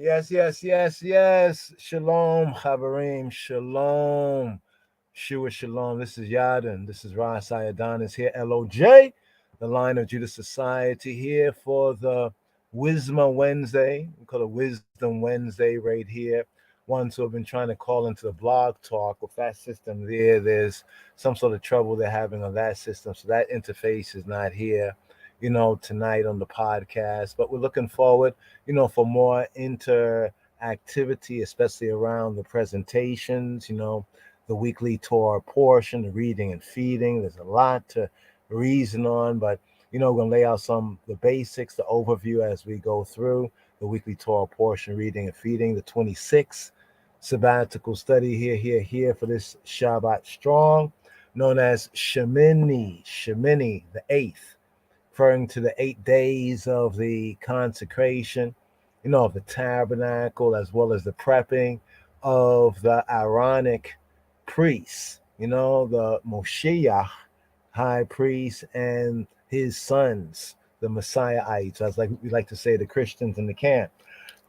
Yes, yes, yes, yes. Shalom, Chaverim. Shalom. Shua Shalom. This is Yadin. This is Ras Adonis here. LOJ, the Line of Judah Society, here for the Wisma Wednesday. We call it Wisdom Wednesday right here. Ones who have been trying to call into the blog talk with that system there's some sort of trouble they're having on that system. So that interface is not here, tonight on the podcast. But we're looking forward, for more interactivity, especially around the presentations, the weekly Torah portion, the reading and feeding. There's a lot to reason on, but we're gonna lay out the basics, the overview as we go through the weekly Torah portion, reading and feeding, the 26th sabbatical study here for this Shabbat strong, known as Shemini, the eighth, referring to the 8 days of the consecration, of the tabernacle, as well as the prepping of the Aaronic priests, the Moshiach high priest and his sons, the Messiahites, as we like to say, the Christians in the camp.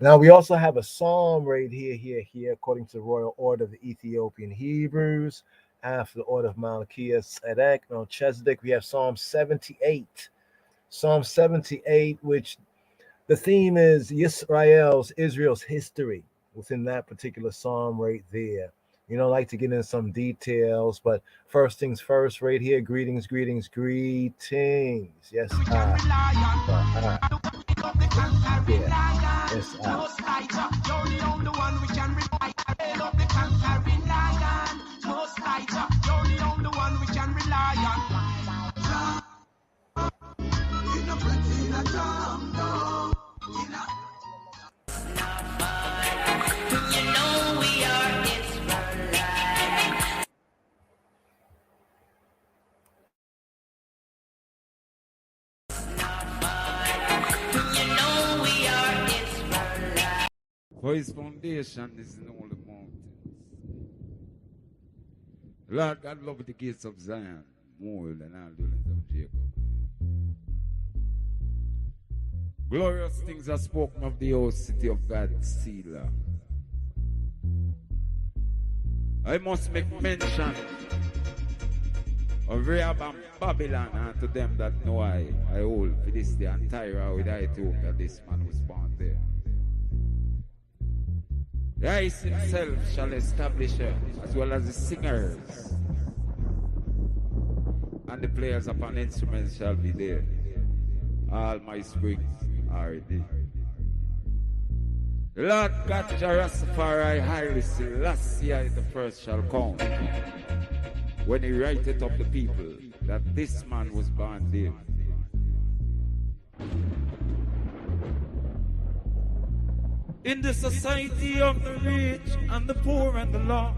Now, we also have a psalm right here, according to the royal order of the Ethiopian Hebrews, after the order of Malachiah, Tzedek, Melchizedek. We have Psalm 78. Psalm 78, which the theme is Israel's history within that particular psalm right there. Like to get into some details, but first things first, right here. Greetings. Yes, For his foundation is in all the mountains. Lord God loved the gates of Zion more than all the lands of Jacob. Glorious things are spoken of the old city of God, Selah. I must make mention of Rahab and Babylon, and to them that know I hold for this the entire with Ethiopia, this man was born there. The ice himself shall establish her, as well as the singers, and the players upon instruments shall be there. All my springs are there. The Lord God Rastafari highly Selassie the first shall come, when he writeth up the people that this man was born there. In the society of the rich and the poor and the lost.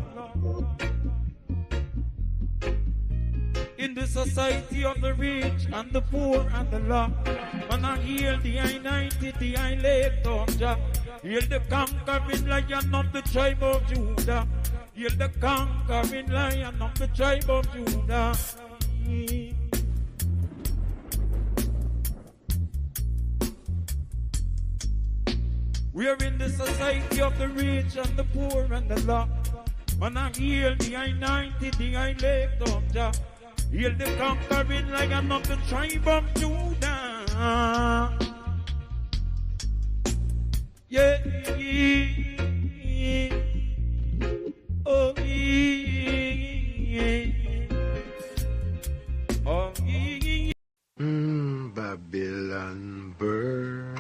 In the society of the rich and the poor and the lost. And I hear the I-90, the I-Lake Jah. Hear the conquering lion of the tribe of Judah. Hear the conquering lion of the tribe of Judah. We are in the society of the rich and the poor and the lost. And I hear the I-90, the I-Lake Jah. Hear the conquering lion of the tribe of Judah. Yeah. Oh, yeah. Oh, yeah. Babylon burning.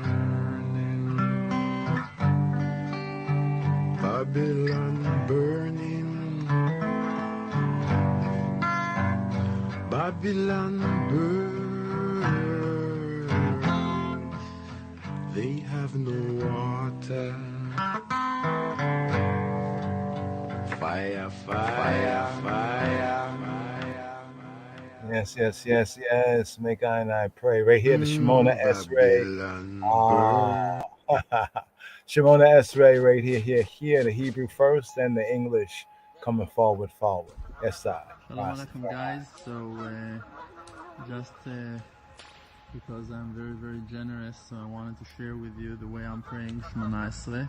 Babylon burning. Babylon burn. They have no water. Fire, fire, fire. Yes. Make I and I pray. Right here, the Shemona Esrei. Shemona Esrei right here. The Hebrew first, then the English coming forward. Yes, sir. Shalom alaikum, guys. So, just because I'm very, very generous, so I wanted to share with you the way I'm praying Shemona Esrei,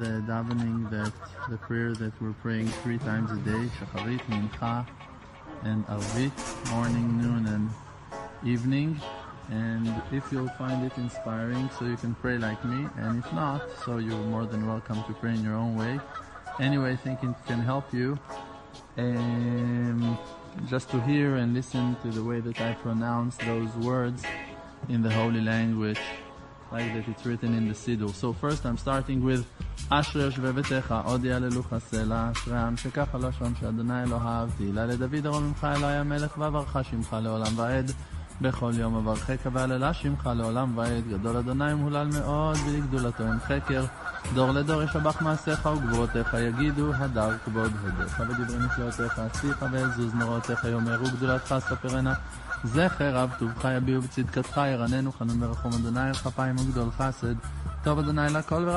the davening, the prayer that we're praying 3 times a day, Shacharit, Mincha, and Arvit, morning, noon, and evening. And if you'll find it inspiring, so you can pray like me, and if not, so you're more than welcome to pray in your own way. Anyway, I think it can help you just to hear and listen to the way that I pronounce those words in the holy language, like that it's written in the Siddur. So first I'm starting with אשר יושבי ביתך עוד יעללוך סלע, אשרי העם שככה לא שם שאדוני אלוהיו, תהילה לדוד ארום ממך אלוהי המלך ואברך שמך לעולם ועד. בכל יום אברכך והללה שמך לעולם ועד. גדול אדוני ומהולל מאוד ולגדולתו אין חקר. דור לדור ישבח מעשיך וגבורותיך יגידו הדר כבוד הודיך ודברי נפלאותיך עשיך ועזוז נורותיך יאמרו גדולתך ספרנה. זכר רב טובך יביעו בצדקתך ירננו חנון ורחום אדוני אל כפיים וגדול חסד. טוב אדוני לכל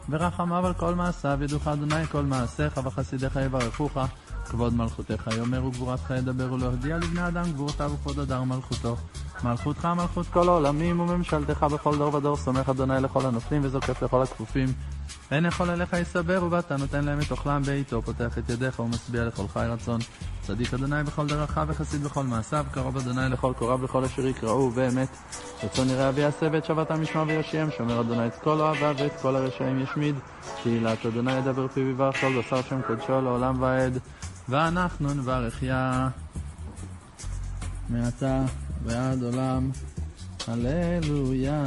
ורחמיו על כל מעשיו ידוך אדוני כל מעשיך וחסידיך יברכוך. כבוד מלכותך יאמרו גבורתך ידברו להודיע לבני אדם גבורתיו וכבוד אדר מלכותו. מלכותך מלכות כל העולמים וממשלתך בכל דור ודור. סומך אדוני לכל הנופלים וזוקף לכל הכפופים. אין יכול אליך יסבר ואתה נותן להם את אוכלם בעיתו. פותח את ידיך ומשביע לכל חי רצון. צדיק אדוני בכל דרכיו וחסיד בכל מעשיו. קרוב אדוני לכל קורב לכל אשר יקראו באמת. רצון יראה ויעשה ואת שבתם ישמע ויושיעם. שומר אדוני את כל אוהביו ואת כל הרשעים ישמיד. תהילת אדוני ידבר פיו יברך כל בשר שם קודשו לעולם ועד. ואנחנו נברך יה מעתה ועד עולם. הללויה.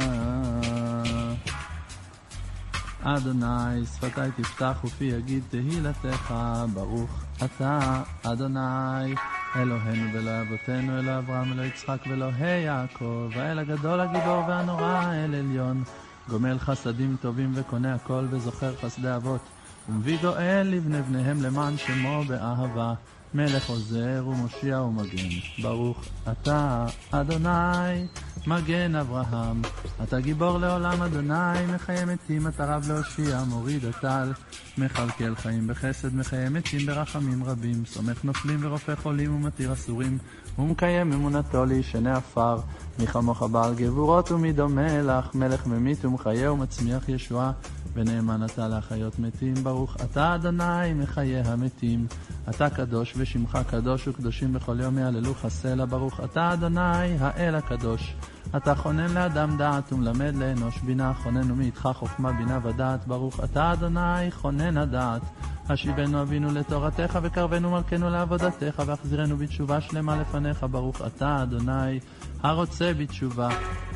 אדוני שפתי תפתח ופי יגיד תהילתך. ברוך אתה אדוני אלוהינו ואלוהי אבותינו אלוהי אברהם אלוהי יצחק ואלוהי יעקב האל הגדול הגיבור והנורא אל עליון. גומל חסדים טובים וקונה הכל וזוכר חסדי אבות. ומביא גואל לבני בניהם למען שמו באהבה. מלך עוזר ומושיע ומגן. ברוך אתה אדוני מגן אברהם. אתה גיבור לעולם אדוני מחיה מתים. אתה רב להושיע מוריד הטל. מחלקל חיים בחסד מחיה מתים ברחמים רבים. סומך נופלים ורופא חולים ומתיר אסורים. ומקיים אמונתו לישני עפר. מי כמוך בעל גבורות ומי דומה לך. מלך ממית ומחיה ומצמיח ישועה. ונאמן אתה להחיות מתים. ברוך אתה אדוני מחיה המתים. אתה קדוש ושמך קדוש וקדושים בכל יום יעללוך סלע. ברוך אתה אדוני האל הקדוש. אתה חונן לאדם דעת ומלמד לאנוש בינה. חוננו מאיתך חוכמה בינה ודעת. ברוך אתה אדוני חונן הדעת. השיבנו אבינו לתורתך וקרבנו מלכנו לעבודתך והחזירנו בתשובה שלמה לפניך. ברוך אתה אדוני הרוצה בתשובה.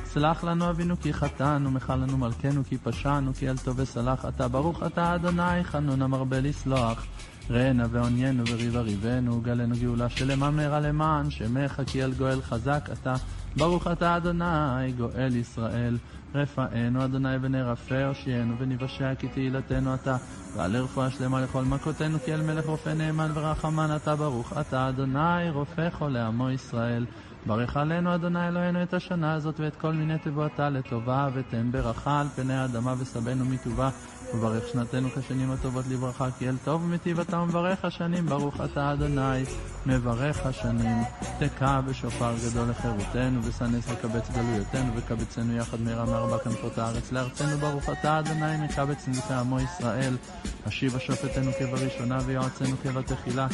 סלח לנו אבינו כי חטאנו, מחל לנו מלכנו כי פשענו, כי אל טוב וסלח אתה. ברוך אתה אדוני חנון המרבה לסלוח. ראינה ועוניינו וריבה ריבנו, גלנו גאולה שלמה מהרה למען שמך, כי אל גואל חזק אתה. ברוך אתה אדוני גואל ישראל. רפאנו אדוני ונרפא הושיענו ונבשע כי תהילתנו אתה. ועל רפואה שלמה לכל מכותינו, כי אל מלך רופא נאמן ורחמן אתה. ברוך אתה אדוני רופא חולי עמו ישראל. ברך עלינו אדוני אלוהינו את השנה הזאת ואת כל מיני תבואתה לטובה, ותן ברכה על פני האדמה וסבנו מטובה. וברך שנתנו כשנים הטובות לברכה, כי אל טוב ומטיב אתה ומברך השנים. ברוך אתה אדוני מברך השנים. תקע בשופר גדול לחירותנו, וסנס לקבץ גלויותינו, וקבצנו יחד מהרה מארבע כנפות הארץ לארצנו. ברוך אתה אדוני מקבץ נדחי עמו ישראל. השיב השופטנו כבראשונה ויועצנו כבתחילה.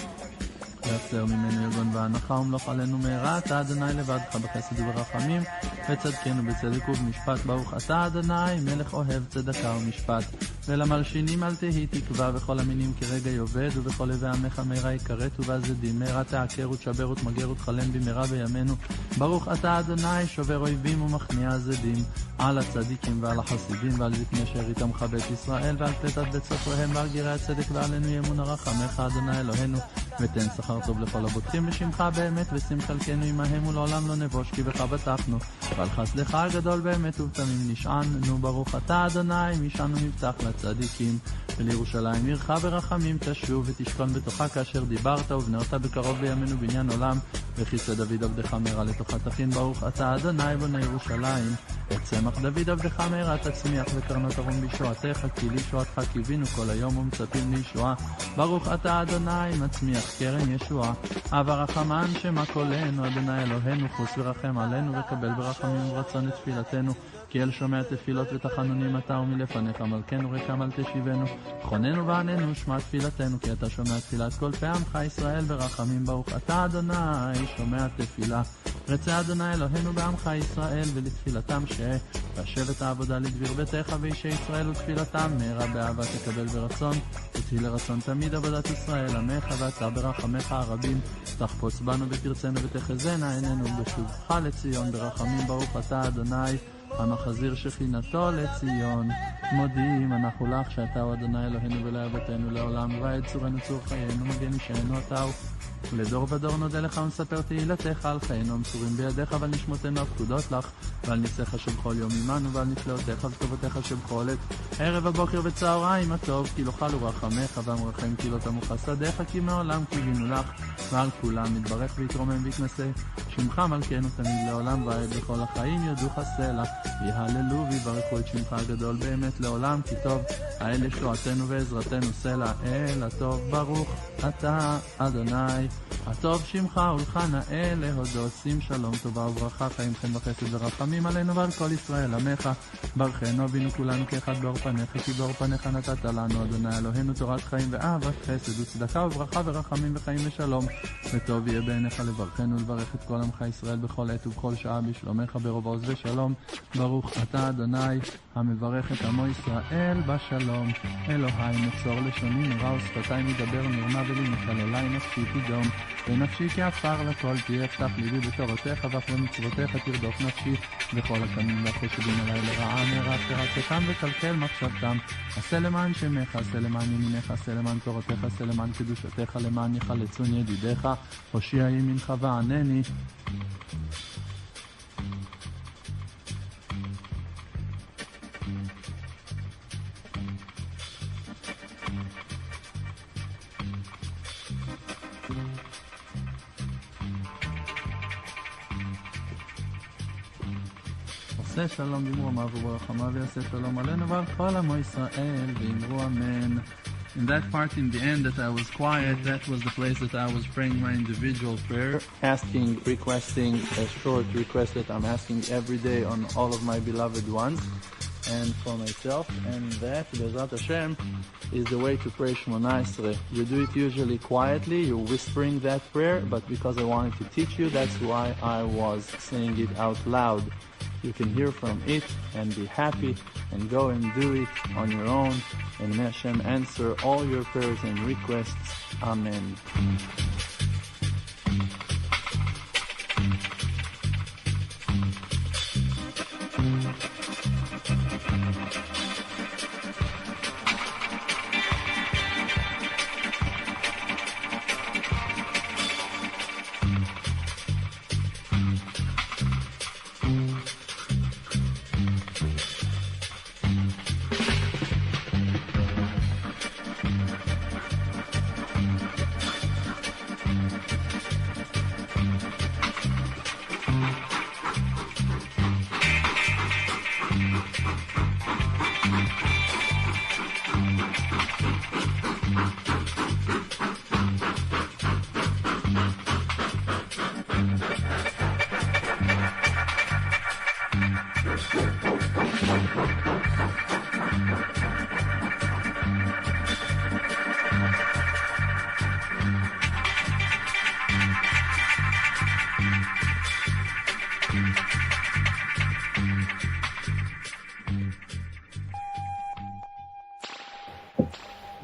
יחסר ממנו יגון והנחה ומלוך עלינו מהרה. אתה אדוני לבדך בחסד וברחמים, וצדקנו בצדק ובמשפט. ברוך אתה אדוני מלך אוהב צדקה ומשפט. ולמלשינים אל תהי תקווה, וכל המינים כרגע יובד, ובכל לבי עמך מהרה יכרת ובזדים. מהרה תעקר ותשבר ותמגר ותחלם במהרה בימינו. ברוך אתה אדוני שובר אויבים ומכניע זדים. על הצדיקים ועל החסידים ועל זקני שאריתם בית ישראל, ועל פתת בית ספריהם ועל גירי הצדק, ועלינו ימון הרחמך אדוני אלוהינו. ותן שכר טוב לכל הבוטחים בשמך באמת, ושים חלקנו עמהם ולעולם לא נבוש, כי בך בטחנו. ועל חסדך הגדול באמת ובתמים נשענו. ברוך אתה אדוני משענו מבטח לצדיקים. ולירושלים עירך ברחמים תשוב, ותשכון בתוכה כאשר דיברת, ובנה אותה בקרוב בימינו בניין עולם. וכיסא דוד עבדך מהרה לתוכה תכין. ברוך אתה אדוני בונה ירושלים. את צמח דוד עבדך מהרה תצמיח וקרנות ארום בישועתך, כי לישועתך קיווינו כל היום ומצפים לישועה. ברוך אתה אדוני מצמיח קרן ישועה, אב הרחמן שמה קולנו, אדוני אלוהינו חוס ורחם עלינו וקבל ברחמים ורצון את תפילתנו, כי אל שומע תפילות ותחנונים אתה ומלפניך מלכנו רקם אל תשיבנו, חוננו ועננו שמע תפילתנו, כי אתה שומע תפילת כל פה עמך ישראל ברחמים. ברוך אתה אדוני שומע תפילה, רצה אדוני אלוהינו בעמך ישראל ולתפילתם והשבת העבודה לדביר ביתך ואישי ישראל ותפילתם מהרה באהבה תקבל ברצון, ותהי לרצון תמיד עבודת ישראל עמך, ואתה ברחמך הרבים תחפוץ בנו ותרצנו ותחזנה עינינו בשובך לציון ברחמים. ברוך אתה אדוני המחזיר שכינתו לציון, מודיעים אנחנו לך שאתה הוא אדוני אלוהינו ולאבותינו לעולם ועד, צורנו צור חיינו מגן אישנו אתה הוא, לדור ודור נודה לך ונספר תהילתך על חיינו המסורים בידיך, ועל נשמותינו הפקודות לך, ועל ניסיך שבכל יום עמנו, ועל נפלאותיך וטובותיך שבכל עת ערב הבוקר וצהריים הטוב, כי לא חלו רחמך ואמרכם כי לא תמוך חסדיך, כי מעולם קיווינו לך, ועל כולם מתברך ויתרומם ויתנשא שמך מלכנו תמיד לעולם ועד, בכל החיים יודוך סלע יהללו ויברכו את שמך הגדול באמת לעולם, כי טוב האל ישועתנו ועזרתנו סלע אל הטוב. ברוך אתה אדוני הטוב שמך ולך נאה להודות, שים שלום טובה וברכה חיים חן וחסד ורחמים עלינו ועל כל ישראל עמך, ברכנו בינו כולנו כאחד באור פניך, כי באור פניך נתת לנו אדוני אלוהינו תורת חיים ואהבת חסד וצדקה וברכה ורחמים וחיים ושלום, וטוב יהיה בעיניך לברכנו ולברך את כל עמך ישראל בכל עת ובכל שעה בשלומך ברוב עוז ושלום. ברוך אתה אדוני המברך את עמו ישראל בשלום. אלוהי נצור לשוני נורא ושפתי מדבר נרמה ולי מחללי נפשי תדום, ונפשי כעפר לכל תהיה, אפתח ליבי בתורתך ואף במצוותיך תרדוף נפשי, וכל הקמים והחשודים עלי לרעה מהרה תרצתם וקלקל מחשבתם. עשה למען שמך, עשה למען ימינך, עשה למען תורתך, עשה למען קדושתך, למען יחלצון ידידיך, הושיע ימינך וענני. עשה שלום ואמרו אמה וברחמה ויעשה שלום עלינו ועל כל עמו ישראל ואמרו אמן. In that part in the end that I was quiet, that was the place that I was praying my individual prayer, requesting a short request that I'm asking every day on all of my beloved ones and for myself, and that, Bezrat Hashem, is the way to pray Shemona Esrei. You do it usually quietly, you're whispering that prayer, but because I wanted to teach you, that's why I was saying it out loud. You can hear from it and be happy and go and do it on your own, and may Hashem answer all your prayers and requests. Amen.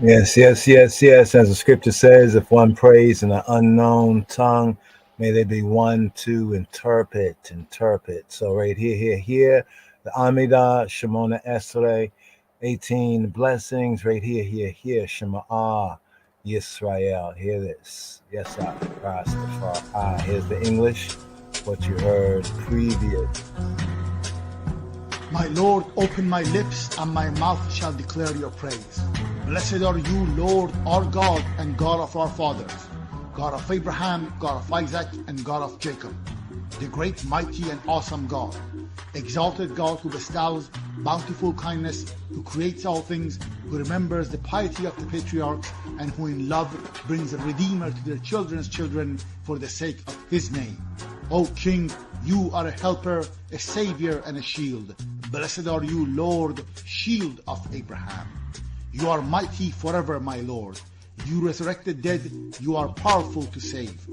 Yes. As the scripture says, if one prays in an unknown tongue, may there be one to interpret. So right here, the Amidah, Shemona Esrei, 18 blessings, right here, Shema Yisrael. Hear this. Yes, Rastafari. Here's the English, what you heard previous. My Lord, open my lips, and my mouth shall declare your praise. Blessed are you, Lord, our God, and God of our fathers, God of Abraham, God of Isaac, and God of Jacob, the great, mighty, and awesome God. Exalted God, who bestows bountiful kindness, who creates all things, who remembers the piety of the patriarchs, and who in love brings a Redeemer to their children's children for the sake of His name. O King, you are a helper, a savior, and a shield. Blessed are you, Lord, shield of Abraham. You are mighty forever, my Lord. You resurrect the dead, you are powerful to save.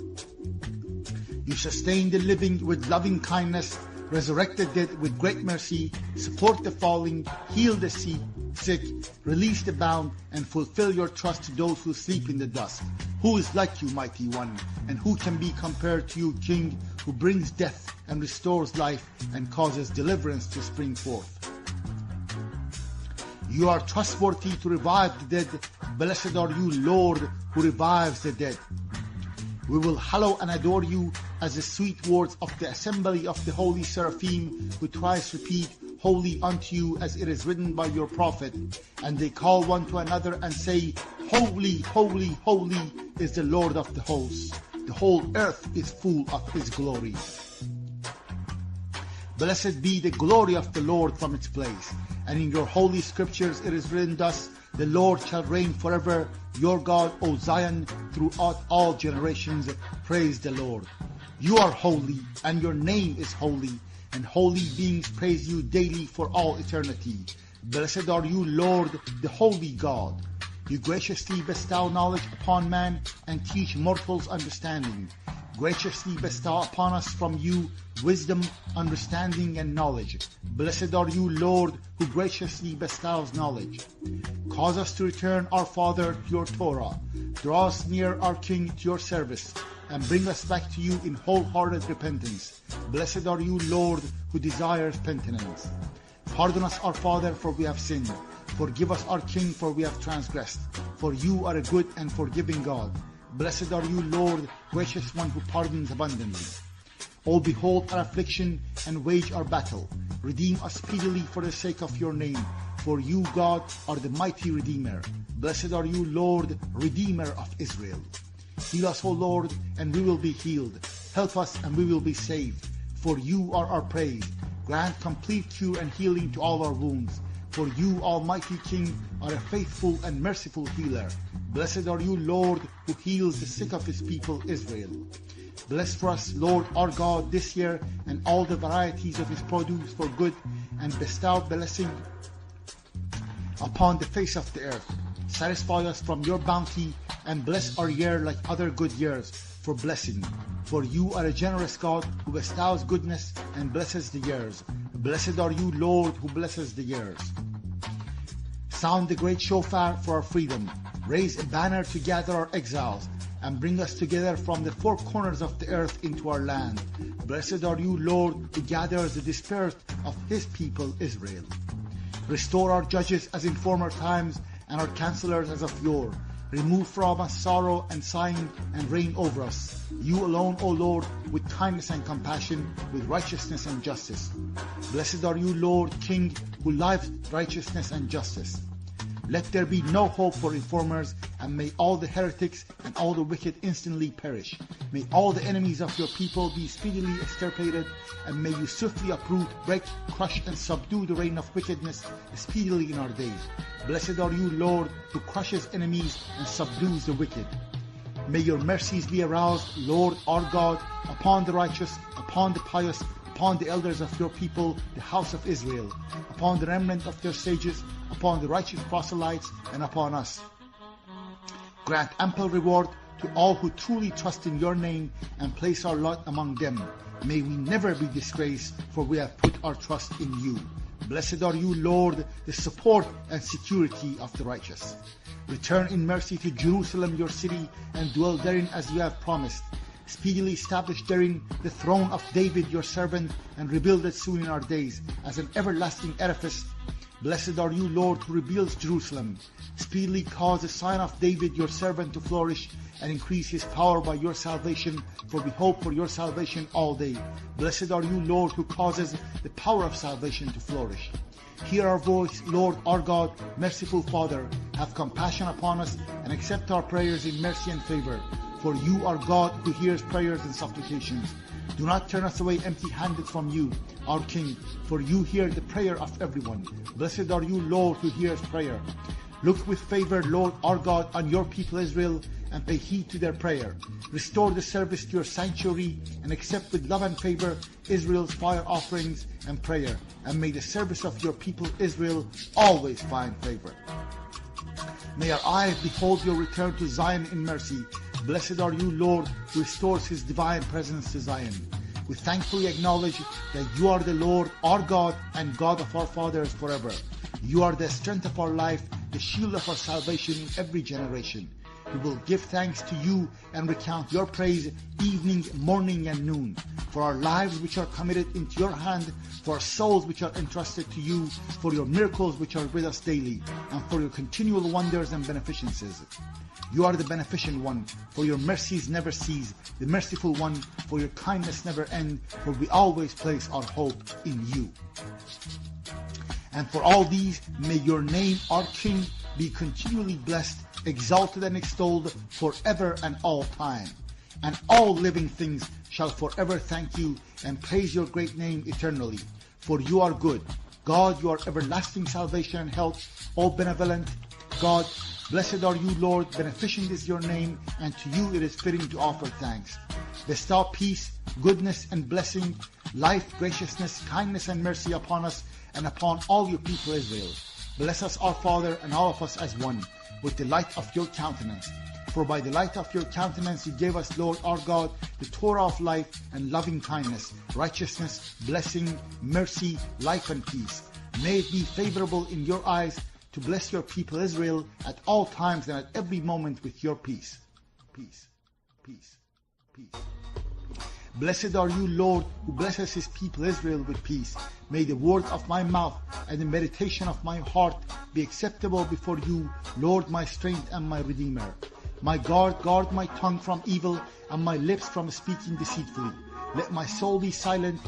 You sustain the living with loving kindness, resurrect the dead with great mercy, support the falling, heal the sick, release the bound, and fulfill your trust to those who sleep in the dust. Who is like you, mighty one, and who can be compared to you, King, who brings death and restores life and causes deliverance to spring forth? You are trustworthy to revive the dead. Blessed are you, Lord, who revives the dead. We will hallow and adore you as the sweet words of the assembly of the holy seraphim, who thrice repeat, Holy unto you, as it is written by your prophet. And they call one to another and say, Holy, holy, holy is the Lord of the hosts. The whole earth is full of His glory. Blessed be the glory of the Lord from its place. And in your holy scriptures it is written thus, the Lord shall reign forever, your God, O Zion, throughout all generations. Praise the Lord. You are holy, and your name is holy, and holy beings praise you daily for all eternity. Blessed are you, Lord, the holy God. You graciously bestow knowledge upon man and teach mortals understanding. Graciously bestow upon us from you wisdom, understanding, and knowledge. Blessed are you, Lord, who graciously bestows knowledge. Cause us to return, our Father, to your Torah. Draw us near, our King, to your service, and bring us back to you in wholehearted repentance. Blessed are you, Lord, who desires penitence. Pardon us, our Father, for we have sinned. Forgive us, our King, for we have transgressed. For you are a good and forgiving God. Blessed are you, Lord, gracious one who pardons abundantly. O behold our affliction and wage our battle. Redeem us speedily for the sake of your name. For you, God, are the mighty Redeemer. Blessed are you, Lord, Redeemer of Israel. Heal us, O Lord, and we will be healed. Help us, and we will be saved. For you are our praise. Grant complete cure and healing to all our wounds. For you, Almighty King, are a faithful and merciful healer. Blessed are you, Lord, who heals the sick of His people, Israel. Bless for us, Lord our God, this year, and all the varieties of His produce for good, and bestow blessing upon the face of the earth. Satisfy us from your bounty, and bless our year like other good years for blessing. For you are a generous God who bestows goodness and blesses the years. Blessed are you, Lord, who blesses the years. Sound the great shofar for our freedom. Raise a banner to gather our exiles, and bring us together from the four corners of the earth into our land. Blessed are you, Lord, who gathers the dispersed of His people, Israel. Restore our judges as in former times, and our counselors as of yore. Remove from us sorrow and sighing, and reign over us. You alone, O Lord, with kindness and compassion, with righteousness and justice. Blessed are you, Lord, King, who lives righteousness and justice. Let there be no hope for informers, and may all the heretics and all the wicked instantly perish. May all the enemies of your people be speedily extirpated, and may you swiftly uproot, break, crush, and subdue the reign of wickedness speedily in our days. Blessed are you, Lord, who crushes enemies and subdues the wicked. May your mercies be aroused, Lord our God, upon the righteous, upon the pious, upon the elders of your people, the house of Israel, upon the remnant of their sages, upon the righteous proselytes, and upon us. Grant ample reward to all who truly trust in your name and place our lot among them. May we never be disgraced, for we have put our trust in you. Blessed are you, Lord, the support and security of the righteous. Return in mercy to Jerusalem, your city, and dwell therein as you have promised. Speedily establish therein the throne of David, your servant, and rebuild it soon in our days as an everlasting edifice. Blessed are you, Lord, who rebuilds Jerusalem. Speedily cause the sign of David, your servant, to flourish, and increase his power by your salvation, for we hope for your salvation all day. Blessed are you, Lord, who causes the power of salvation to flourish. Hear our voice, Lord our God, merciful Father. Have compassion upon us, and accept our prayers in mercy and favor. For you are God who hears prayers and supplications. Do not turn us away empty-handed from you, our King, for you hear the prayer of everyone. Blessed are you, Lord, who hears prayer. Look with favor, Lord our God, on your people Israel, and pay heed to their prayer. Restore the service to your sanctuary, and accept with love and favor Israel's fire offerings and prayer. And may the service of your people Israel always find favor. May our eyes behold your return to Zion in mercy. Blessed are you, Lord, who restores his divine presence to Zion. We thankfully acknowledge that you are the Lord, our God, and God of our fathers forever. You are the strength of our life, the shield of our salvation in every generation. We will give thanks to you and recount your praise evening, morning, and noon. For our lives which are committed into your hand, for our souls which are entrusted to you, for your miracles which are with us daily, and for your continual wonders and beneficences. You are the beneficent one, for your mercies never cease, the merciful one, for your kindness never ends, for we always place our hope in you. And for all these, may your name, our King, be continually blessed, exalted and extolled forever and all time. And all living things shall forever thank you and praise your great name eternally. For you are good. God, you are everlasting salvation and health, all benevolent God. Blessed are you, Lord, beneficent is your name, and to you it is fitting to offer thanks. Bestow peace, goodness, and blessing, life, graciousness, kindness, and mercy upon us, and upon all your people Israel. Bless us, our Father, and all of us as one, with the light of your countenance. For by the light of your countenance you gave us, Lord our God, the Torah of life and loving kindness, righteousness, blessing, mercy, life, and peace. May it be favorable in your eyes to bless your people Israel at all times and at every moment with your peace. Peace, peace, peace. Blessed are you, Lord, who blesses his people Israel with peace. May the words of my mouth and the meditation of my heart be acceptable before you, Lord, my strength and my Redeemer. My God, guard my tongue from evil and my lips from speaking deceitfully. Let my soul be silent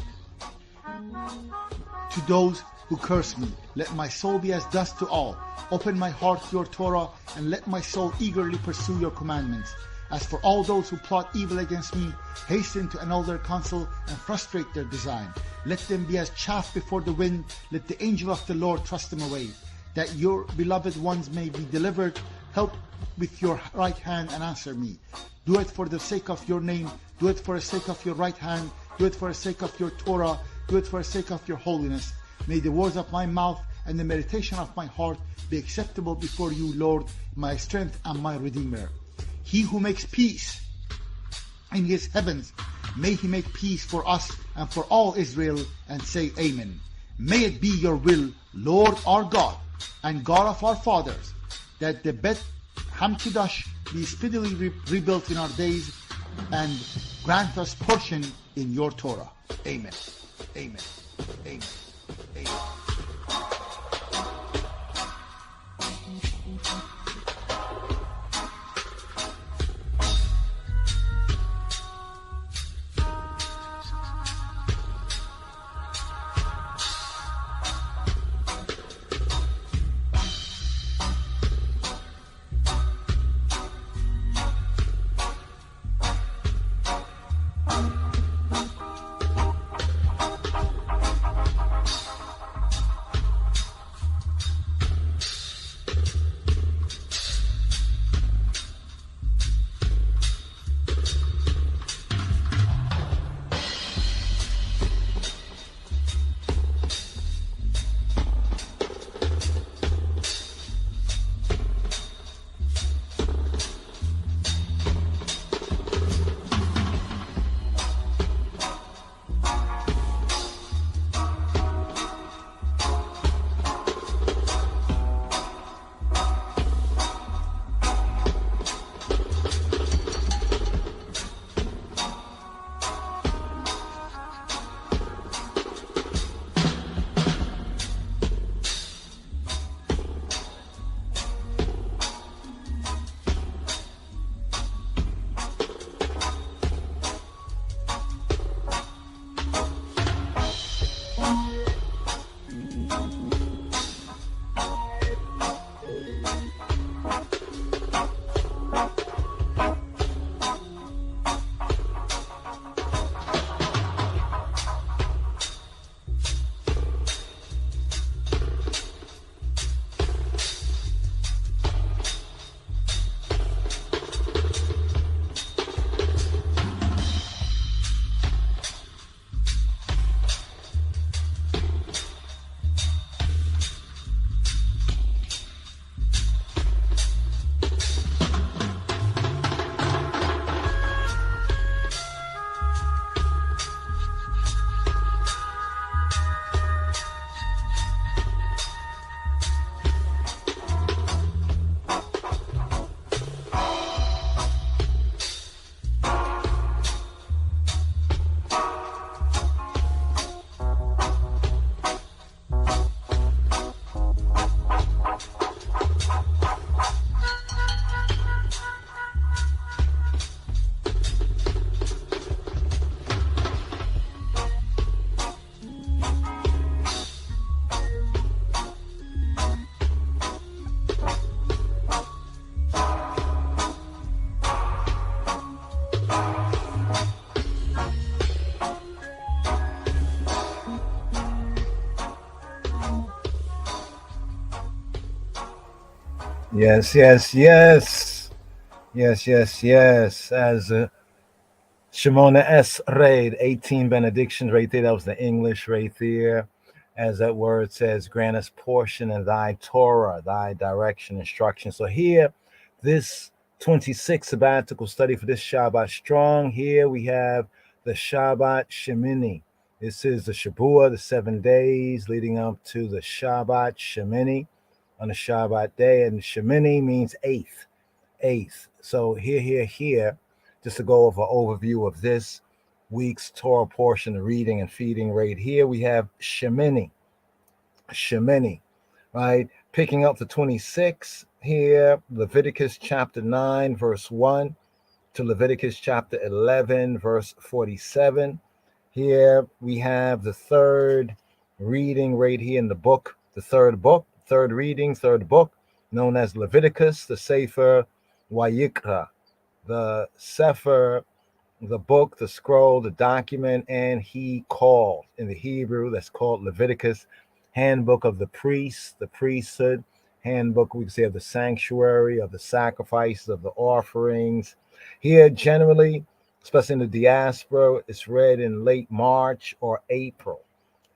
to those who curse me. Let my soul be as dust to all. Open my heart to your Torah, and let my soul eagerly pursue your commandments. As for all those who plot evil against me, hasten to annul their counsel and frustrate their design. Let them be as chaff before the wind. Let the angel of the Lord thrust them away. That your beloved ones may be delivered. Help with your right hand and answer me. Do it for the sake of your name. Do it for the sake of your right hand. Do it for the sake of your Torah. Do it for the sake of your holiness. May the words of my mouth and the meditation of my heart be acceptable before you, Lord, my strength and my Redeemer. He who makes peace in his heavens, may he make peace for us and for all Israel, and say Amen. May it be your will, Lord our God and God of our fathers, that the Bet Hamkidash be speedily rebuilt in our days, and grant us portion in your Torah. Amen. Amen. Amen. Amen. Yes, yes, yes. Yes, yes, yes. As Shimona S. read, 18 benedictions right there. That was the English right there. As that word says, grant us portion in thy Torah, thy direction, instruction. So here, this 26 sabbatical study for this Shabbat strong. Here we have the Shabbat Shemini. This is the Shabua, the 7 days leading up to the Shabbat Shemini on the Shabbat day. And Shemini means eighth, eighth. So here, just to go over an overview of this week's Torah portion, the reading and feeding right here, we have Shemini, right? Picking up the 26 here, Leviticus chapter 9, verse 1 to Leviticus chapter 11, verse 47. Here we have the third reading right here in the book, the third book, third reading, third book, known as Leviticus, the Sefer Wayikra, the Sefer, the book, the scroll, the document, and he called. In the Hebrew, that's called Leviticus, handbook of the priests, the priesthood, handbook, we could say, of the sanctuary, of the sacrifices, of the offerings. Here, generally, especially in the diaspora, it's read in late March or April,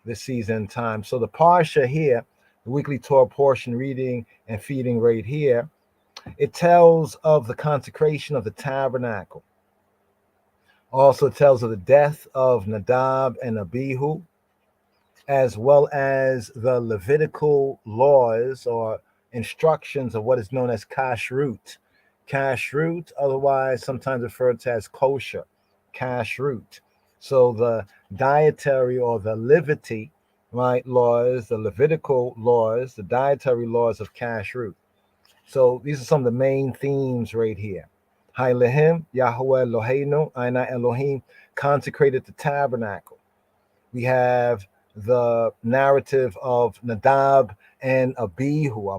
this season time. So the Parsha here, the weekly Torah portion reading and feeding right here, it tells of the consecration of the tabernacle. Also tells of the death of Nadab and Abihu, as well as the Levitical laws or instructions of what is known as kashrut. Kashrut, otherwise sometimes referred to as kosher, kashrut. So the dietary or the levity, right, laws, the Levitical laws, the dietary laws of kashrut. So these are some of the main themes right here. Hailehim, Yahweh Eloheinu, Aina Elohim, consecrated the tabernacle. We have the narrative of Nadab and Abihu,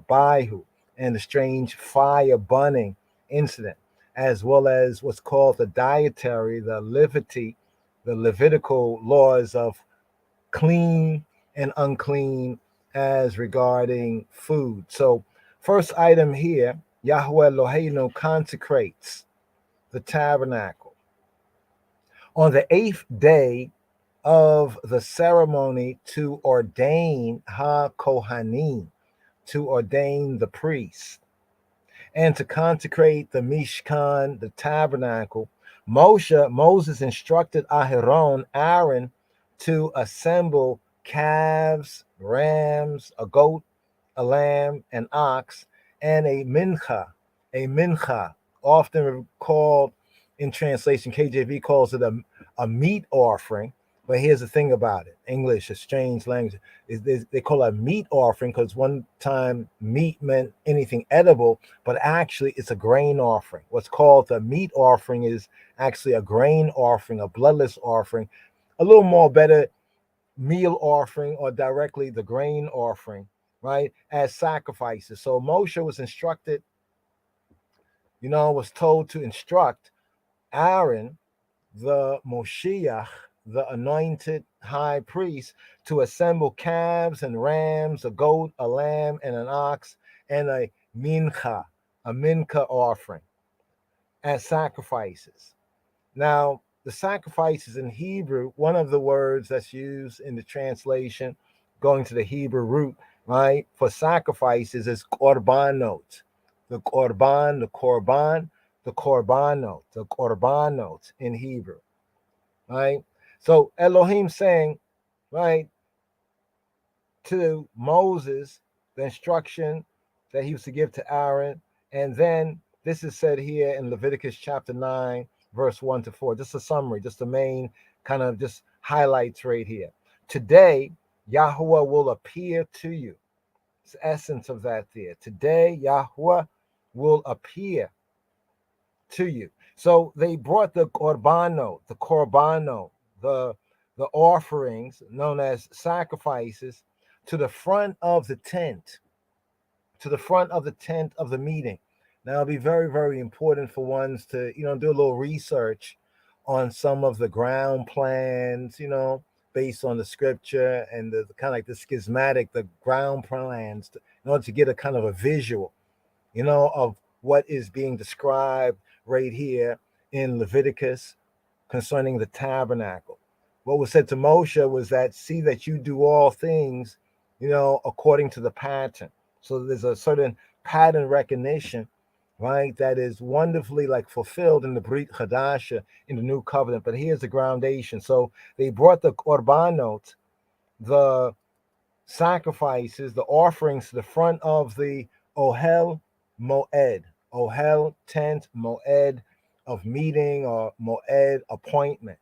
and the strange fire burning incident, as well as what's called the dietary, the levity, the Levitical laws of clean and unclean as regarding food. So, first item here, Yahweh Eloheinu consecrates the tabernacle. On the 8th day of the ceremony to ordain ha-Kohanim, to ordain the priests, and to consecrate the Mishkan, the tabernacle, Moses instructed Aaron, to assemble calves, rams, a goat, a lamb, an ox, and a mincha, often called in translation, KJV calls it a meat offering. But here's the thing about it. English, a strange language, they call it a meat offering because one time meat meant anything edible, but actually it's a grain offering. What's called the meat offering is actually a grain offering, a bloodless offering, a little more better meal offering, or directly the grain offering, right, as sacrifices. So Moshe was instructed, was told to instruct Aaron, the Moshiach, the anointed high priest, to assemble calves and rams, a goat, a lamb, and an ox, and a mincha offering as sacrifices. Now, the sacrifices in Hebrew, one of the words that's used in the translation, going to the Hebrew root, right, for sacrifices is korbanot. The korban, the korbanot in Hebrew, right? So Elohim saying, right, to Moses, the instruction that he was to give to Aaron, and then this is said here in Leviticus chapter 9, verse 1 to 4. Just a summary, just the main kind of just highlights right here. Today, Yahweh will appear to you. It's the essence of that there. Today, Yahweh will appear to you. So they brought the korbano, the offerings known as sacrifices, to the front of the tent, of the meeting. Now it'll be very, very important for ones to, do a little research on some of the ground plans, based on the scripture and the kind of like the schismatic, the ground plans, in order to get a kind of a visual, of what is being described right here in Leviticus concerning the tabernacle. What was said to Moshe was that, see that you do all things, according to the pattern. So there's a certain pattern recognition, right, that is wonderfully like fulfilled in the Brit Hadasha, in the New Covenant. But here's the groundation. So they brought the korbanot, the sacrifices, the offerings, to the front of the Ohel Moed, Ohel tent, Moed of meeting, or Moed appointment.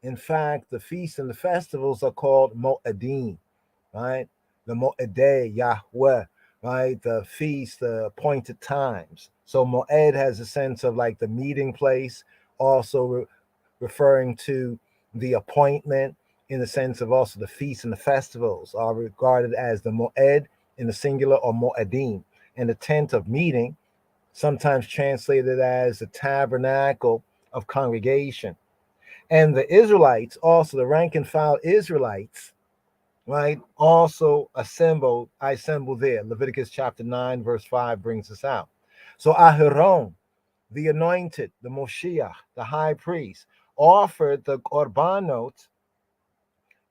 In fact, the feasts and the festivals are called Moedim, right? The Moedei Yahweh, right? The feast, the appointed times. So Moed has a sense of like the meeting place, also referring to the appointment, in the sense of also the feasts and the festivals are regarded as the Moed in the singular, or Moedim. And the tent of meeting, sometimes translated as the tabernacle of congregation. And the Israelites, also the rank and file Israelites, right, also assembled, I assemble there. Leviticus chapter 9, verse 5 brings us out. So Aharon, the anointed, the Moshiach, the high priest, offered the korbanot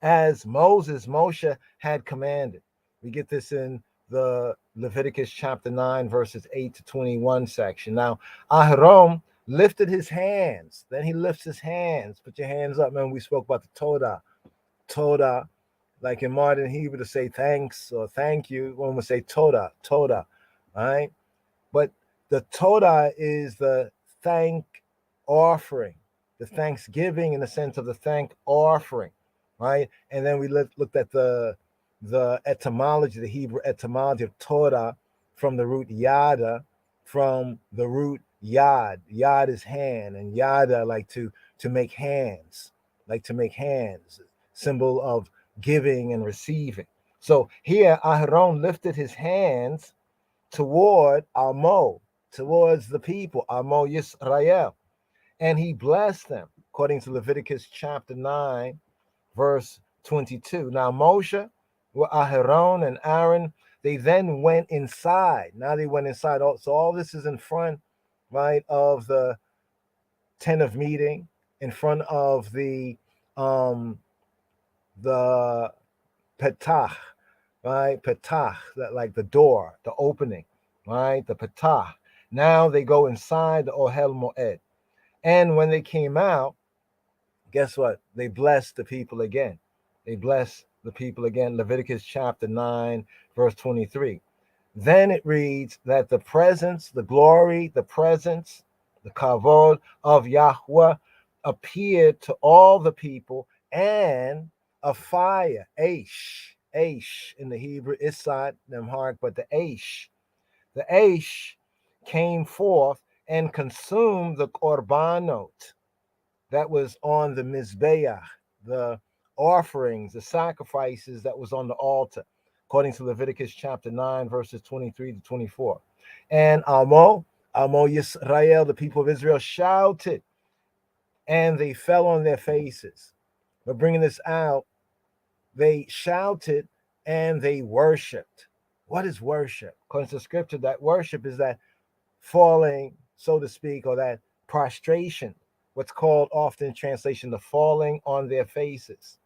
as Moshe had commanded. We get this in the Leviticus chapter 9, verses 8 to 21 section. Now, Aharon lifted his hands. Then he lifts his hands. Put your hands up. Remember, we spoke about the Todah. Todah, like in modern Hebrew, to say thanks or thank you, when we say Todah, Todah, right? But the Todah is the thank offering, the thanksgiving in the sense of the thank offering, right? And then we looked at the etymology, the Hebrew etymology of Todah, from the root yada, from the root yad. Yad is hand, and yada, like to make hands, symbol of giving and receiving. So here Aharon lifted his hands toward Amo, towards the people, Amo Yisrael, and he blessed them, according to Leviticus chapter 9, verse 22. Now Moshe, Aharon, and Aaron, they then went inside. Now they went inside. So all this is in front, right, of the tent of meeting, in front of the petach, right? Petach, that like the door, the opening, right? The petach. Now they go inside the Ohel Moed. And when they came out, guess what? They blessed the people again. They blessed the people again. Leviticus chapter 9, verse 23. Then it reads that the presence, the glory, the presence, the kavod of Yahweh appeared to all the people, and a fire, Aish in the Hebrew, Isat, Nemhark, but the Aish came forth and consumed the korbanot that was on the Mizbeach, the offerings, the sacrifices that was on the altar, according to Leviticus chapter 9, verses 23 to 24. And Amo Yisrael, the people of Israel, shouted, and they fell on their faces. But bringing this out, they shouted and they worshiped. What is worship? According to scripture, that worship is that falling, so to speak, or that prostration, what's called often in translation the falling on their faces.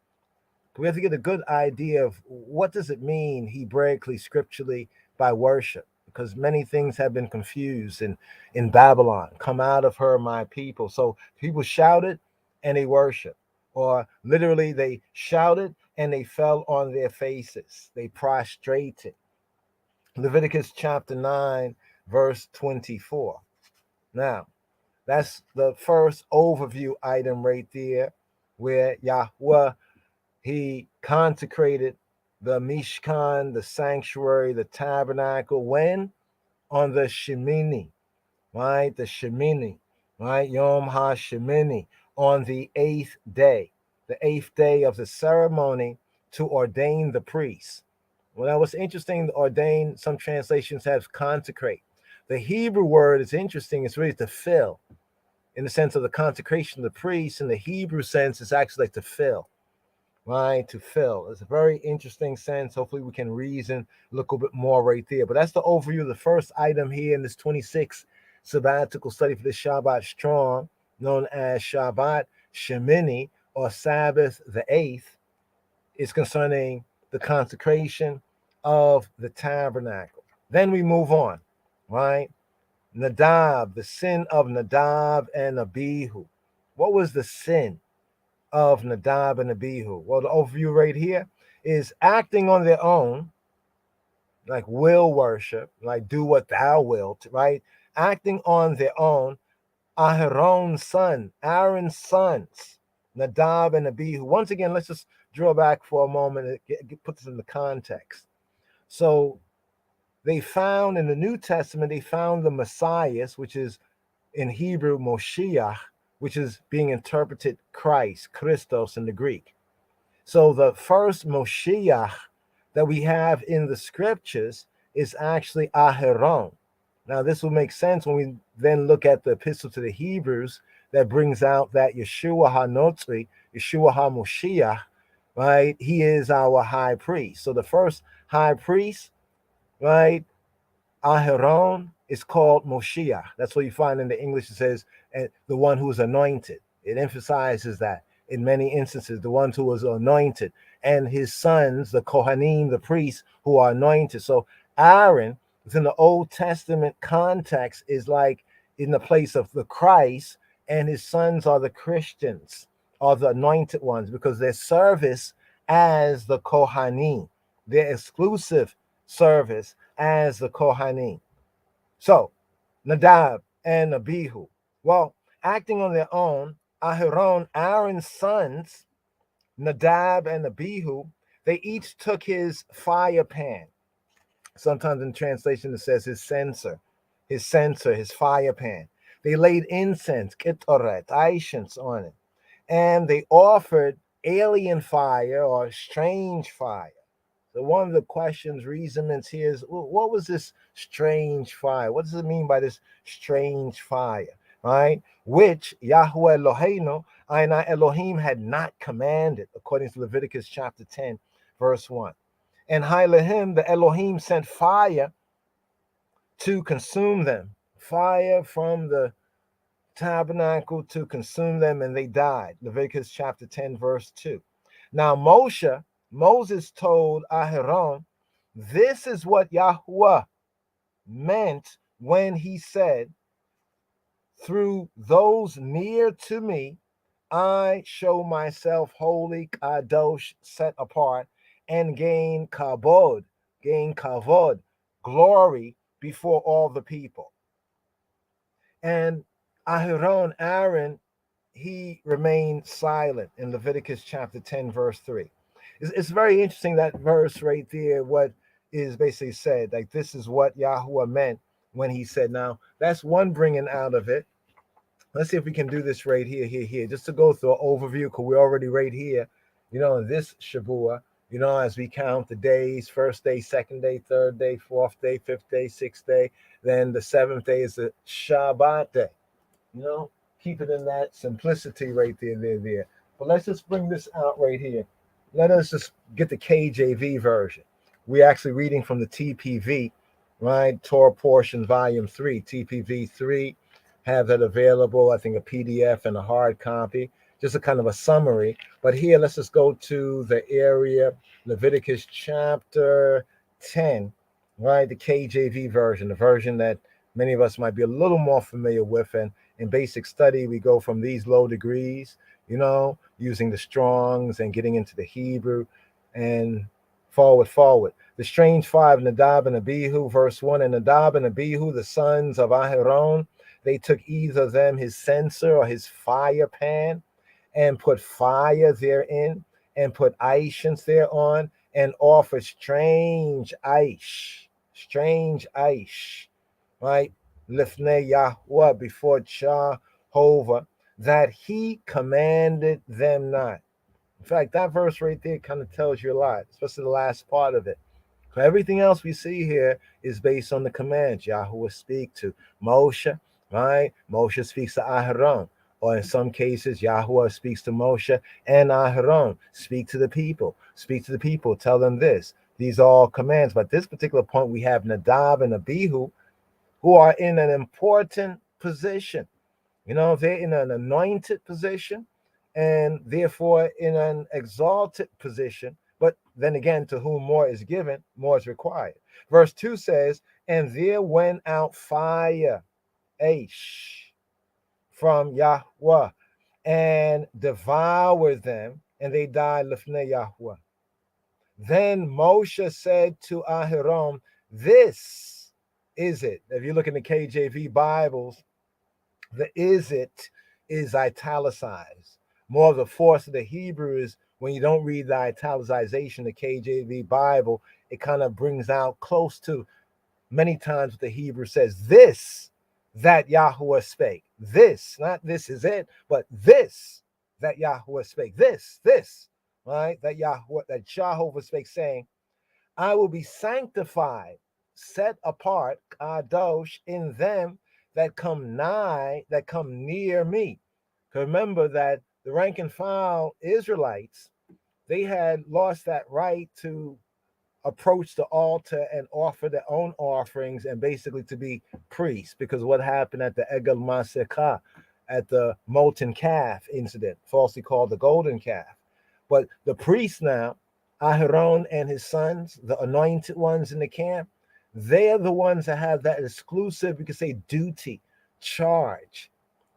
We have to get a good idea of what does it mean Hebraically, scripturally, by worship, because many things have been confused in Babylon. Come out of her, my people. So people shouted and they worshiped, or literally they shouted and they fell on their faces. They prostrated. Leviticus chapter 9, verse 24. Now, that's the first overview item right there, where Yahweh, he consecrated the Mishkan, the sanctuary, the tabernacle, when? On the Shemini, right? The Shemini, right? Yom HaShemini, on the 8th day of the ceremony, to ordain the priests. Well, that was interesting. Ordain, some translations have consecrate. The Hebrew word is interesting. It's really to fill, in the sense of the consecration of the priests. In the Hebrew sense, it's actually like to fill. right? To fill. It's a very interesting sense. Hopefully, we can reason, look a bit more right there. But that's the overview. The first item here in this 26 sabbatical study for the Shabbat Strong, known as Shabbat Shemini or Sabbath the 8th, is concerning the consecration of the tabernacle. Then we move on, right? Nadab, the sin of Nadab and Abihu. What was the sin of Nadab and Abihu? Well, the overview right here is acting on their own, like will worship, like do what thou wilt, right? Acting on their own. Aaron's Aaron's sons, Nadab and Abihu. Once again, let's just draw back for a moment and put this in the context. So they found in the New Testament, they found the Messiah, which is in Hebrew Moshiach, which is being interpreted Christ, Christos in the Greek. So the first Moshiach that we have in the scriptures is actually Aharon. Now, this will make sense when we then look at the epistle to the Hebrews that brings out that Yeshua HaNotzri, Yeshua HaMoshiach, right? He is our high priest. So the first high priest, right, Aharon, is called Moshiach. That's what you find in the English. It says, and the one who is anointed. It emphasizes that in many instances, the one who was anointed, and his sons, the Kohanim, the priests who are anointed. So Aaron, within the Old Testament context, is like in the place of the Christ, and his sons are the Christians, are the anointed ones, because their service as the Kohanim, their exclusive service as the Kohanim. So, Nadab and Abihu, well, acting on their own, Aharon, Aaron's sons, Nadab and Abihu, they each took his fire pan. Sometimes in translation it says his censer, his fire pan. They laid incense, ketoret, aishans on it, and they offered alien fire or strange fire. So one of the questions, reasonings here is, what was this strange fire? What does it mean by this strange fire, right? Which Yahweh Eloheinu, Ainai Elohim, had not commanded, according to Leviticus chapter 10, verse 1. And Hailahim, the Elohim, sent fire to consume them, fire from the tabernacle to consume them, and they died. Leviticus chapter 10, verse 2. Now Moses told Aharon, this is what Yahweh meant when he said, through those near to me, I show myself holy, kadosh, set apart, and gain kavod, glory before all the people. And Aaron, he remained silent in Leviticus chapter 10, verse 3. It's very interesting, that verse right there, what is basically said, like this is what Yahweh meant when he said. Now, that's one bringing out of it. Let's see if we can do this right here, just to go through an overview, because we're already right here, in this Shavua, as we count the days, first day, second day, third day, fourth day, fifth day, sixth day, then the seventh day is the Shabbat day. Keep it in that simplicity right there. But let's just bring this out right here. Let us just get the KJV version. We're actually reading from the TPV, right? Torah Portion Volume 3, TPV 3. Have that available, I think a PDF and a hard copy, just a kind of a summary. But here, let's just go to the area, Leviticus chapter 10, right? The KJV version, the version that many of us might be a little more familiar with. And in basic study, we go from these low degrees, using the Strongs and getting into the Hebrew and forward. The strange five, Nadab and Abihu, verse 1, and Nadab and Abihu, the sons of Aharon, they took either of them his censer or his fire pan and put fire therein and put aishans thereon and offered strange aish, right? Lifnei Yahweh, before Jehovah, that he commanded them not. In fact, that verse right there kind of tells you a lot, especially the last part of it. So everything else we see here is based on the commands Yahweh speak to Moshe, right? Moshe speaks to Aharon. or in some cases, Yahweh speaks to Moshe and Aharon. Speak to the people. Speak to the people. Tell them this. These are all commands. But at this particular point, we have Nadab and Abihu, who are in an important position. They're in an anointed position, and therefore in an exalted position. But then again, to whom more is given, more is required. Verse 2 says, and there went out fire, Aish, from Yahweh, and devoured them, and they died lifnei Yahweh. Then Moshe said to Aharon, this is it. If you look in the KJV Bibles, the is it is italicized. More of the force of the Hebrew is when you don't read the italicization, the KJV Bible, it kind of brings out close to many times what the Hebrew says, this that Yahweh spake. This, not this is it, but this that Yahweh spake. This, right? That Jehovah spake, saying, I will be sanctified, set apart, kadosh, in them that come nigh, that come near me. Remember that the rank and file Israelites, they had lost that right to approach the altar and offer their own offerings and basically to be priests, because what happened at the Egel Masekah, at the molten calf incident, falsely called the golden calf. But the priests now, Aharon and his sons, the anointed ones in the camp, they are the ones that have that exclusive, you could say, duty, charge.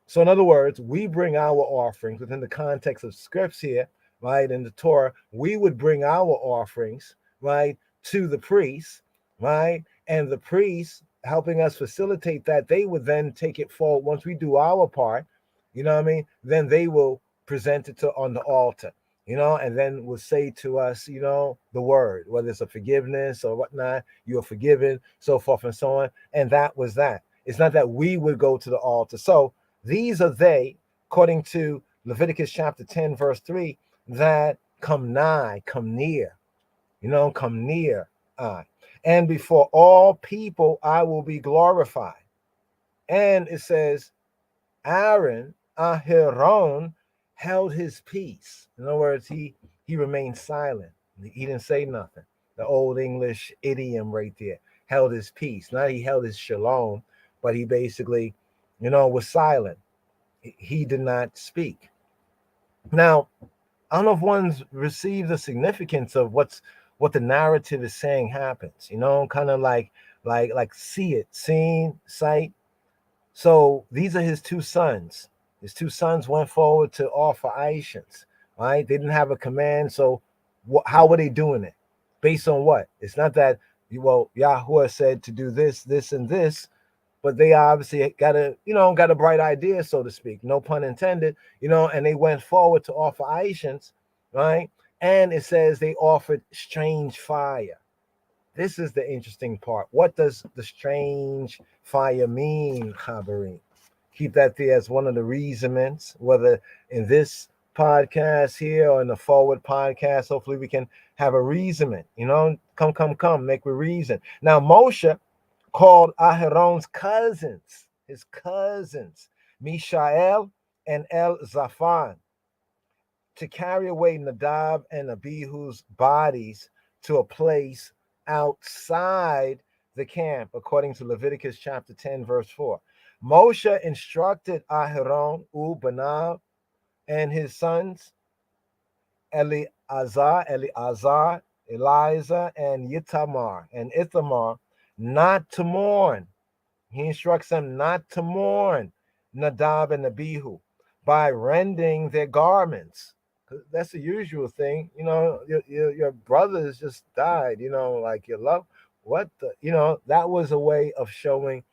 So in other words, we bring our offerings within the context of scripts here, right? In the Torah, we would bring our offerings, right, to the priests, right? And the priests helping us facilitate that, they would then take it forward. Once we do our part, then they will present it on the altar, and then will say to us, the word, whether it's a forgiveness or whatnot, you are forgiven, so forth and so on. And that was that. It's not that we would go to the altar. So these are they, according to Leviticus chapter 10, verse 3, that come nigh, come near, come near I. And before all people, I will be glorified. And it says, Aaron, Aharon, held his peace. In other words, he remained silent. He didn't say nothing. The old English idiom right there, held his peace. Not he held his shalom, but he basically, was silent. He did not speak. Now, I don't know if one's received the significance of what the narrative is saying happens, kind of like see it, seen, sight. So these are his two sons. His two sons went forward to offer Aishans, right? They didn't have a command. So how were they doing it? Based on what? It's not that, Yahweh said to do this, this, and this, but they obviously got a bright idea, so to speak, no pun intended, and they went forward to offer Aishans, right? And it says they offered strange fire. This is the interesting part. What does the strange fire mean, Chabarim? Keep that there as one of the reasonments, whether in this podcast here or in the forward podcast. Hopefully we can have a reasonment, come, make we reason. Now, Moshe called Aharon's his cousins, Mishael and El-Zafan, to carry away Nadab and Abihu's bodies to a place outside the camp, according to Leviticus chapter 10, verse 4. Moshe instructed Aharon, Banav, and his sons, Eleazar, Eliza, and Ithamar, not to mourn. He instructs them not to mourn Nadab and Abihu by rending their garments. That's the usual thing. Your brothers just died, like your love. That was a way of showing,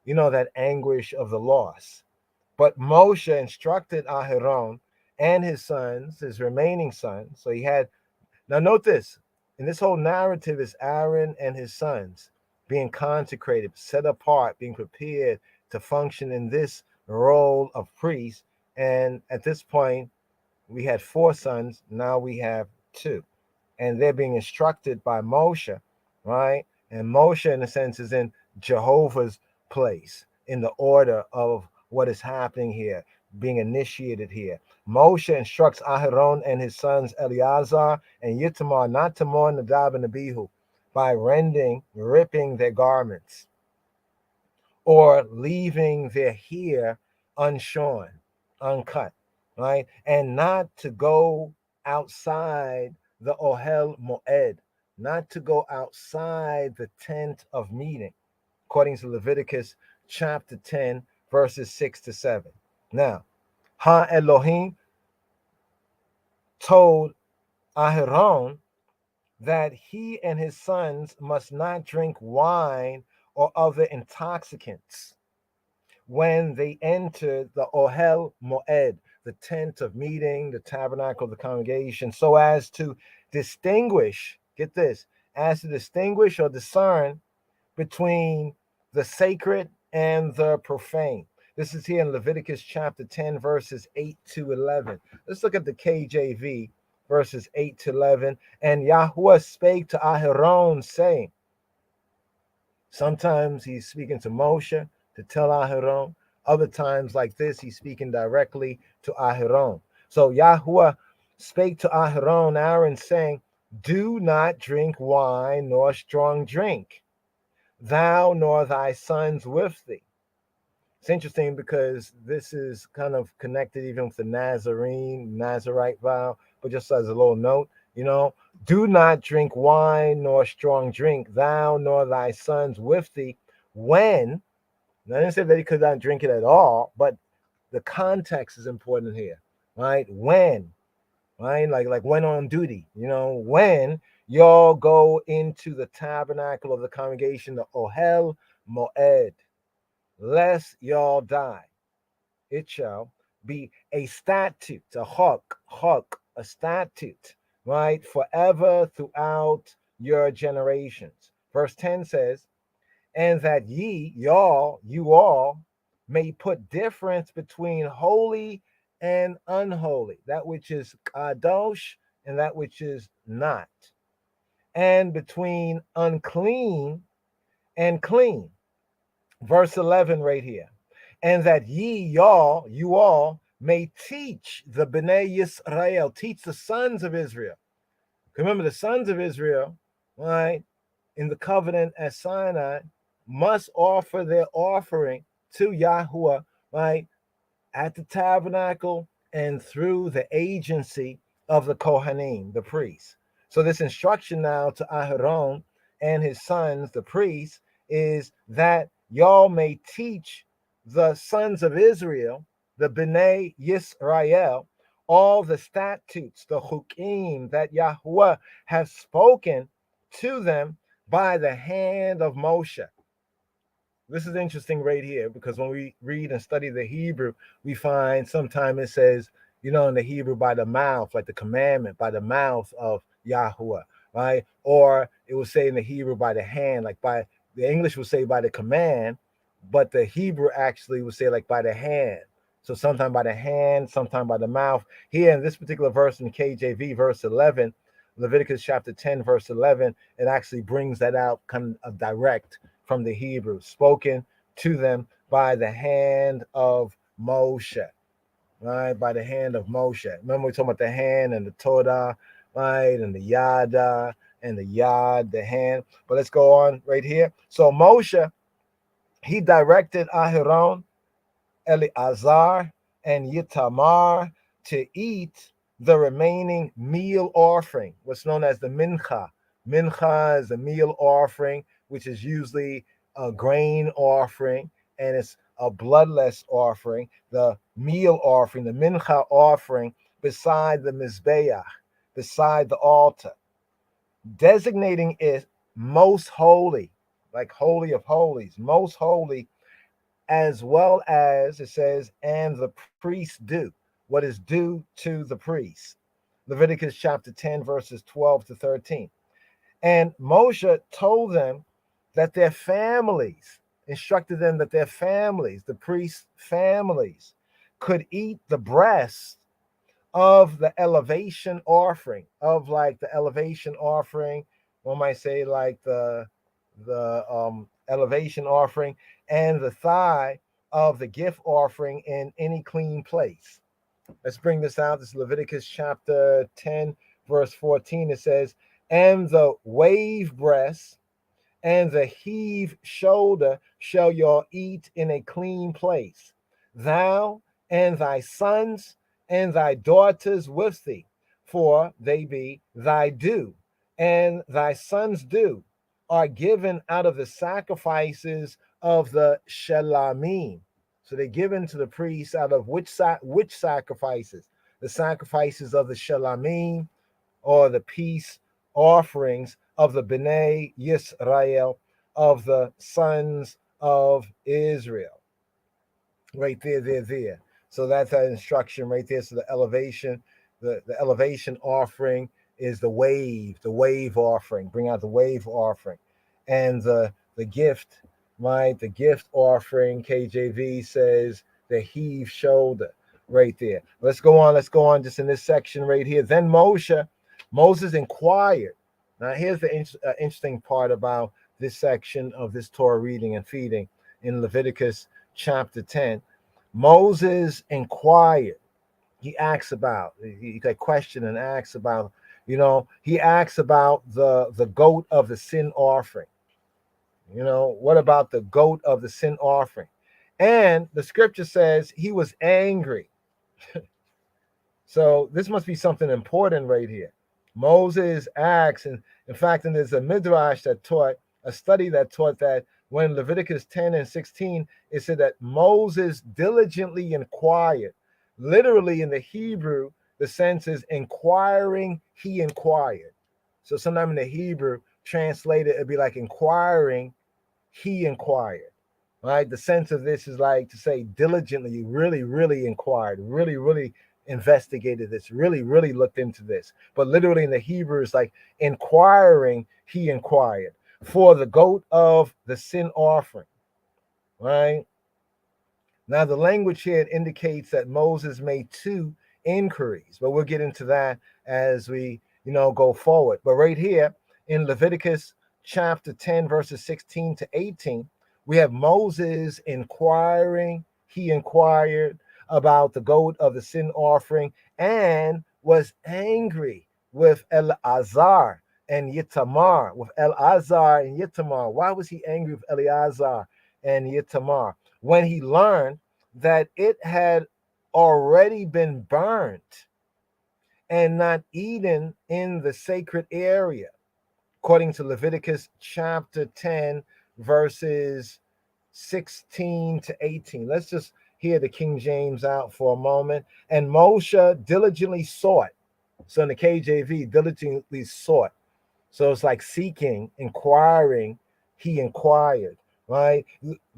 that anguish of the loss. But Moshe instructed Aharon and his sons, his remaining sons. So he had, now note this, in this whole narrative is Aaron and his sons being consecrated, set apart, being prepared to function in this role of priest. And at this point, we had 4 sons, now we have 2. And they're being instructed by Moshe, right? And Moshe, in a sense, is in Jehovah's place, in the order of what is happening here. being initiated here. Moshe instructs Aharon and his sons Eleazar and Yitamar not to mourn Nadab and Abihu by ripping their garments, or leaving their hair unshorn, uncut, right? And not to go outside the Ohel Moed, not to go outside the tent of meeting, according to Leviticus chapter 10, verses 6 to 7. Now, Ha Elohim told Aharon that he and his sons must not drink wine or other intoxicants when they entered the Ohel Moed, the tent of meeting, the tabernacle of the congregation, so as to distinguish, get this, as to distinguish or discern between the sacred and the profane. This is here in Leviticus chapter 10, verses 8 to 11. Let's look at the KJV, verses 8 to 11. And Yahuwah spake to Aharon, saying, sometimes he's speaking to Moshe to tell Aharon. Other times like this, he's speaking directly to Aharon. So Yahuwah spake to Aharon, Aaron, saying, do not drink wine nor strong drink, thou nor thy sons with thee. It's interesting because this is kind of connected even with the Nazarite vow, but just as a little note, do not drink wine nor strong drink, thou nor thy sons with thee, when, I didn't say that he could not drink it at all, but the context is important here, right? When, right? Like when on duty, when y'all go into the tabernacle of the congregation, the Ohel Moed, lest y'all die. It shall be a statute, a statute, right? Forever throughout your generations. Verse 10 says, and that you all, may put difference between holy and unholy, that which is kadosh and that which is not, and between unclean and clean. Verse 11 right here. And that you all may teach the Bnei Yisrael, teach the sons of Israel. Remember, the sons of Israel, right, in the covenant at Sinai, must offer their offering to Yahuwah, right, at the tabernacle and through the agency of the Kohanim, the priests. So this instruction now to Aharon and his sons, the priests, is that y'all may teach the sons of Israel, the Bnei Yisrael, all the statutes, the chukim that Yahuwah has spoken to them by the hand of Moshe. This is interesting right here, because when we read and study the Hebrew, we find sometimes it says, in the Hebrew, by the mouth, like the commandment, by the mouth of Yahuwah, right? Or it will say in the Hebrew by the hand, like by the English will say by the command, but the Hebrew actually would say like by the hand. So sometime by the hand, sometime by the mouth. Here in this particular verse in KJV, verse 11, Leviticus chapter 10, verse 11, it actually brings that out kind of direct from the Hebrew, spoken to them by the hand of Moshe, right? By the hand of Moshe. Remember we talking about the hand and the Torah, right? And the Yada and the Yad, the hand. But let's go on right here. So Moshe, he directed Aharon, Eleazar, and Yitamar to eat the remaining meal offering, what's known as the mincha. Mincha is a meal offering, which is usually a grain offering, and it's a bloodless offering, the meal offering, the mincha offering, beside the mizbeach, beside the altar, designating it most holy, like holy of holies, most holy, as well as it says, and the priests do what is due to the priests. Leviticus chapter 10, verses 12 to 13. And Moshe told them that their families, instructed them that their families, the priests' families, could eat the breast of the elevation offering, of like the elevation offering, one might say like the elevation offering, and the thigh of the gift offering in any clean place. Let's bring this out. This is Leviticus chapter 10, verse 14. It says, and the wave breast and the heave shoulder shall y'all eat in a clean place, thou and thy sons and thy daughters with thee, for they be thy due, and thy sons' due are given out of the sacrifices of the shelamim. So they're given to the priests out of which sacrifices? The sacrifices of the shelamim, or the peace offerings of the Bnei Yisrael, of the sons of Israel. Right there. So that's that instruction right there. So the elevation, the elevation offering is the wave offering. Bring out the wave offering. And the gift, right? The gift offering, KJV says the heave shoulder right there. Let's go on just in this section right here. Then Moses inquired. Now, here's the interesting part about this section of this Torah reading and feeding in Leviticus chapter 10. Moses inquired. He asks about, he question and asks about, he asks about the goat of the sin offering. What about the goat of the sin offering? And the scripture says he was angry. So this must be something important right here. Moses asks, and in fact, and there's a midrash that taught, a study that taught that when Leviticus 10 and 16, it said that Moses diligently inquired. Literally in the Hebrew, the sense is inquiring, he inquired. So sometime in the Hebrew, translated, it'd be like inquiring, he inquired. Right? The sense of this is like to say diligently, you really, really inquired, really, really investigated this, really, really looked into this. But literally in the Hebrew, it's like inquiring, he inquired for the goat of the sin offering. Right? Now, the language here indicates that Moses made two inquiries, but we'll get into that as we, go forward. But right here in Leviticus chapter 10, verses 16 to 18, we have Moses inquiring, he inquired about the goat of the sin offering and was angry with Eleazar and Yitamar, Why was he angry with Eleazar and Yitamar? When he learned that it had already been burnt and not eaten in the sacred area, according to Leviticus chapter 10, verses 16 to 18. Let's just hear the King James out for a moment. And Moshe diligently sought. So in the KJV, diligently sought. So it's like seeking, inquiring, he inquired, right?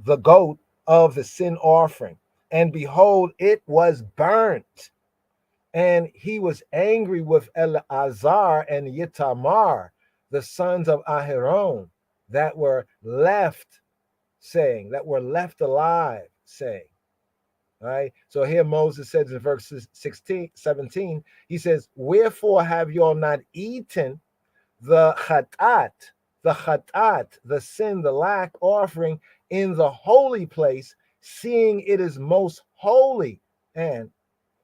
The goat of the sin offering. And behold, it was burnt. And he was angry with Eleazar and Yitamar, the sons of Aharon, that were left alive, saying. Right? So here Moses says in verses 17, he says, wherefore have y'all not eaten the chatat, the sin, the lack offering in the holy place, seeing it is most holy, and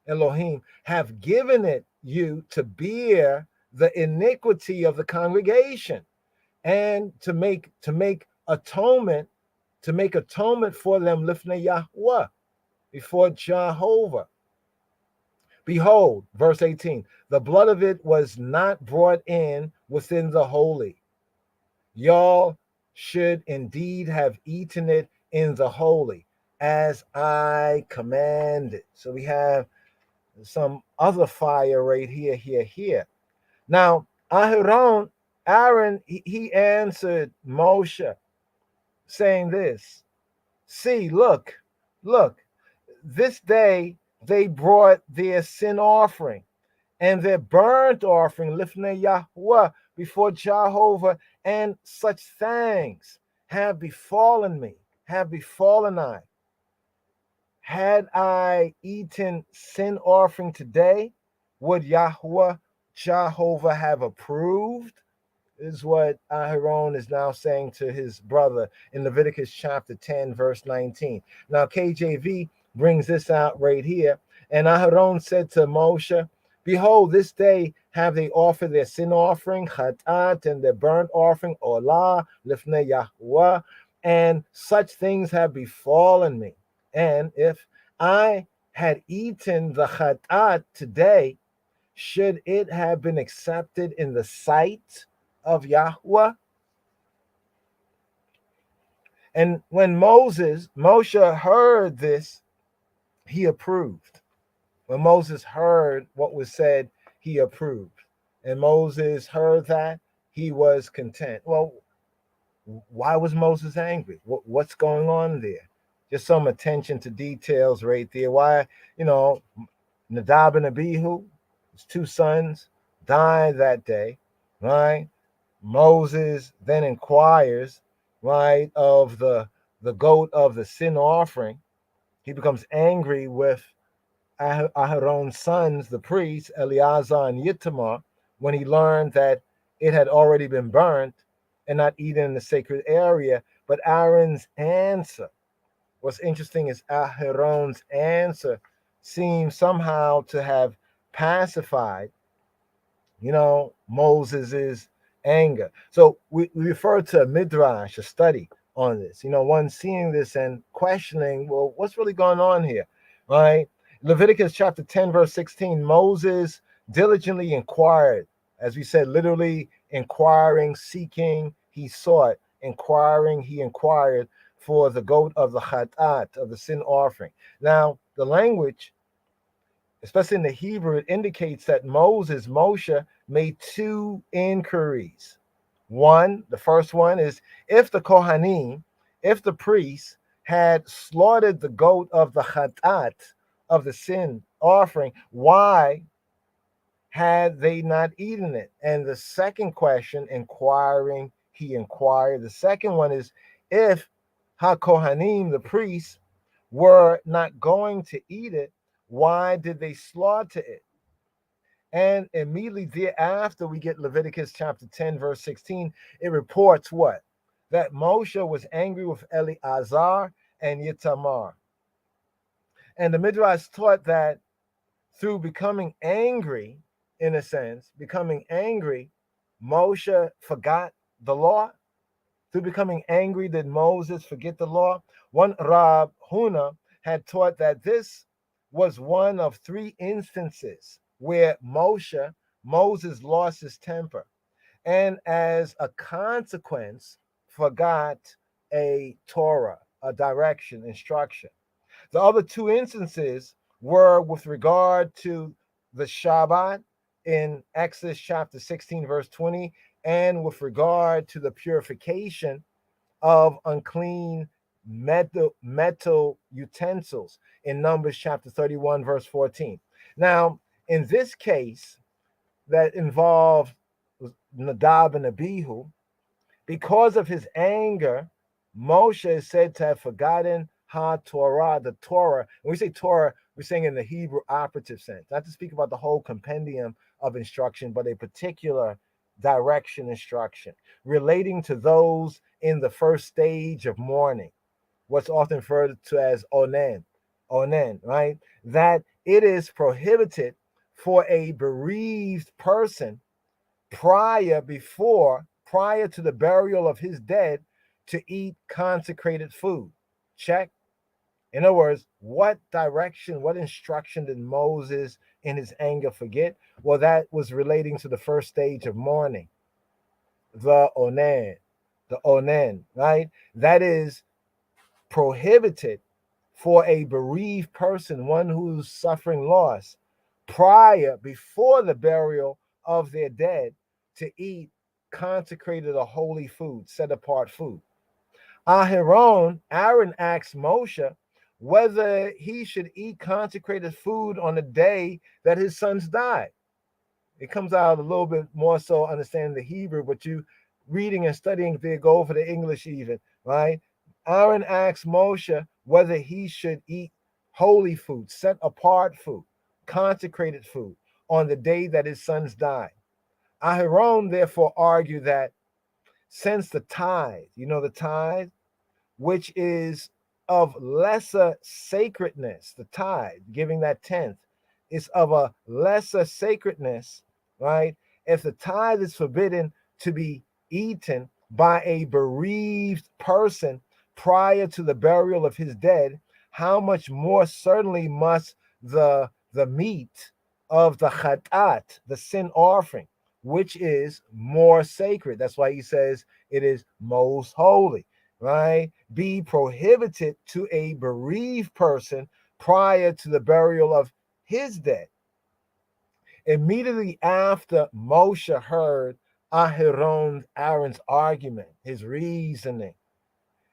Elohim have given it you to bear the iniquity of the congregation, and to make atonement for them lifnei Yahweh, before Jehovah. Behold, verse 18, the blood of it was not brought in within the holy. Y'all should indeed have eaten it in the holy, as I commanded. So we have some other fire right here. Now, Aaron, he answered Moshe, saying this, see, look, this day they brought their sin offering and their burnt offering, lifnei Yahweh, before Jehovah, and such things have befallen me, have befallen I. Had I eaten sin offering today, would Yahweh, Jehovah, have approved? is what Aharon is now saying to his brother in Leviticus chapter 10, verse 19. Now, KJV brings this out right here. And Aharon said to Moshe, behold, this day have they offered their sin offering, chatat, and their burnt offering, olah, lifnei Yahuwah, and such things have befallen me. And if I had eaten the chatat today, should it have been accepted in the sight of Yahweh? And when Moshe heard this, he approved. When Moses heard what was said, he approved. And Moses heard that, he was content. Well, why was Moses angry? What's going on there? Just some attention to details right there. Why, Nadab and Abihu, his two sons, died that day, right? Moses then inquires, right, of the goat of the sin offering. He becomes angry with Aharon's sons, the priests, Eleazar and Ithamar, when he learned that it had already been burnt and not eaten in the sacred area. But Aaron's answer, what's interesting is Aharon's answer seems somehow to have pacified, Moses's anger. So we refer to a midrash, a study on this. One seeing this and questioning, well, what's really going on here, right? Leviticus chapter 10, verse 16, Moses diligently inquired, as we said, literally inquiring, seeking, he sought, inquiring, he inquired for the goat of the chatat, of the sin offering. Now, the language, especially in the Hebrew, it indicates that Moshe, made two inquiries. The first one is if the Kohanim, if the priests had slaughtered the goat of the chatat, of the sin offering, why had they not eaten it? And the second question, he inquired. The second one is if HaKohanim, the priests, were not going to eat it, why did they slaughter it? And immediately thereafter, we get Leviticus chapter 10, verse 16. It reports what? That Moshe was angry with Eleazar and Ithamar. And the Midrash taught that through becoming angry, in a sense, Moshe forgot the law. Through becoming angry, did Moses forget the law? One Rab Huna had taught that this was one of three instances where Moses lost his temper, and as a consequence, forgot a Torah, a direction, instruction. The other two instances were with regard to the Shabbat in Exodus chapter 16, verse 20, and with regard to the purification of unclean metal utensils in Numbers chapter 31, verse 14. Now, in this case that involved Nadab and Abihu, because of his anger, Moshe is said to have forgotten Torah, the Torah. When we say Torah, we're saying in the Hebrew operative sense, not to speak about the whole compendium of instruction, but a particular direction instruction relating to those in the first stage of mourning, what's often referred to as onen, right? That it is prohibited for a bereaved person prior to the burial of his dead to eat consecrated food. Check. In other words, what instruction did Moses in his anger forget? Well, that was relating to the first stage of mourning, the onen, right? That is prohibited for a bereaved person, one who's suffering loss, before the burial of their dead, to eat consecrated or holy food, set apart food. Aaron asked Moshe whether he should eat consecrated food on the day that his sons died. It comes out a little bit more so understanding the Hebrew, but you reading and studying there, go over the English even, right? Aaron asked Moshe whether he should eat holy food, set apart food, consecrated food on the day that his sons died. Aharon therefore argued that since the tithe, the tithe, which is of lesser sacredness, the tithe, giving that tenth, is of a lesser sacredness, right? If the tithe is forbidden to be eaten by a bereaved person prior to the burial of his dead, how much more certainly must the meat of the chatat, the sin offering, which is more sacred. That's why he says it is most holy, right? Be prohibited to a bereaved person prior to the burial of his dead. Immediately after Moshe heard Aaron's argument, his reasoning,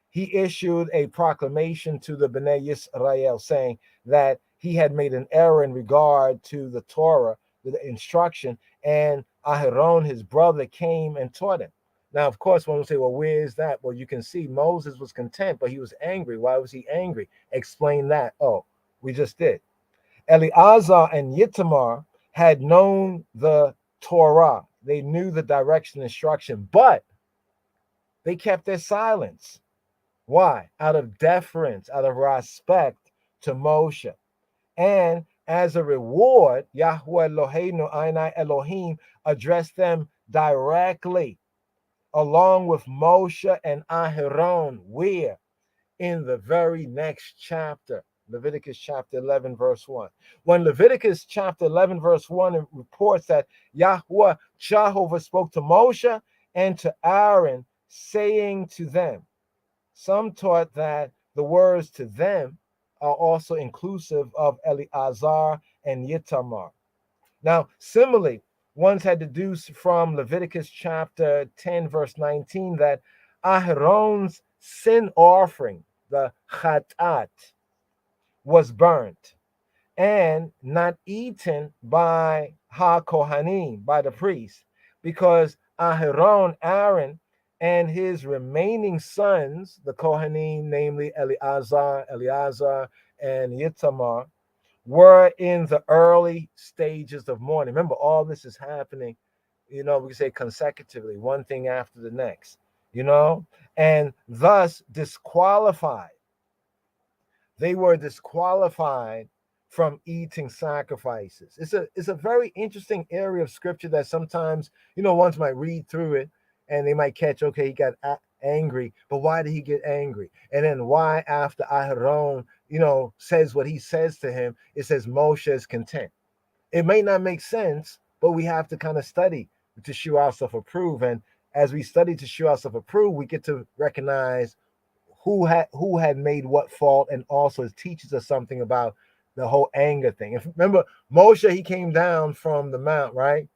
he issued a proclamation to the Bnei Yisrael saying that he had made an error in regard to the Torah, the instruction, and Aharon, his brother, came and taught him. Now, of course, when we say, well, where is that? Well, you can see Moses was content, but he was angry. Why was he angry? Explain that. Oh, we just did. Eleazar and Yitamar had known the Torah. They knew the direction instruction, but they kept their silence. Why? Out of deference, out of respect to Moshe. And as a reward, Yahweh Eloheinu Einai Elohim addressed them directly, along with Moshe and Aharon. Where? In the very next chapter, Leviticus chapter 11, verse 1. When Leviticus chapter 11, verse 1 reports that Yahweh Jehovah spoke to Moshe and to Aaron, saying to them, some taught that the words to them are also inclusive of Eleazar and Yitamar. Now, similarly, ones had deduced from Leviticus chapter 10, verse 19, that Aharon's sin offering, the chatat, was burnt and not eaten by ha-kohanim, by the priest, because Aaron, and his remaining sons, the Kohanim, namely Eleazar, and Yitamar, were in the early stages of mourning. Remember, all this is happening, we can say consecutively, one thing after the next, and thus disqualified. They were disqualified from eating sacrifices. It's a very interesting area of scripture that sometimes, ones might read through it and they might catch, okay, he got angry, but why did he get angry? And then why, after Aharon, says what he says to him, it says Moshe is content. It may not make sense, but we have to kind of study to show ourselves approved. And as we study to show ourselves approved, we get to recognize who had made what fault, and also it teaches us something about the whole anger thing. If remember, Moshe, he came down from the mount, right?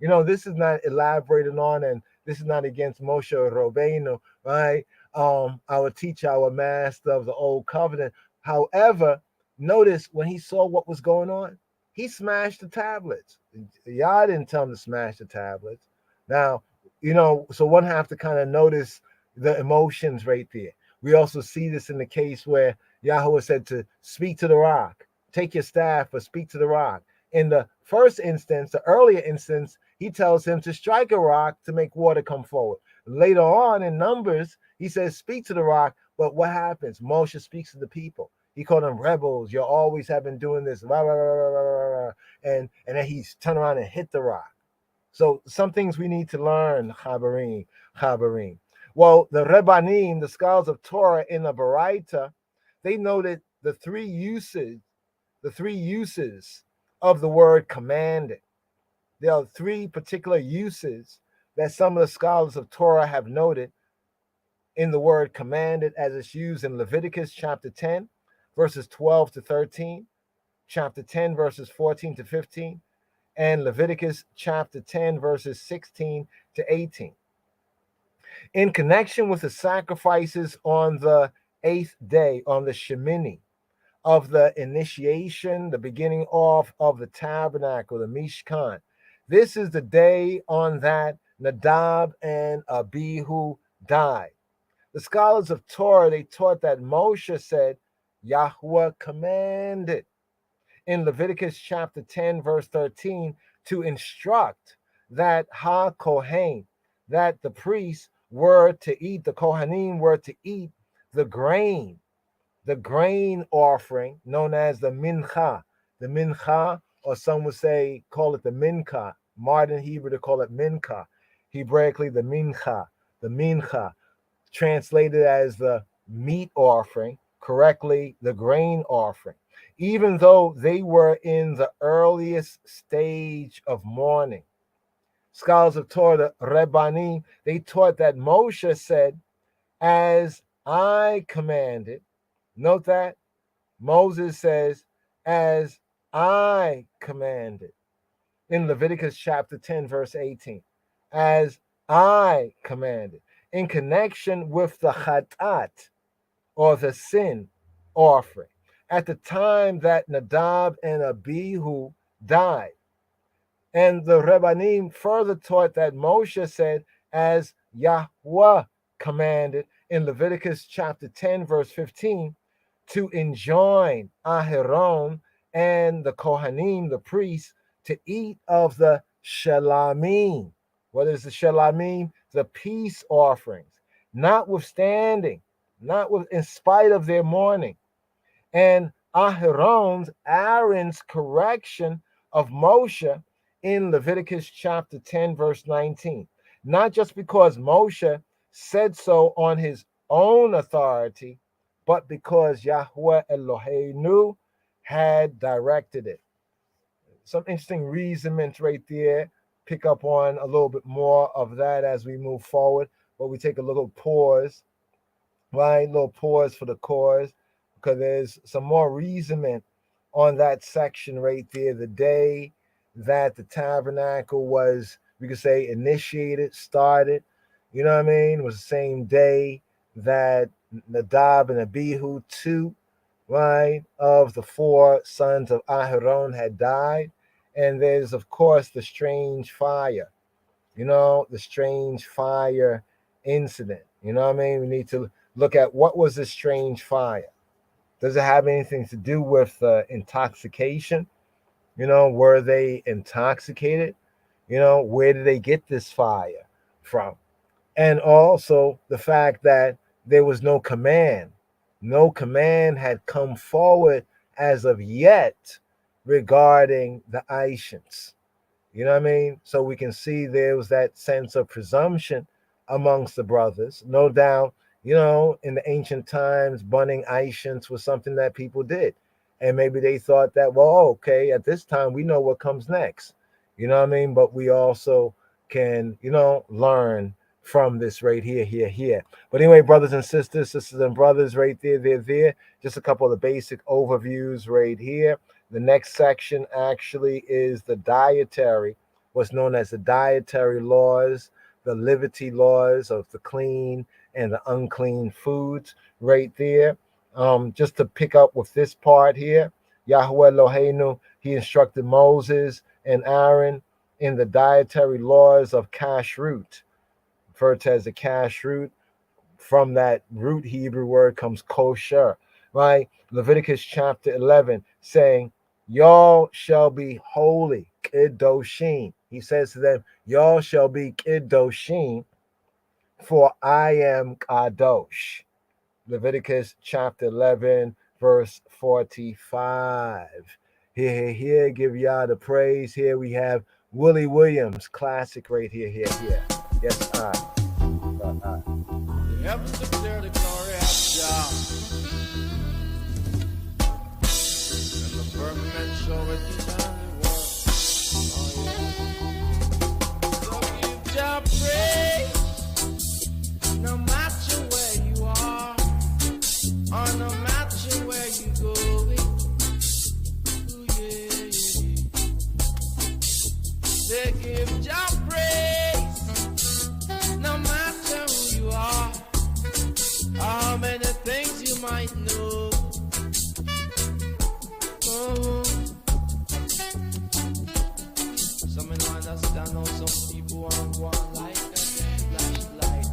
This is not elaborated on, and this is not against Moshe Rabbeinu, right? Our teacher, our master of the old covenant. However, notice when he saw what was going on, he smashed the tablets. Yah didn't tell him to smash the tablets. Now, so one have to kind of notice the emotions right there. We also see this in the case where Yahweh said to speak to the rock, take your staff, but speak to the rock. In the first instance, the earlier instance, he tells him to strike a rock to make water come forward. Later on in Numbers, he says, speak to the rock. But what happens? Moshe speaks to the people. He called them rebels. You always have been doing this. Rah, rah, rah, rah, rah, rah. And then he's turned around and hit the rock. So some things we need to learn, Chabarim. Well, the Rebbanim, the scholars of Torah in the Baraita, they noted the three uses of the word commanded. There are three particular uses that some of the scholars of Torah have noted in the word commanded, as it's used in Leviticus chapter 10, verses 12 to 13, chapter 10, verses 14 to 15, and Leviticus chapter 10, verses 16 to 18. In connection with the sacrifices on the 8th day, on the Shemini, of the initiation, the beginning off of the tabernacle, the Mishkan. This is the day on that Nadab and Abihu died. The scholars of Torah, they taught that Moshe said, Yahweh commanded in Leviticus chapter 10, verse 13, to instruct that ha-kohen, that the priests were to eat, the kohanim were to eat the grain offering known as the mincha. The mincha, or some would say, call it the mincha. Modern Hebrew, to call it mincha. Hebraically, the mincha, translated as the meat offering, correctly, the grain offering. Even though they were in the earliest stage of mourning. Scholars of Torah, the Rebbanim, they taught that Moshe said, as I commanded. Note that Moses says, as I commanded. In Leviticus chapter 10, verse 18, as I commanded. In connection with the chatat, or the sin offering, at the time that Nadab and Abihu died. And the Rebbanim further taught that Moshe said, as Yahweh commanded in Leviticus chapter 10, verse 15, to enjoin Aharon and the Kohanim, the priests, to eat of the Shelamim. What is the Shelamim? The peace offerings, in spite of their mourning. And Aaron's correction of Moshe in Leviticus chapter 10, verse 19. Not just because Moshe said so on his own authority, but because Yahweh Eloheinu had directed it. Some interesting reasonments right there. Pick up on a little bit more of that as we move forward, but we take a little pause, right? A little pause for the cause, because there's some more reasonment on that section right there. The day that the tabernacle was, we could say, initiated, started, you know what I mean? It was the same day that Nadab and Abihu, two, right, of the four sons of Aharon had died. And there's, of course, the strange fire, the strange fire incident. You know what I mean? We need to look at what was the strange fire. Does it have anything to do with intoxication? Were they intoxicated? Where did they get this fire from? And also the fact that there was no command. No command had come forward as of yet regarding the Aishans. You know what I mean? So we can see there was that sense of presumption amongst the brothers. No doubt, in the ancient times, burning Aishans was something that people did. And maybe they thought that, well, okay, at this time, we know what comes next. You know what I mean? But we also can, learn from this right here. But anyway, brothers and sisters and brothers right there. Just a couple of the basic overviews right here. The next section actually is the dietary, what's known as the dietary laws, the liberty laws of the clean and the unclean foods right there. Just to pick up with this part here, Yahweh Eloheinu, he instructed Moses and Aaron in the dietary laws of kashrut, referred to as the kashrut. From that root Hebrew word comes kosher, right? Leviticus chapter 11 saying, y'all shall be holy, kiddoshim. He says to them, y'all shall be kiddoshim, for I am kadosh. Leviticus chapter 11, verse 45. Here, give y'all the praise. Here we have Willie Williams, classic right here. Yes, I. The heavens declare the glory of Jah, and the firmament showeth his handiwork. So give Jah praise, no matter where you are, or no matter where you going. Ooh, yeah. They give Jah praise, no matter who you are, how many things you might know. Oh, some don't understand how some people want to go on like a flashlight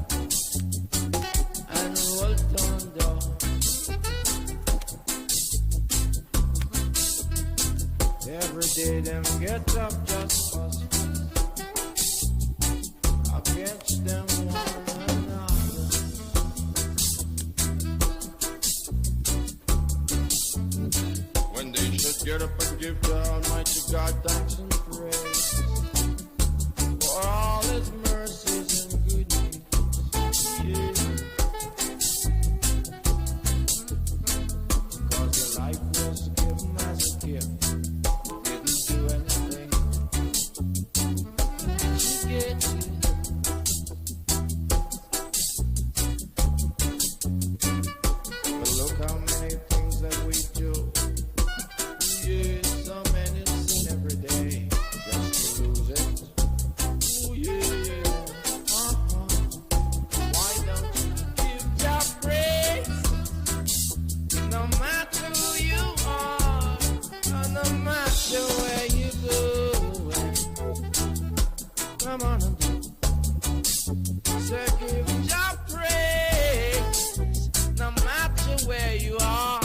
and roll thunder. Every day them get up just cause. against them one another. When they should get up and give the Almighty God thanks and praise for all His mercies and goodness. Yeah. Cause your life was given as a gift. Didn't do anything to get you. But look how many things that we do. Yeah, so many sin every day just to lose it. Oh yeah, Why don't you give your praise? No matter who you are, or no matter where you go. Come on and do. So give your praise, no matter where you are,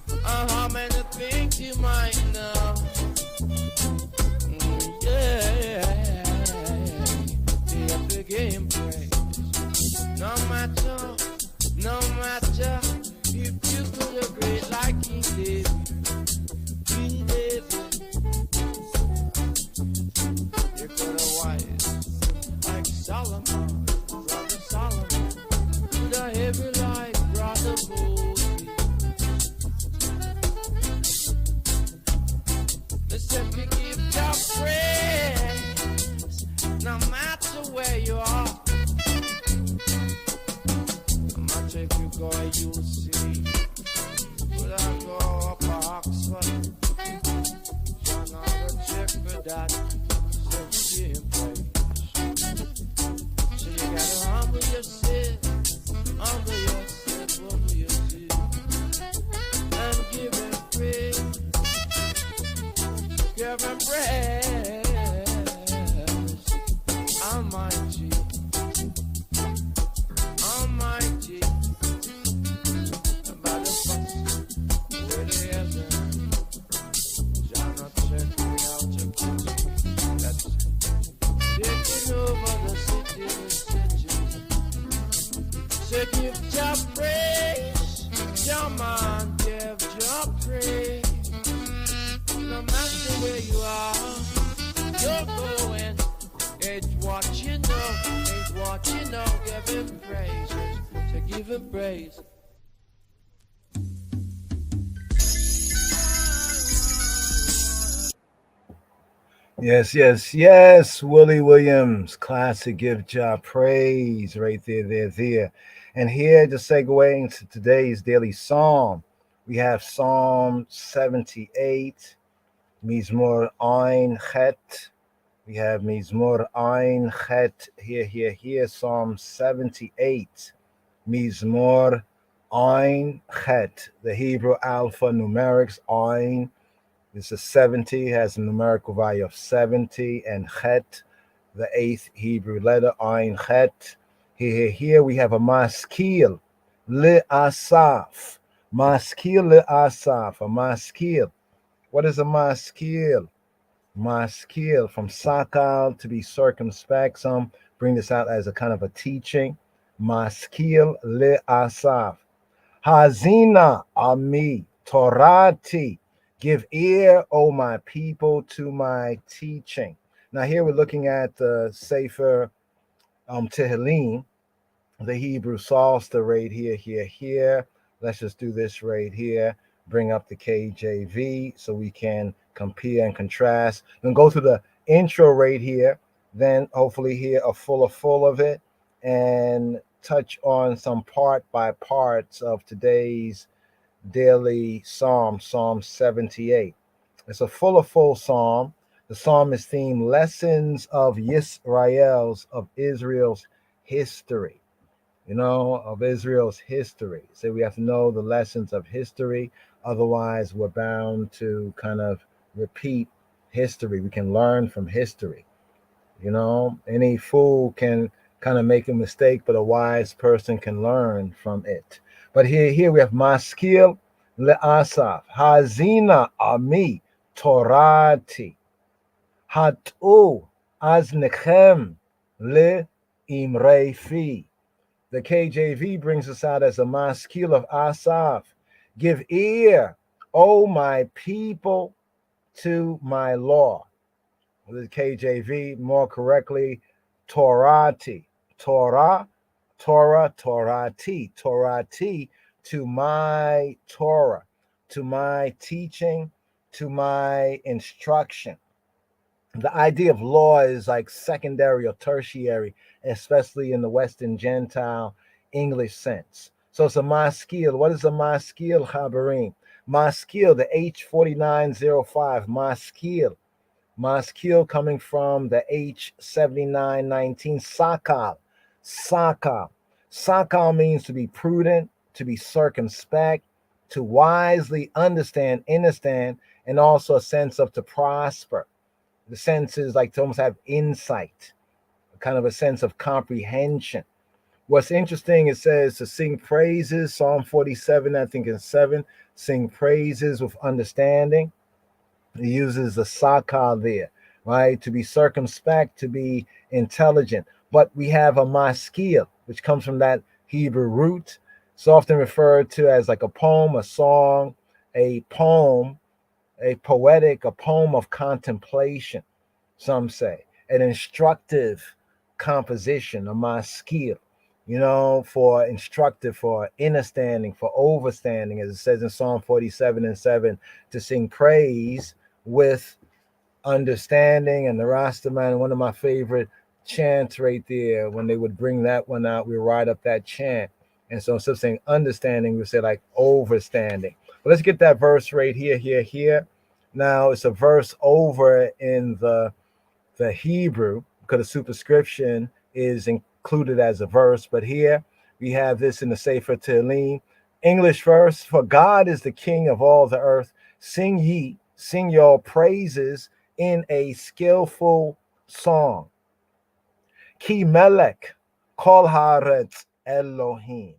or how many things you might know. Yeah, you have to give Him praise. No matter if you could have great like King David. King David, you could have wise like Solomon, brother Solomon, with a heavy life, brother Moses. Listen, you give your praise, no matter where you are. No matter if you go UC, would I go up Oxford? You're not gonna check for that. So you give Him praise. So you gotta humble yourself, and give Him praise. Give Him praise, Almighty, Almighty. By the first where the heaven, John not check me out your country. That's taking over the city. So give your praise, your man, give your praise. No matter where you are, you're going. It's what you know, give Him praise. So give Him praise. Yes. Willie Williams, classic Give Jah Praise, right there. And here, just segueing to today's daily psalm, we have Psalm 78, Mizmor Ein Chet. We have Mizmor Ein Chet here, Psalm 78, Mizmor Ein Chet, the Hebrew alpha numerics, Ein. This is 70, has a numerical value of 70, and Chet, the eighth Hebrew letter, Ein Chet. Here we have a maskil, Asaf. Maskil Asaf, a maskil. What is a maskil? Maskil, from sakal, to be circumspect. Some bring this out as a kind of a teaching. Maskil Asaf. Hazina Ami Torati. Give ear, O my people, to my teaching. Now here we're looking at the Sefer Tehillim, the Hebrew Psalter right here. Let's just do this right here. Bring up the KJV so we can compare and contrast. Then go through the intro right here. Then hopefully hear a full of it and touch on some part by parts of today's daily psalm, Psalm 78. It's a full psalm. The psalm is themed lessons of of Israel's history. Of Israel's history. So we have to know the lessons of history. Otherwise, we're bound to kind of repeat history. We can learn from history. Any fool can kind of make a mistake, but a wise person can learn from it. But here we have Maskil le'asaf, Hazina ami Torati, Hatu aznechem le Imre Fi. The KJV brings us out as a maskil of Asaph. Give ear, O my people, to my law. The KJV, more correctly, Torati. Torah, Torah, Torati. Torati, to my Torah, to my teaching, to my instruction. The idea of law is like secondary or tertiary, especially in the Western Gentile English sense. So it's a maskil. What is a maskil, Chabarim? Maskil, the H4905, maskil. Maskil coming from the H7919, sakal. Sakal. Sakal means to be prudent, to be circumspect, to wisely understand, and also a sense of to prosper. The sense is like to almost have insight, kind of a sense of comprehension. What's interesting, it says to sing praises, Psalm 47, I think in 7, sing praises with understanding. He uses the sakal there, right? To be circumspect, to be intelligent. But we have a maskil, which comes from that Hebrew root. It's often referred to as like a poem, a song, a poem, a poetic, a poem of contemplation, some say, an instructive composition, a maskil, for instructive, for understanding, for overstanding, as it says in Psalm 47 and 7, to sing praise with understanding. And the Rastaman, one of my favorite chants right there, when they would bring that one out, we write up that chant. And so instead of saying understanding, we say like overstanding. But let's get that verse right here. Now it's a verse over in the Hebrew because the superscription is included as a verse. But here we have this in the Sefer Tehillim, English verse: for God is the King of all the earth. Sing your praises in a skillful song. Ki melech kol haaretz Elohim.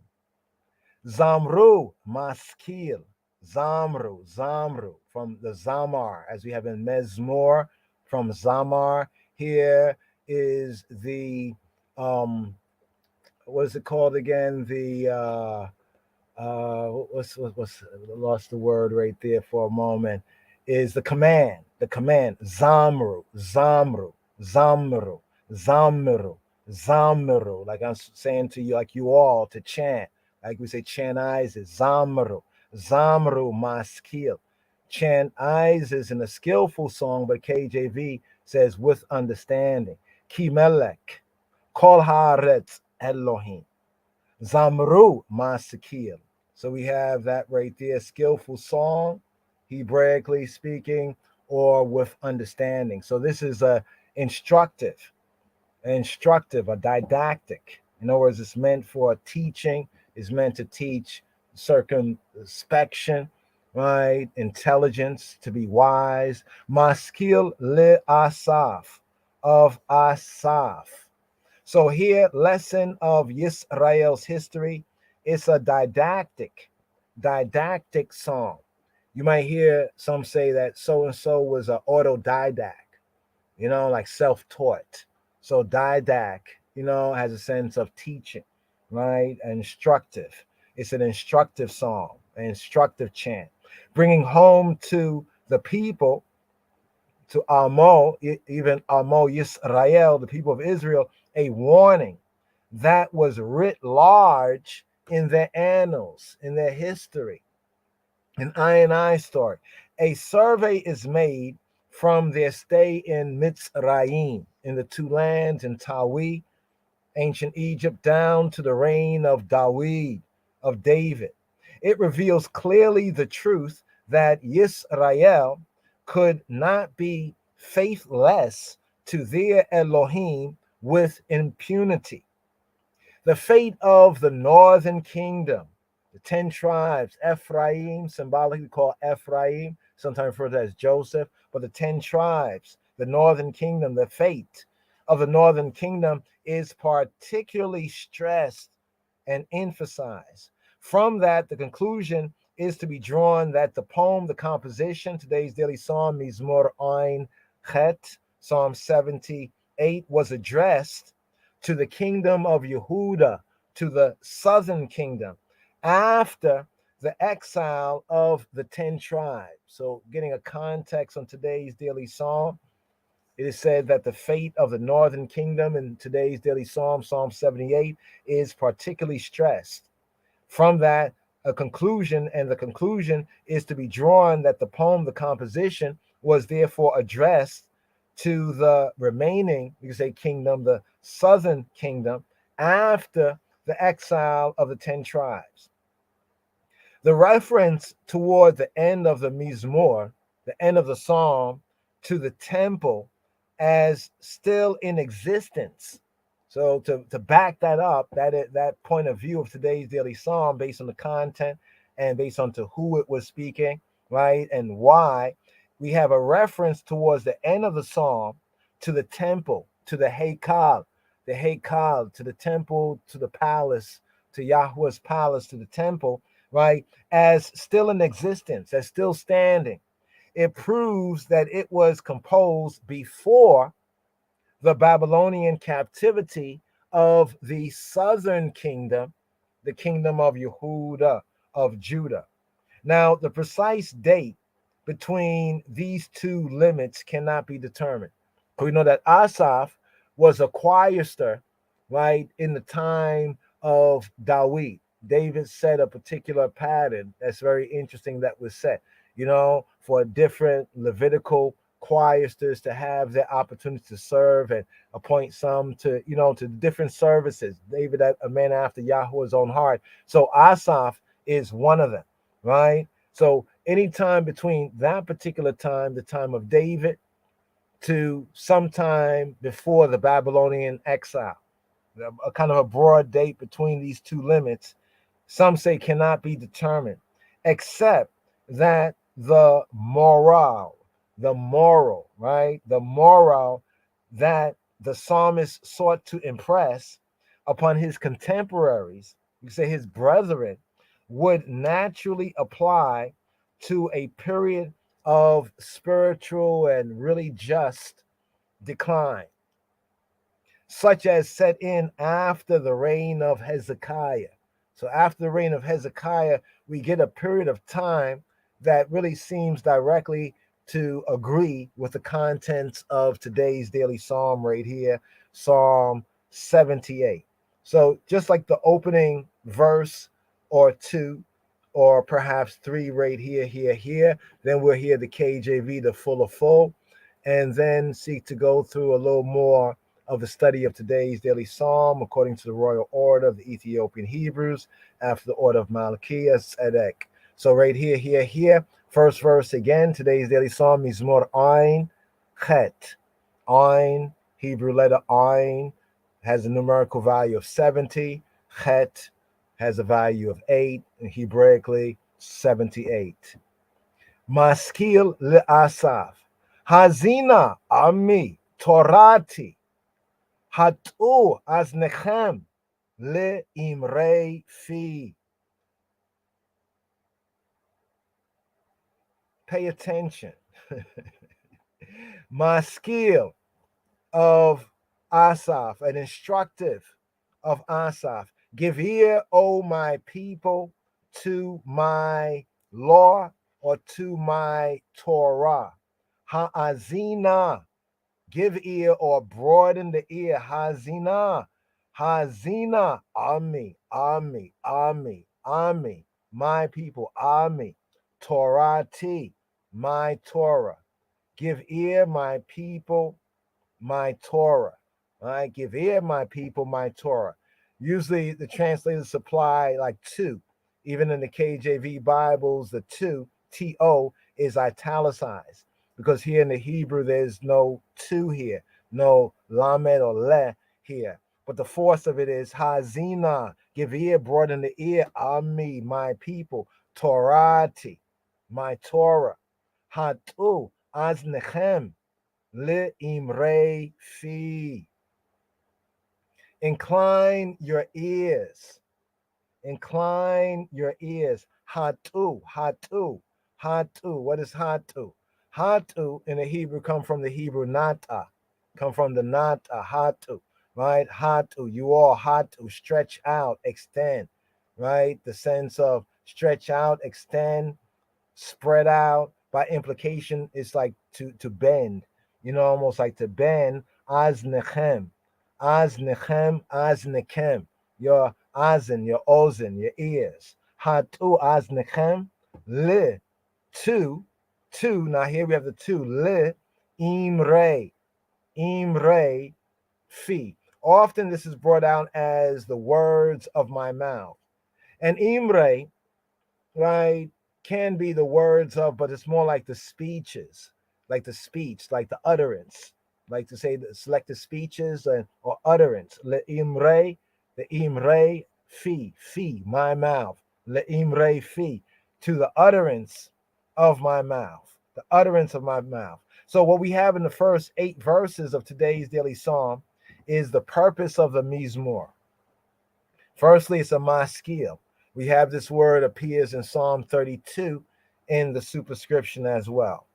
Zamru maskil. Zamru, from the Zamar, as we have in Mezmor, from Zamar. Here is the, what is it called again? The, what's lost the word right there for a moment, is the command, Zamru, like I'm saying to you, like you all, to chant, like we say chant eyes is Zamru maskil. Chant eyes is in a skillful song, but KJV says with understanding. Ki melech kol haaretz Elohim. Zamru maskil. So we have that right there, skillful song, Hebraically speaking, or with understanding. So this is a instructive, a didactic. In other words, it's meant for teaching, it's meant to teach circumspection, right? Intelligence, to be wise. Maskil le Asaph, of Asaph. So here, lesson of Yisrael's history. It's a didactic song. You might hear some say that so-and-so was an autodidact, like self-taught. So didact, has a sense of teaching, right? Instructive. It's an instructive song, an instructive chant, bringing home to the people, to Amo, even Amo Yisrael, the people of Israel, a warning that was writ large in their annals, in their history, an I story. A survey is made from their stay in Mitzrayim, in the two lands in Tawi, ancient Egypt, down to the reign of David. It reveals clearly the truth that Yisrael could not be faithless to their Elohim with impunity. The fate of the northern kingdom, the 10 tribes, Ephraim, symbolically called Ephraim, sometimes referred to as Joseph, but the 10 tribes, the northern kingdom, the fate of the northern kingdom is particularly stressed and emphasized. From that, the conclusion is to be drawn that the poem, the composition, today's daily psalm, Mizmor Ein Chet, Psalm 78, was addressed to the kingdom of Yehuda, to the southern kingdom, after the exile of the 10 tribes. So, getting a context on today's daily psalm, it is said that the fate of the northern kingdom in today's daily psalm, Psalm 78, is particularly stressed. From that, a conclusion, and the conclusion is to be drawn that the poem, the composition, was therefore addressed to the remaining, you could say, kingdom, the southern kingdom, after the exile of the 10 tribes. The reference toward the end of the Mizmor, the end of the psalm, to the temple as still in existence. So to back that up, that point of view of today's daily psalm, based on the content and based on to who it was speaking, right, and why, we have a reference towards the end of the psalm to the temple, to the Haikal, to the temple, to the palace, to Yahweh's palace, to the temple, right, as still in existence, as still standing. It proves that it was composed before the Babylonian captivity of the southern kingdom, the kingdom of Yehuda, of Judah. Now, the precise date between these two limits cannot be determined. We know that Asaph was a chorister, right, in the time of David. David set a particular pattern that's very interesting that was set, for different Levitical choristers to have their opportunity to serve and appoint some to, to different services. David, a man after Yahweh's own heart. So Asaph is one of them, right? So anytime between that particular time, the time of David, to sometime before the Babylonian exile, a kind of a broad date between these two limits, some say cannot be determined, except that the moral, right? The moral that the psalmist sought to impress upon his contemporaries, you say his brethren, would naturally apply to a period of spiritual and really just decline, such as set in after the reign of Hezekiah. So after the reign of Hezekiah, we get a period of time that really seems directly to agree with the contents of today's daily psalm right here, Psalm 78. So just like the opening verse or two, or perhaps three right here, then we'll hear the KJV, the full, and then seek to go through a little more of the study of today's daily psalm according to the royal order of the Ethiopian Hebrews, after the order of Malachiah Tzedek. So right here, first verse again, today's daily psalm, Mizmor Ein Chet. Ein, Hebrew letter Ein, has a numerical value of 70. Chet has a value of 8, and Hebraically 78. Maskil le'asaf. Hazina ami Torati. Hatu aznechem le'imrei fi. Pay attention. Maskil of Asaph, an instructive of Asaph. Give ear, O my people, to my law, or to my Torah. Ha'azina, give ear or broaden the ear. Hazina, hazina, ami, my people, ami, Torati, my Torah. Give ear, my people, my Torah. All right, give ear, my people, my Torah. Usually the translators supply like two. Even in the KJV Bibles, the two, T-O, is italicized, because here in the Hebrew, there's no two here, no lamed or le here. But the force of it is hazina, give ear, broaden the ear, ami, my people, Torati, my Torah, hatu, aznechem, le imrei fi. Incline your ears. Incline your ears. Hatu. What is hatu? Hatu in the Hebrew come from the Hebrew nata. Come from the nata, hatu. right? Hatu, you all hatu, stretch out, extend, right? The sense of stretch out, extend, spread out. By implication, it's like to bend, almost like to bend. Aznechem, aznekem. Your azen, your ozen, your ears. Hatu aznechem, li, two. Now here we have the two. Li, imre, fi. Often this is brought out as the words of my mouth. And imre, right, can be the words of, but it's more like the speeches, like the speech, like the utterance, like to say the selected speeches or utterance. Le imre, the imre fi, my mouth. Le imre fi, to the utterance of my mouth, the utterance of my mouth. So what we have in the first 8 verses of today's daily psalm is the purpose of the mizmor. Firstly, it's a maskil. We have this word appears in Psalm 32 in the superscription as well.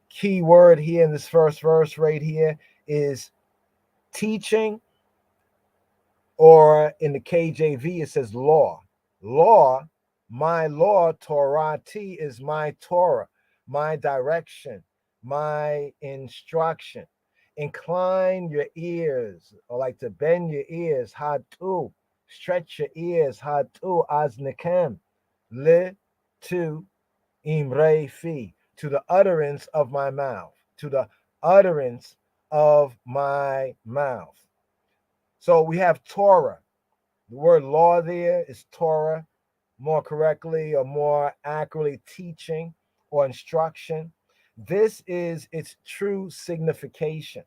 Key word here in this first verse right here is teaching, or in the KJV it says law. Law, my law, Torah T is my Torah, my direction, my instruction. Incline your ears, or like to bend your ears, hatu, stretch your ears, hatu aznekem, li, to imre fi, to the utterance of my mouth, to the utterance of my mouth. So we have Torah. The word law there is Torah, more correctly or more accurately teaching or instruction. This is its true signification.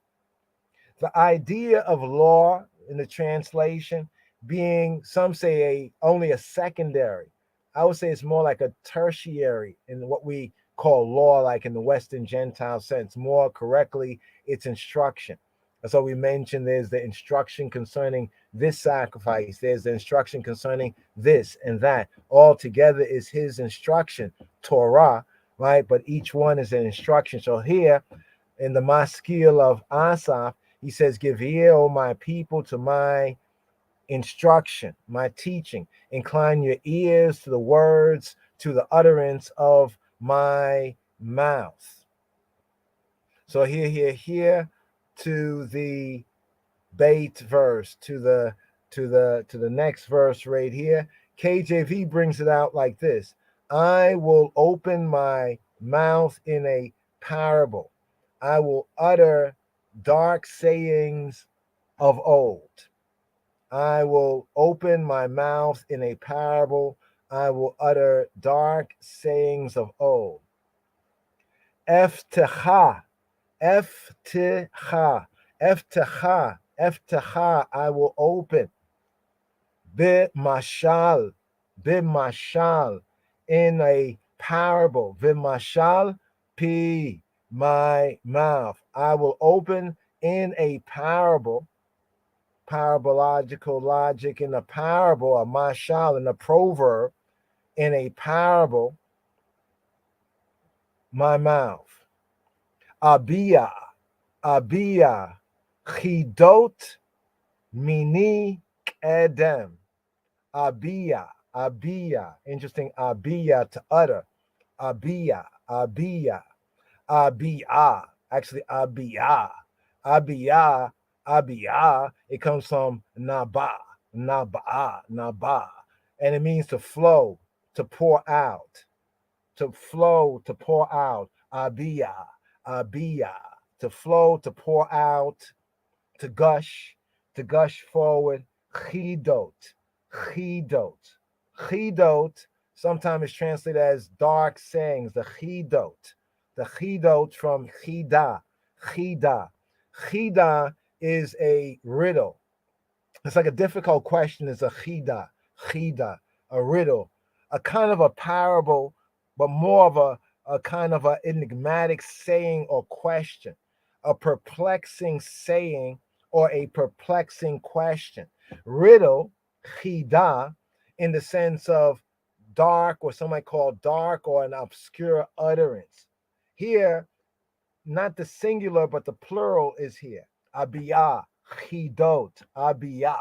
The idea of law in the translation being, some say, only a secondary. I would say it's more like a tertiary in what we call law, like in the Western Gentile sense. More correctly, it's instruction. So we mentioned there's the instruction concerning this sacrifice, there's the instruction concerning this and that. All together is his instruction, Torah, right? But each one is an instruction. So here in the maskil of Asaph, he says, give ear, O my people, to my instruction, my teaching. Incline your ears to the words, to the utterance of my mouth. So here to the bait verse, to the next verse right here. KJV brings it out like this: I will open my mouth in a parable. I will utter dark sayings of old. I will open my mouth in a parable. I will utter dark sayings of old. Eftecha, Eftecha, Eftecha, Eftecha, I will open. Bimashal, Bimashal, in a parable. Bimashal, P, my mouth. I will open in a parable, parabological logic, in a parable, a mashal, in a proverb, in a parable, my mouth. Abia, Abia, Chidot, Mini, Edem. Abia, Abia. Interesting, Abia, to utter. Abia, Abia, Abia. Actually, Abia, Abia, Abia. It comes from Naba, Naba, Naba. And it means to flow, to pour out, to flow, to pour out. Abia, Abia, to flow, to pour out, to gush forward. Chidot, Chidot, Chidot. Sometimes it's translated as dark sayings. The Chidot from Chida, Chida. Chida is a riddle. It's like a difficult question. Is a Chida, a riddle, a kind of a parable, but more of a kind of an enigmatic saying or question, a perplexing saying or a perplexing question. Riddle, chida, in the sense of dark, or some might call dark, or an obscure utterance. Here, not the singular, but the plural is here. Abiyah, chidot, abiyah,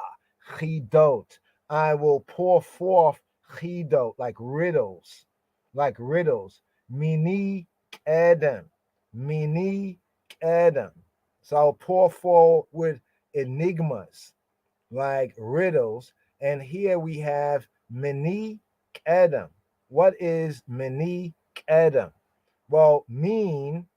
chidot. I will pour forth chidot, like riddles, Mini kedem, mini kedem. So I'll pour forth with enigmas, like riddles. And here we have mini kedem. What is mini kedem? Well, mean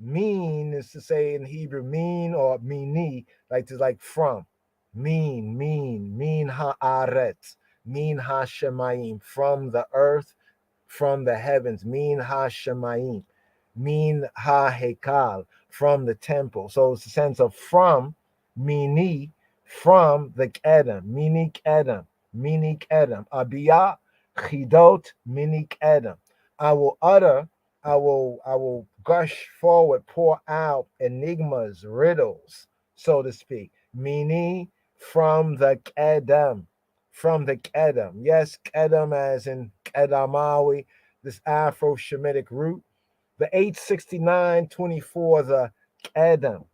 is to say in Hebrew mean or mini, like from. Mean haaretz, mean hashemayim, from the earth, from the heavens, mean hashemayim, mean ha-hekal, from the temple. So it's a sense of from, mini, from the kedem, mini kedem, abiyah, chidot, mini kedem. I will utter, I will gush forward, pour out enigmas, riddles, so to speak. Mini, from the kedem, Yes, kedem as in kedamawi, this Afro-Shemitic root. The 869:24, the kedem,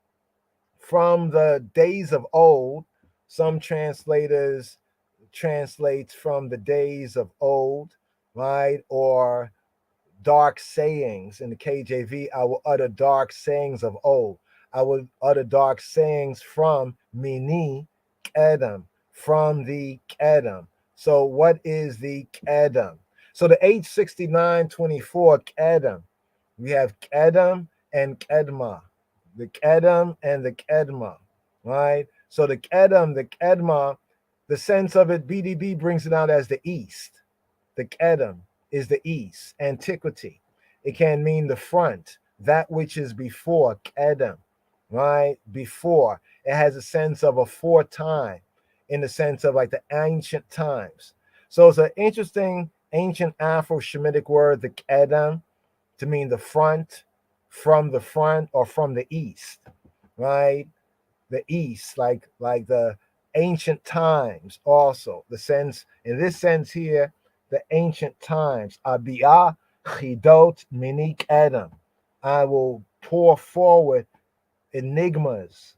from the days of old. Some translators translates from the days of old, right? Or dark sayings. In the KJV, I will utter dark sayings of old. I will utter dark sayings from mini kedem, from the kedem. So what is the kedem? So the 869:24 kedem, we have kedem and kedma, the kedem and the kedma, right? So the kedma, the sense of it, BDB brings it out as the east. The kedem is the east, antiquity. It can mean the front, that which is before, kedem, right? Before. It has a sense of a foretime, in the sense of like the ancient times. So it's an interesting ancient Afro-Shemitic word, the kedem, to mean the front, from the front, or from the east, right? The east, like the ancient times. Also, the sense in this sense here, the ancient times. Abiyah chidot mini kedem. I will pour forward enigmas,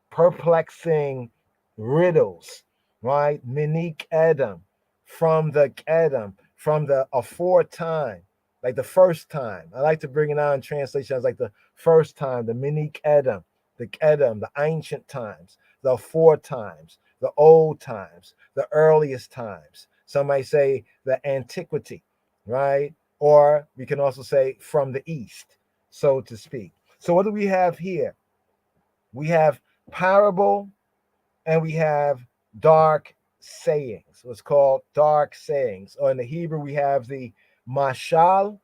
perplexing riddles, right? Mini kedem, from the kedem, from the aforetime, like the first time. I like to bring it on translations like the first time, the mini kedem, the ancient times, the aforetimes, the old times, the earliest times. Some might say the antiquity, right? Or we can also say from the east, so to speak. So what do we have here? We have parable and we have dark sayings. What's called dark sayings. Or in the Hebrew, we have the mashal,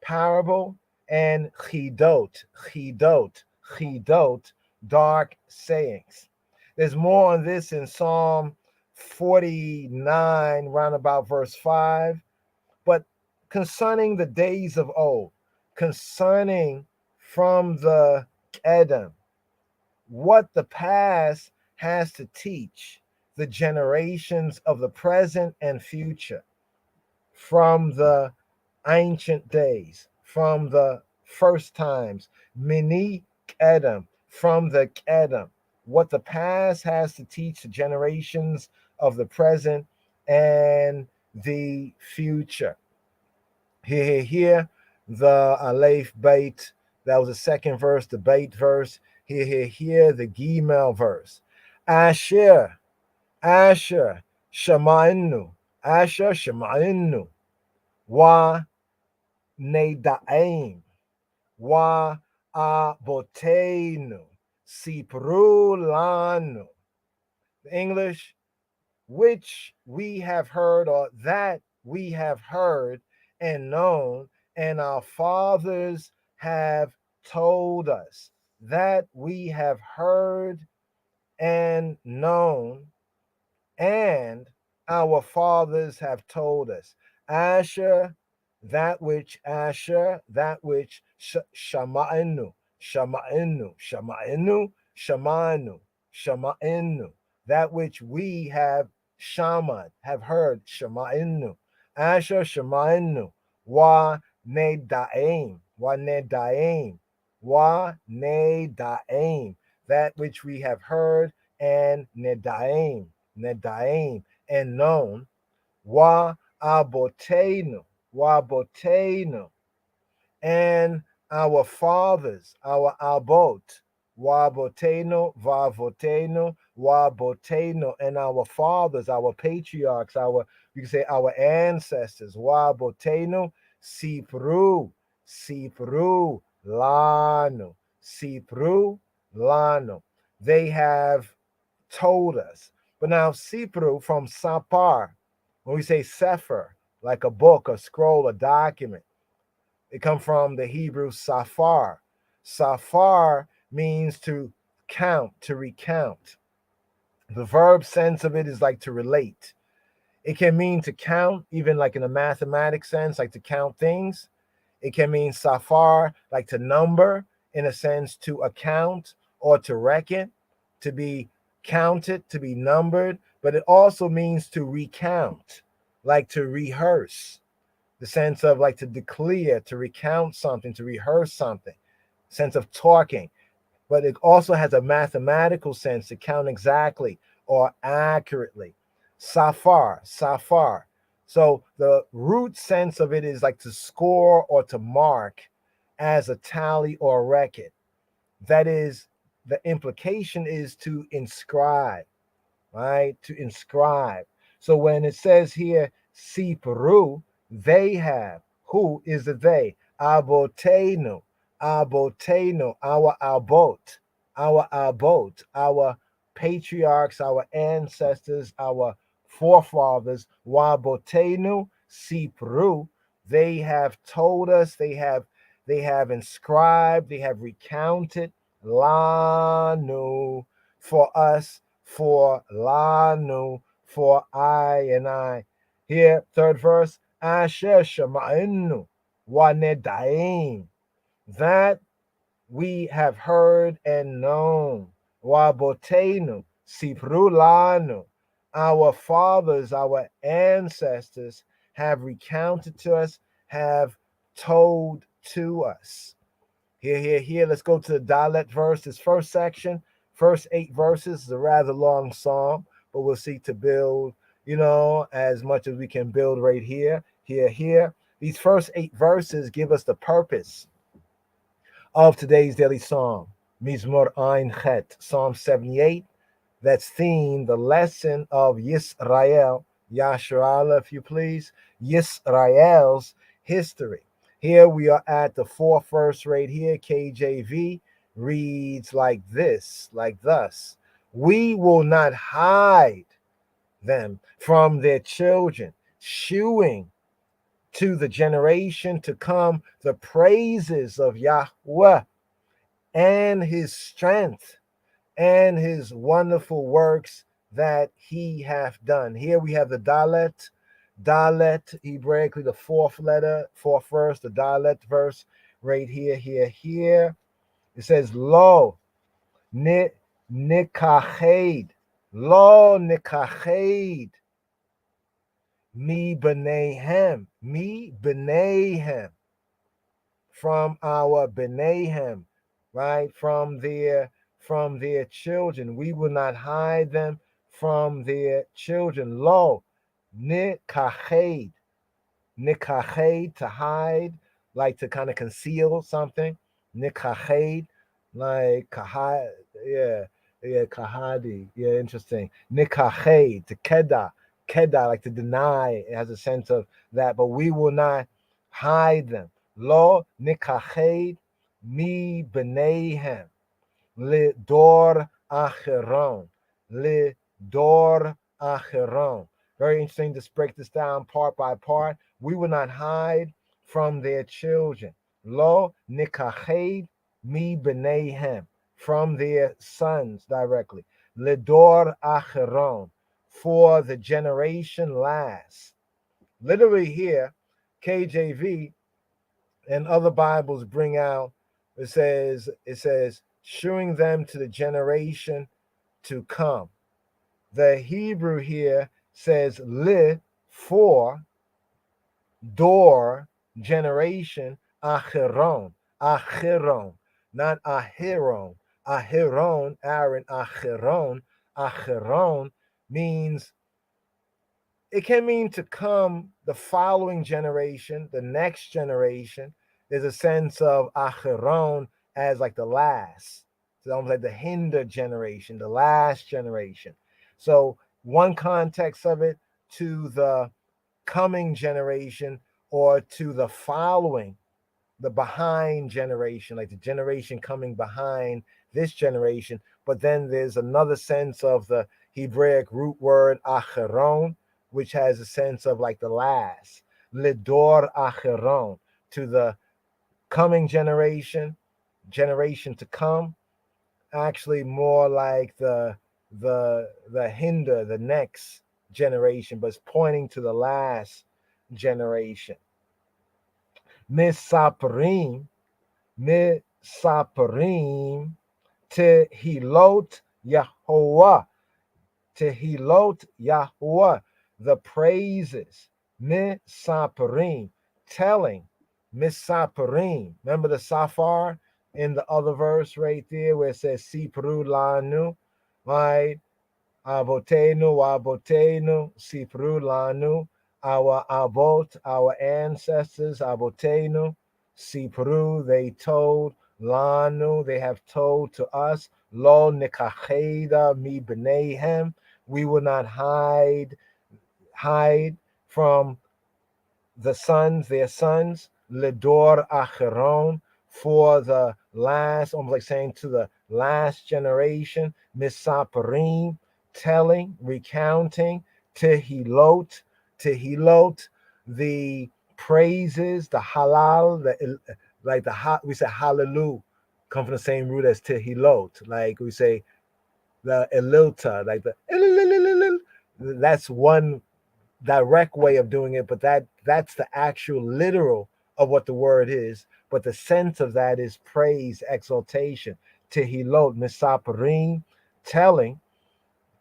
parable, and chidot, dark sayings. There's more on this in Psalm 49, round about verse 5. But concerning the days of old, concerning from the Edom, what the past has to teach the generations of the present and future, from the ancient days, from the first times, mini Edom, from the Edom, what the past has to teach the generations of the present and the future. Here, the Aleph Beit, that was the second verse, the Beit verse. Here, the Gimel verse. Asher, Shema'inu, Wa Nedaim, Wa Aboteinu, Sipru Lanu. The English, which we have heard, or that we have heard and known, and our fathers have told us. That we have heard and known, and our fathers have told us. Asher, that which shama'inu, that which we have shaman, have heard, shama'inu. Asher shama'inu, wa nedaim, that which we have heard, and nedaim, nedaim, and known, wa abotenu, wa abotenu, and our fathers, our abot, waboteno, vavoteno, waboteno, and our fathers, our patriarchs, our, you can say our ancestors, waboteno, sipru, sipru, lano, sipru, lano. They have told us. But now sipru from sapar, when we say sefer, like a book, a scroll, a document, it comes from the Hebrew safar. Safar means to count, to recount. The verb sense of it is like to relate. It can mean to count, even like in a mathematic sense, like to count things. It can mean safar, like to number, in a sense, to account or to reckon, to be counted, to be numbered. But it also means to recount, like to rehearse, the sense of like to declare, to recount something, to rehearse something, sense of talking. But it also has a mathematical sense to count exactly or accurately. Safar, safar. So the root sense of it is like to score or to mark as a tally or a record. That is, the implication is to inscribe, right? To inscribe. So when it says here, si Peru, they have. Who is the they? Aboteno, aboteno, our abot, our patriarchs, our ancestors, our forefathers. Wabotenu, si Peru, they have told us, they have inscribed, they have recounted, lanu, for us, for lanu, for I and I. Here, third verse, Asher Shema'inu Wanedaim, that we have heard and known. Wabotenu Sipru lanu, our fathers, our ancestors have recounted to us, have told to us. Here. Let's go to the dialect verse. This first section, first 8 verses, is a rather long psalm, but we'll seek to build, as much as we can build right here. These first 8 verses give us the purpose of today's daily psalm. Mizmor Ein Chet, Psalm 78. That's theme, the lesson of Yisrael, Yasharallah, if you please, Yisrael's history. Here we are at the 4th verse right here. KJV reads like this, like thus: we will not hide them from their children, shewing to the generation to come the praises of Yahweh and his strength and his wonderful works that he hath done. Here we have the Dalet, Hebraically the 4th letter, 4th verse, the Dalet verse right here. It says, Lo nikached, Lo nikached, mi b'neihem, from our b'neihem, right? From their children. We will not hide them from their children. Lo, nikached, to hide, like to kind of conceal something. Nikached, like kahad, kahadi, interesting. Nikached, to keda, like to deny. It has a sense of that, but we will not hide them. Lo nikached mi b'neihem. Le dor acheron. Le dor acheron. Very interesting to break this down part by part. We will not hide from their children. Lo nikached mi b'neihem. From their sons directly. Le dor acheron. For the generation last. Literally here, KJV and other Bibles bring out, it says, shewing them to the generation to come. The Hebrew here says li, for, door, generation, acheron, not ahiron, Ahiron, Aaron, Achiron means, it can mean to come, the following generation, the next generation. There's a sense of Achiron as like the last. So almost like the hinder generation, the last generation. So one context of it, to the coming generation, or to the following, the behind generation, like the generation coming behind this generation. But then there's another sense of the Hebraic root word acheron, which has a sense of like the last. Lidor acheron, to the coming generation, generation to come. Actually, more like the hinder, the next generation, but it's pointing to the last generation. Misaprim, Misaparim, Tehilot Yahweh, Tehilot Yahweh, the praises, Misaparim, telling, Misaparim. Remember the Safar in the other verse right there where it says Sipru Lanu, right? Abotenu, Sipru Lanu, our Abot, our ancestors, Abotenu, Sipru, they told, Lanu, they have told to us, Lo Nikacheda mi B'neihem, we will not hide from the sons, their sons, Lidor Acheron, for the last, almost like saying to the last generation, Misaparim, telling, recounting, Tehilot, the praises, the halal, like we say hallelujah, come from the same root as Tehilot, like we say the Elilta, like that's one direct way of doing it, but that's the actual literal of what the word is. But the sense of that is praise, exaltation. Tehilot, misaparim, telling,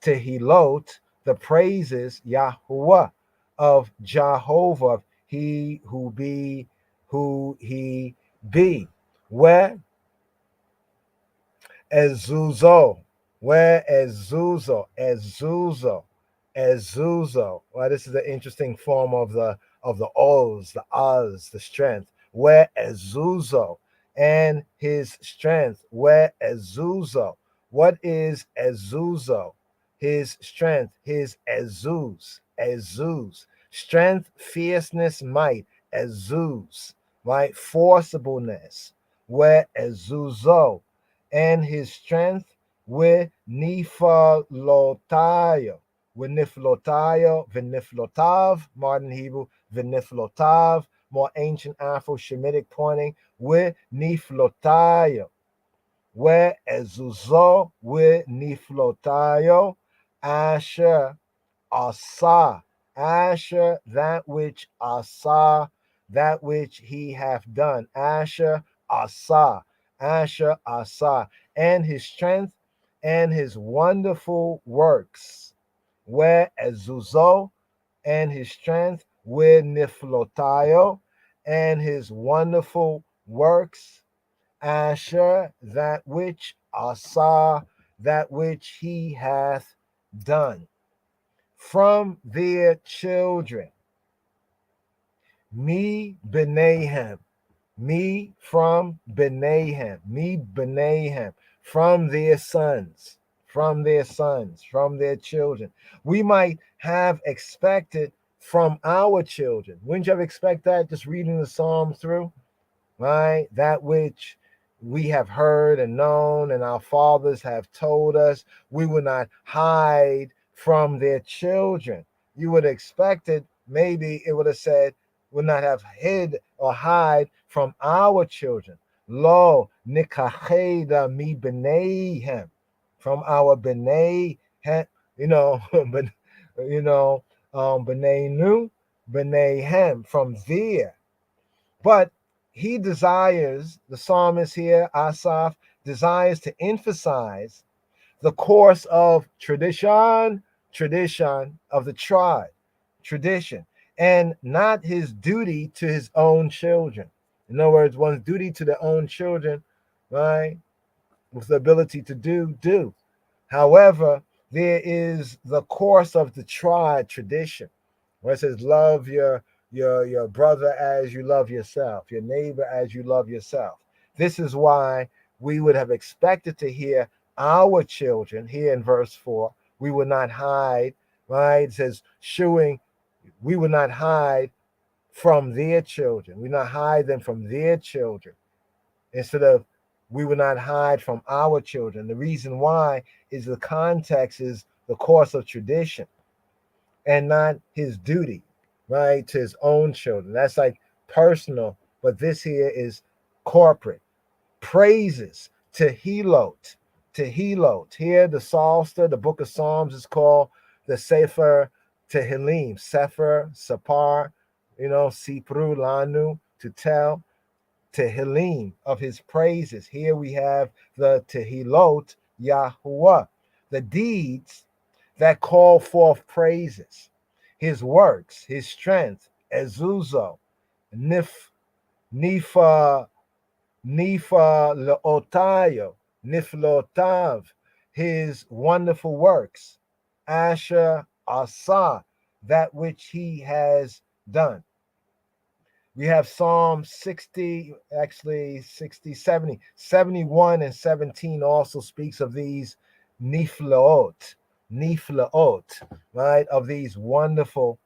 Tehilot, the praises, Yahuwah, of Jehovah, he who be, who he be. Where Ezuzo, where Ezuzo. Well, this is an interesting form of the oz, the oz, the strength. Where Ezuzo and his strength. Where Ezuzo. What is Ezuzo? His strength, his Ezuz. Strength, fierceness, might, Ezuz, right? Forcibleness. Where Ezuzo and his strength with Nifalotayo, Viniflotav, modern Hebrew, Viniflotav, more ancient Afro-Shemitic pointing, with Niflotayo, where Ezuzo, with Niflotayo, Asher, Asa, Asher, that which Asa, that which he hath done, Asher, Asa, and his strength and his wonderful works, where Ezuzo and his strength, where Niflotayo and his wonderful works, Asher, that which Asa, that which he hath done. From their children, me Benehem, me from Benehem, from their sons, from their children. We might have expected from our children. Wouldn't you have expected that just reading the Psalm through? Right? That which we have heard and known and our fathers have told us, we will not hide from their children. You would have expected, maybe it would have said, will not have hid or hide from our children. Lo nikacheda mi b'neihem, from our b'nei, but b'neinu, b'neihem, from there. But he desires, the psalmist here, Asaph, desires to emphasize the course of tradition of the tribe, tradition, and not his duty to his own children. In other words, one's duty to their own children, right? with the ability to do. However, there is the course of the tribe tradition, where it says, "Love your brother as you love yourself, your neighbor as you love yourself." This is why we would have expected to hear our children here in verse 4. We would not hide, right? It says, shewing, we would not hide from their children. We not hide them from their children instead of we will not hide from our children. The reason why is the context is the course of tradition and not his duty, right, to his own children. That's like personal, but this here is corporate. Praises to Helot, to Helot. Here, the Psalter, the book of Psalms is called the Sefer Tehillim, Sefer, Sapar, Sipru, Lanu, to tell. Tehillim of his praises. Here we have the Tehilot Yahuwah, the deeds that call forth praises, his works, his strength, Ezuzo, Nifa Leotayo, Niflotav, his wonderful works, Asher Asa, that which he has done. We have Psalm 60, actually 60, 70, 71 and 17 also speaks of these niflaot, right, of these wonderful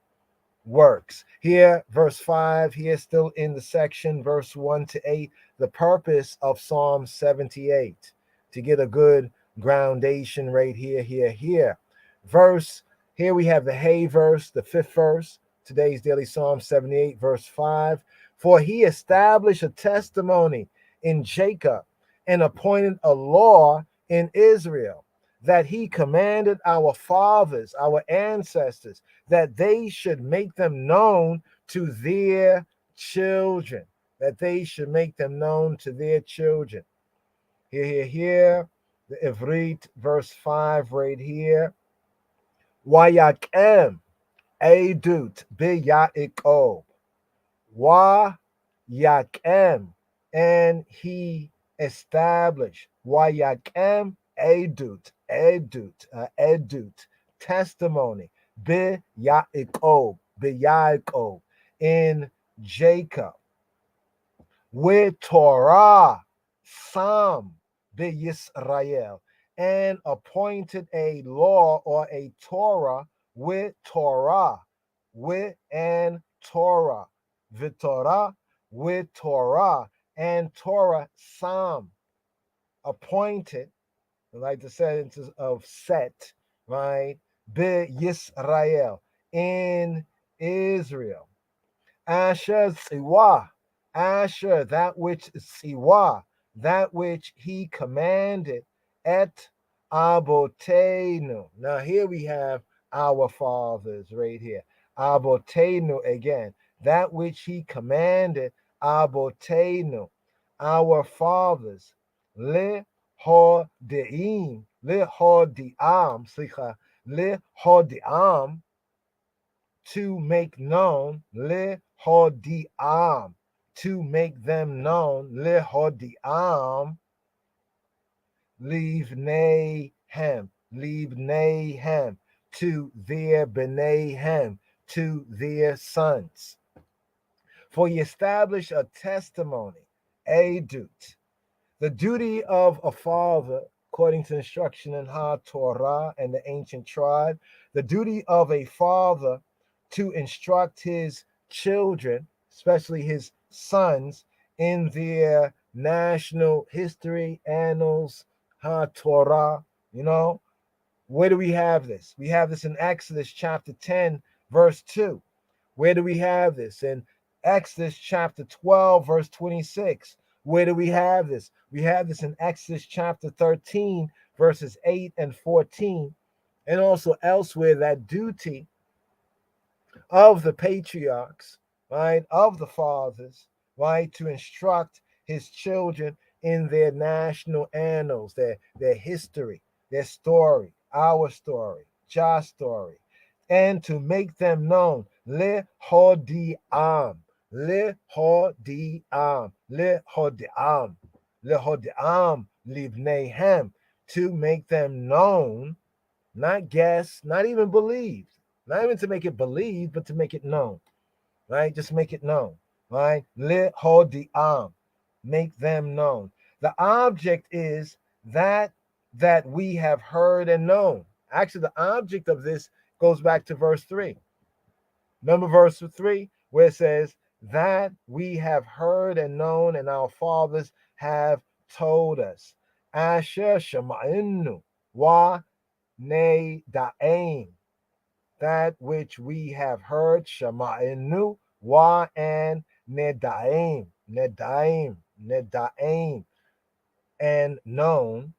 works. Here, verse 5, here still in the section, verse 1 to 8, the purpose of Psalm 78, to get a good groundation right here. Here we have the Hay verse, the 5th verse. Today's daily Psalm 78, verse 5. For he established a testimony in Jacob and appointed a law in Israel, that he commanded our fathers, our ancestors, that they should make them known to their children. That they should make them known to their children. Here, the Ivrit, verse 5, right here. Wayakem. Edut be Yaakov, wa Yakem, and he established. Wa Yakem edut, testimony. Be Yaakov, in Jacob. With Torah, Sam be Yisrael, and appointed a law or a Torah with Torah, and Torah, with Torah, and Torah, Sam, appointed, like the sentence of set, right? Be Yisrael, in Israel. Asher Tziwa, Asher, that which Tziwa, that which he commanded, et Abotenu. Now here we have our fathers right here. Abotenu again. That which he commanded, Abotenu, our fathers. Le hodiam, to make known, le hodiam, to make them known, le hodiam, Livnehem, to their Benehem, to their sons. For he established a testimony, edut, the duty of a father, according to instruction in Ha-Torah and the ancient tribe, the duty of a father to instruct his children, especially his sons, in their national history, annals, Ha-Torah. Where do we have this? We have this in Exodus chapter 10, verse 2. Where do we have this? In Exodus chapter 12, verse 26. Where do we have this? We have this in Exodus chapter 13, verses 8 and 14. And also elsewhere, that duty of the patriarchs, right, of the fathers, right, to instruct his children in their national annals, their history, their story, our story, Jah's story, and to make them known. Le hodiam, Libnehem, to make them known, not guess, not even believed, not even to make it believed, but to make it known, right? Just make it known, right? Li hodiam, make them known. The object is that we have heard and known. Actually, the object of this goes back to verse 3. Remember verse 3, where it says, that we have heard and known, and our fathers have told us. Asher Shema'inu wa ne da'ain. That which we have heard, Shema'inu wa and nedaim, nedaim, nedaim, and known,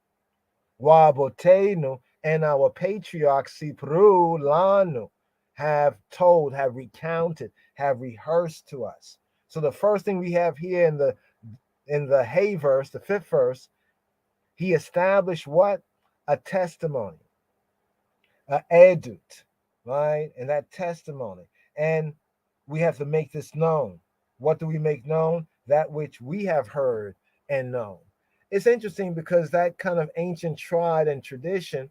wa botenu, and our patriarchs Sipru lanu, have told, have recounted, have rehearsed to us. So the first thing we have here in the Hay verse, the 5th verse, he established what? A testimony, a edut, right? And that testimony. And we have to make this known. What do we make known? That which we have heard and known. It's interesting because that kind of ancient tried and tradition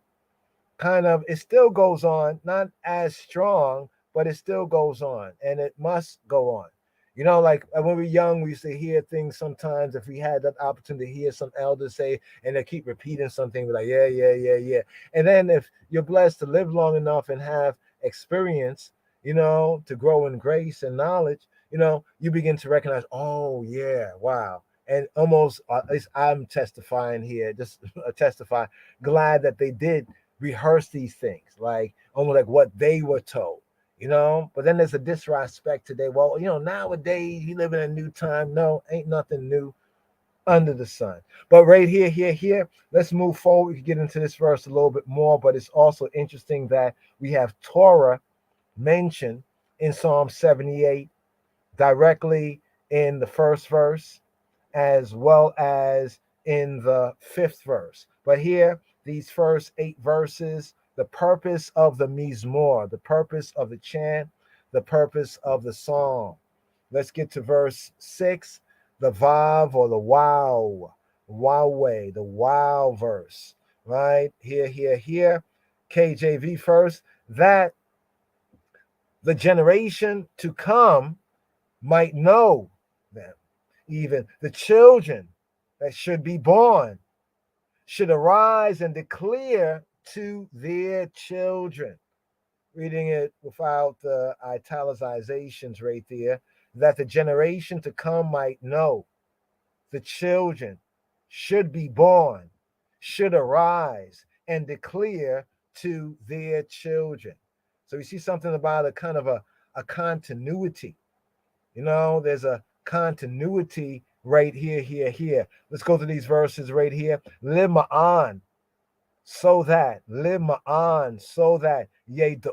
it still goes on, not as strong, but it still goes on, and it must go on. Like when we were young, we used to hear things sometimes. If we had that opportunity to hear some elders say, and they keep repeating something, we're like, yeah, yeah, yeah, yeah. And then if you're blessed to live long enough and have experience, to grow in grace and knowledge, you begin to recognize, oh, yeah, wow. And almost, at least I'm testifying here, just testify, glad that they did rehearse these things, like almost like what they were told, but then there's a disrespect today. Well, nowadays you live in a new time. No, ain't nothing new under the sun. But right here, let's move forward. We can get into this verse a little bit more, but it's also interesting that we have Torah mentioned in Psalm 78 directly in the 1st verse as well as in the 5th verse. But here, these first 8 verses, the purpose of the mizmor, the purpose of the chant, the purpose of the song. Let's get to verse 6, the vav or the wow, wowway, the wow verse, right? Here, KJV first, that the generation to come might know them, even the children that should be born should arise and declare to their children. Reading it without the italicizations right there, that the generation to come might know. The children should be born, should arise and declare to their children. So we see something about a kind of a continuity. There's a continuity right here. Let's go to these verses right here. Lima'an, so that, lima'an, so that, yedu,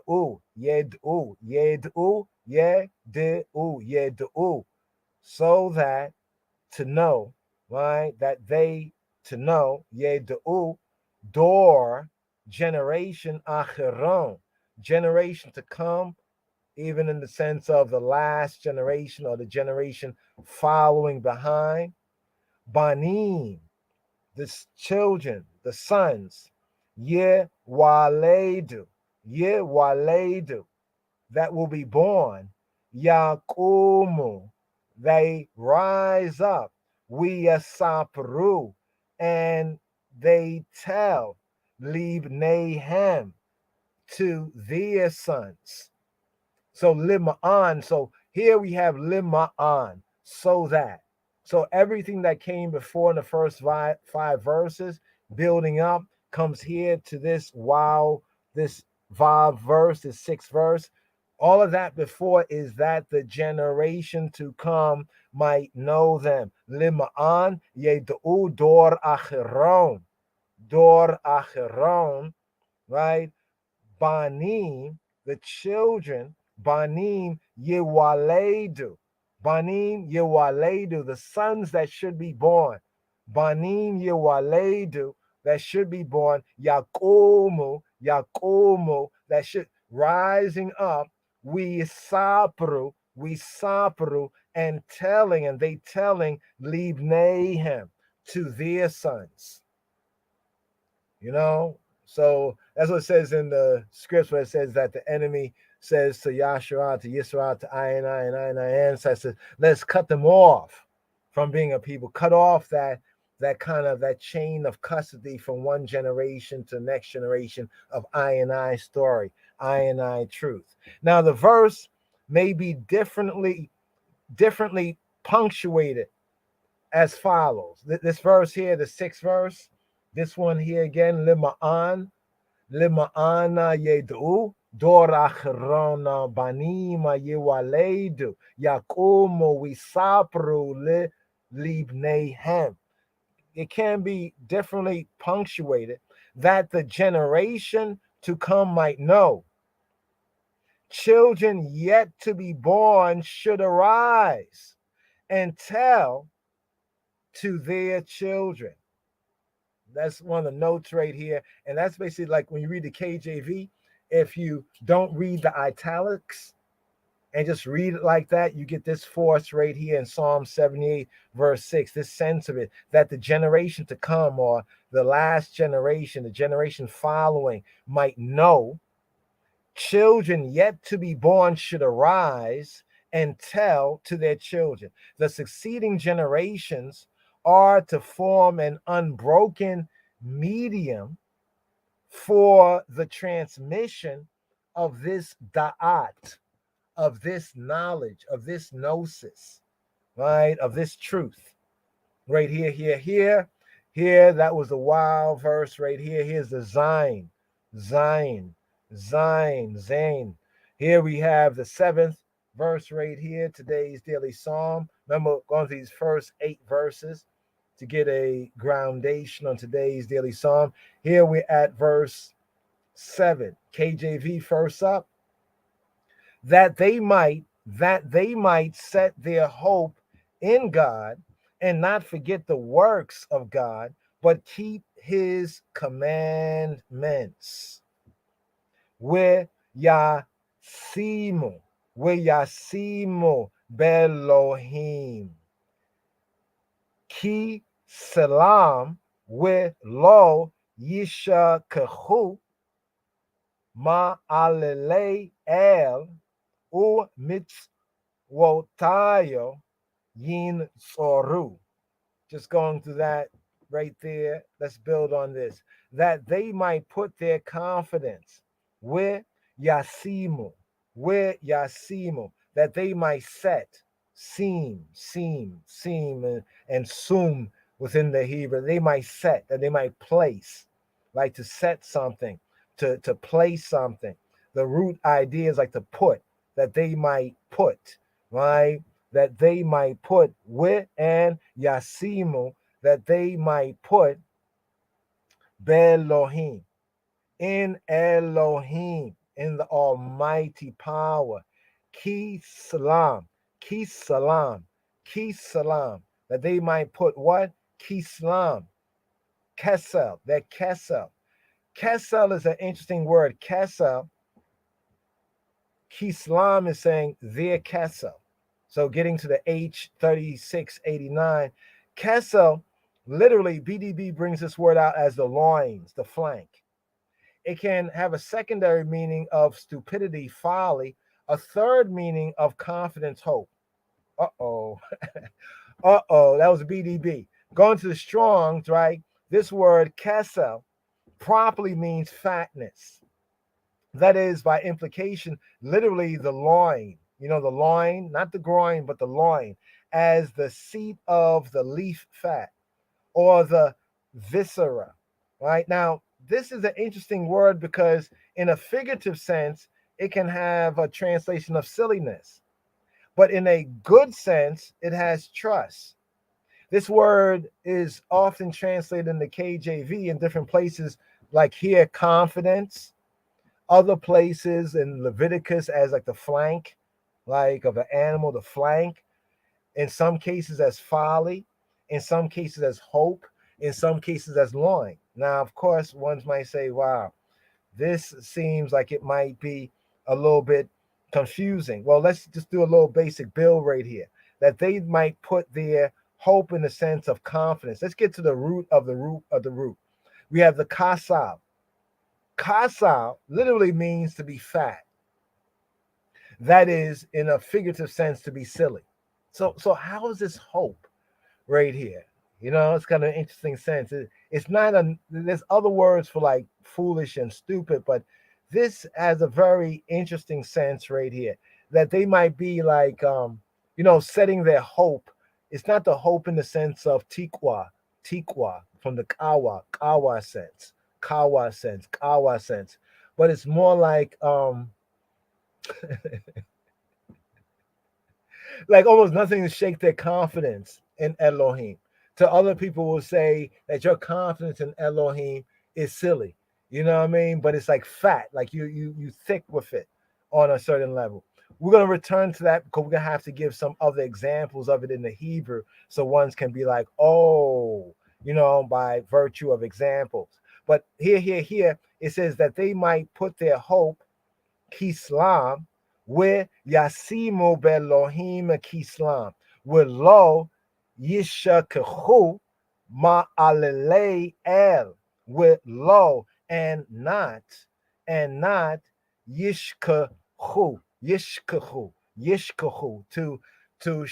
so that, to know, right? That they to know, yedu, door, generation, acheron, generation to come, even in the sense of the last generation or the generation following behind. Banim, the children, the sons. Ye waledu, that will be born. Yakumu, they rise up. We asapru, and they tell. Leave Nahem, to their sons. So lima'an. So here we have lima'an, so that. So everything that came before in the first five verses, building up, comes here to this wow, this vav verse, this 6th verse. All of that before is that the generation to come might know them. Lima'an yedu dor acheron, right? Banim, the children, Banim Yewaledu. Banim Yewaledu, the sons that should be born. Banim Yewaledu, that should be born. Yakumu, that should rising up. We sapru, and telling, and they telling, Libnehem, to their sons. You know, so that's what it says in the scripts where it says that the enemy says to Yahshua, to Yisra, to I and I ancestors, let's cut them off from being a people, cut off that kind of that chain of custody from one generation to the next generation of I and I story, I and I truth. Now the verse may be differently punctuated as follows. This verse here, the 6th verse, this one here again, lima'ana yedu dorachrona banima yewaledu yakumo wisapru libnehem. It can be differently punctuated, that the generation to come might know. Children yet to be born should arise and tell to their children. That's one of the notes right here. And that's basically like when you read the KJV, if you don't read the italics and just read it like that, you get this force right here in Psalm 78, verse 6, this sense of it, that the generation to come, or the last generation, the generation following, might know. Children yet to be born should arise and tell to their children. The succeeding generations are to form an unbroken medium for the transmission of this da'at, of this knowledge, of this gnosis, right? Of this truth. Right here. That was the wild verse right here. Here's the Zain. Here we have the 7th verse right here, today's daily psalm. Remember, going through these first 8 verses to get a groundation on today's daily psalm. Here we're at verse 7, KJV first up. That they might set their hope in God and not forget the works of God, but keep his commandments. Where Yasimu Belohim. Ki Salam with Lo Yisha Kahu Ma Alele El U Mitzwotayo Yin Soru. Just going through that right there. Let's build on this. That they might put their confidence where Yasimu, that they might set, seem, and sum within the Hebrew. They might set, that they might place, like to set something, to place something. The root idea is like to put, that they might put, right? That they might put with, and Yasimu, that they might put Belohim, in Elohim, in the almighty power. Ki salam, that they might put what? Ki salam, kesel, that kesel. Kesel is an interesting word. Kesel, Kislam is saying their kesel. So getting to the H3689, kesel, literally, BDB brings this word out as the loins, the flank. It can have a secondary meaning of stupidity, folly, a third meaning of confidence, hope. That was BDB. Going to the Strong's, right? This word, kesel, properly means fatness. That is, by implication, literally the loin. You know, the loin, not the groin, but the loin, as the seat of the leaf fat or the viscera, right? Now, this is an interesting word because in a figurative sense, it can have a translation of silliness. But in a good sense, it has trust. This word is often translated in the KJV in different places, like here, confidence. Other places in Leviticus as like the flank, like of an animal, the flank. In some cases as folly. In some cases as hope. In some cases as loin. Now, of course, ones might say, wow, this seems like it might be a little bit confusing. Well, let's just do a little basic build right here. That they might put their hope in the sense of confidence. Let's get to the root of the root of the root. We have the kasal. Kasal literally means to be fat. That is, in a figurative sense, to be silly. So how is this hope right here? It's kind of an interesting sense. It's not a. There's other words for like foolish and stupid, but this has a very interesting sense right here. That they might be like, setting their hope. It's not the hope in the sense of tikwa from the kawa sense, but it's more like almost nothing to shake their confidence in Elohim. To other people will say that your confidence in Elohim is silly. You know what I mean? But it's like fat, like you thick with it on a certain level. We're gonna return to that because we're gonna have to give some other examples of it in the Hebrew, so ones can be like, oh, by virtue of examples. But here, it says that they might put their hope, Kislam, where Yasimu Belohim Kislam, where lo Yishakahu Ma'alele El, with lo and not Yishkahu, to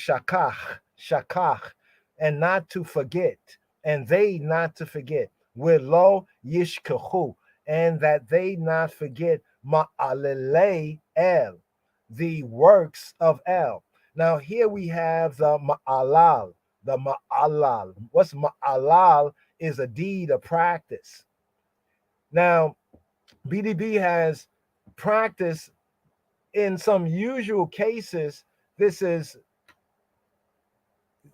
shakach, and not to forget, and they not to forget, with lo Yishkahu, and that they not forget Ma'alele El, the works of El. Now here we have the Ma'alal. The Ma'alal. What's Ma'alal is a deed, a practice. Now, BDB has practice in some usual cases. This is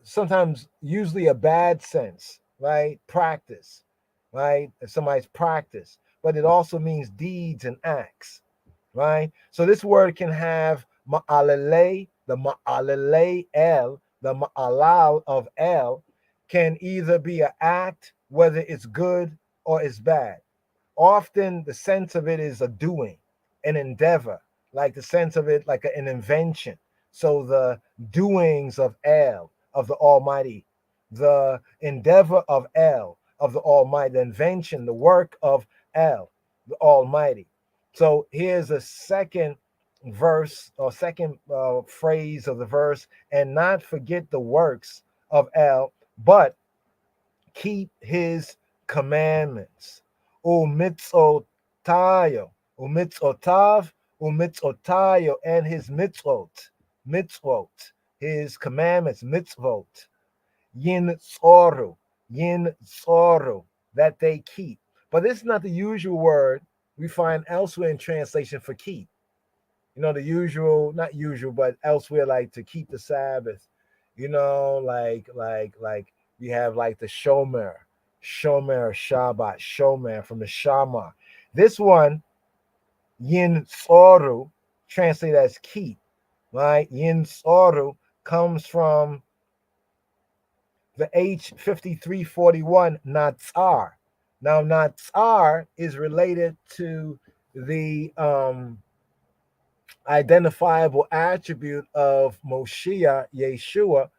sometimes usually a bad sense, right? Practice, right? If somebody's practice, but it also means deeds and acts, right? So this word can have ma'alele, the ma'alele el, the ma'alal of el, can either be an act, whether it's good or it's bad. Often the sense of it is a doing, an endeavor, like the sense of it like an invention. So the doings of El, of the Almighty, the endeavor of El, of the Almighty, the invention, the work of El, the Almighty. So here's a second verse or second phrase of the verse, and not forget the works of El, but keep his commandments. Umitzotayo, umitzotav, umitzotayo, and his mitzvot, his commandments, mitzvot, yin tzoru, that they keep. But this is not the usual word we find elsewhere in translation for keep. The usual, not usual, but elsewhere, like to keep the Sabbath. Like we have like the Shomer Shabbat, Shomer from the Shama. This one, Yin Tzoru, translated as keep, right? Yin Tzoru comes from the H5341 Natsar. Now, Natsar is related to the identifiable attribute of Moshiach, Yeshua,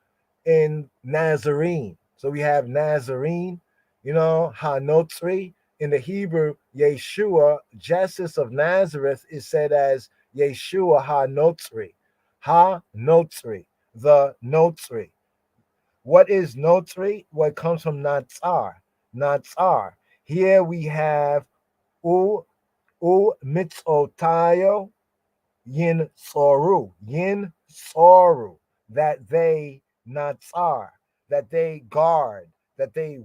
in Nazarene. So we have Nazarene, Hanotzri. In the Hebrew, Yeshua, Jesus of Nazareth, is said as Yeshua Hanotzri. Hanotzri, the Notzri. What is Notzri? What comes from Natsar. Natsar. Here we have U Mitzotayo Yin Soru, that they natsar, that they guard, that they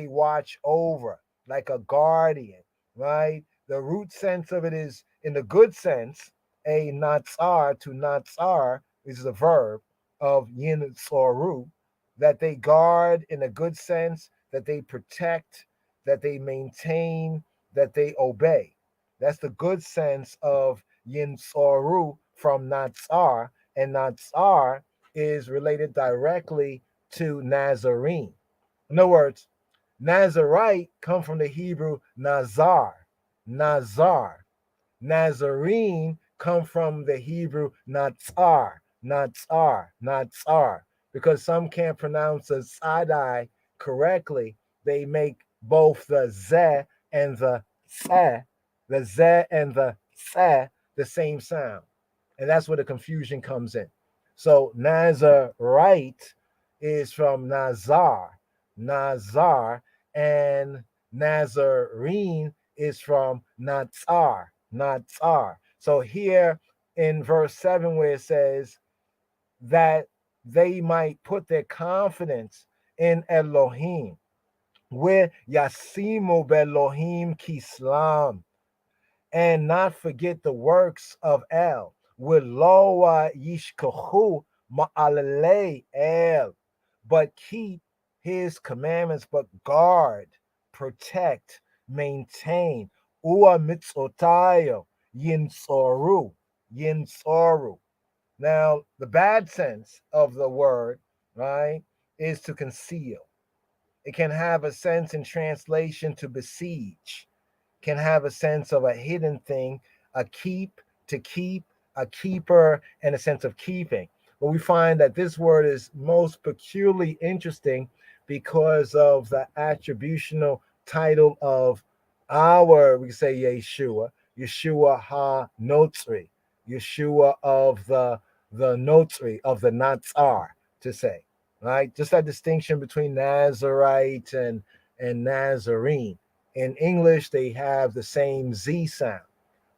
watch over, like a guardian, right? The root sense of it is, in the good sense, a natsar, to natsar, which is a verb of yin soru, that they guard in a good sense, that they protect, that they maintain, that they obey. That's the good sense of Yin Soru from Natsar, and Natsar is related directly to Nazarene. In other words, Nazarite come from the Hebrew Nazar. Nazarene come from the Hebrew Natsar. Because some can't pronounce the Sadai correctly, they make both the ze and the tse, the ze and the tse, the same sound. And that's where the confusion comes in. So Nazarite is from Nazar, Nazar, and Nazarene is from Natsar, Natsar. So here in verse 7, where it says that they might put their confidence in Elohim, where Yasimu Belohim Kislam, and not forget the works of El, with Loa Yishkahu Ma'alele El, but keep his commandments, but guard, protect, maintain, Ua Mitzotayo, Yinsoru, Yinsoru. Now, the bad sense of the word, right, is to conceal. It can have a sense in translation to besiege, can have a sense of a hidden thing, a keep, to keep, a keeper, and a sense of keeping. But we find that this word is most peculiarly interesting because of the attributional title of our, we say Yeshua, Yeshua ha Notzri, Yeshua of the Notzri, of the Natsar, to say, right? Just that distinction between Nazarite and Nazarene. In English, they have the same Z sound,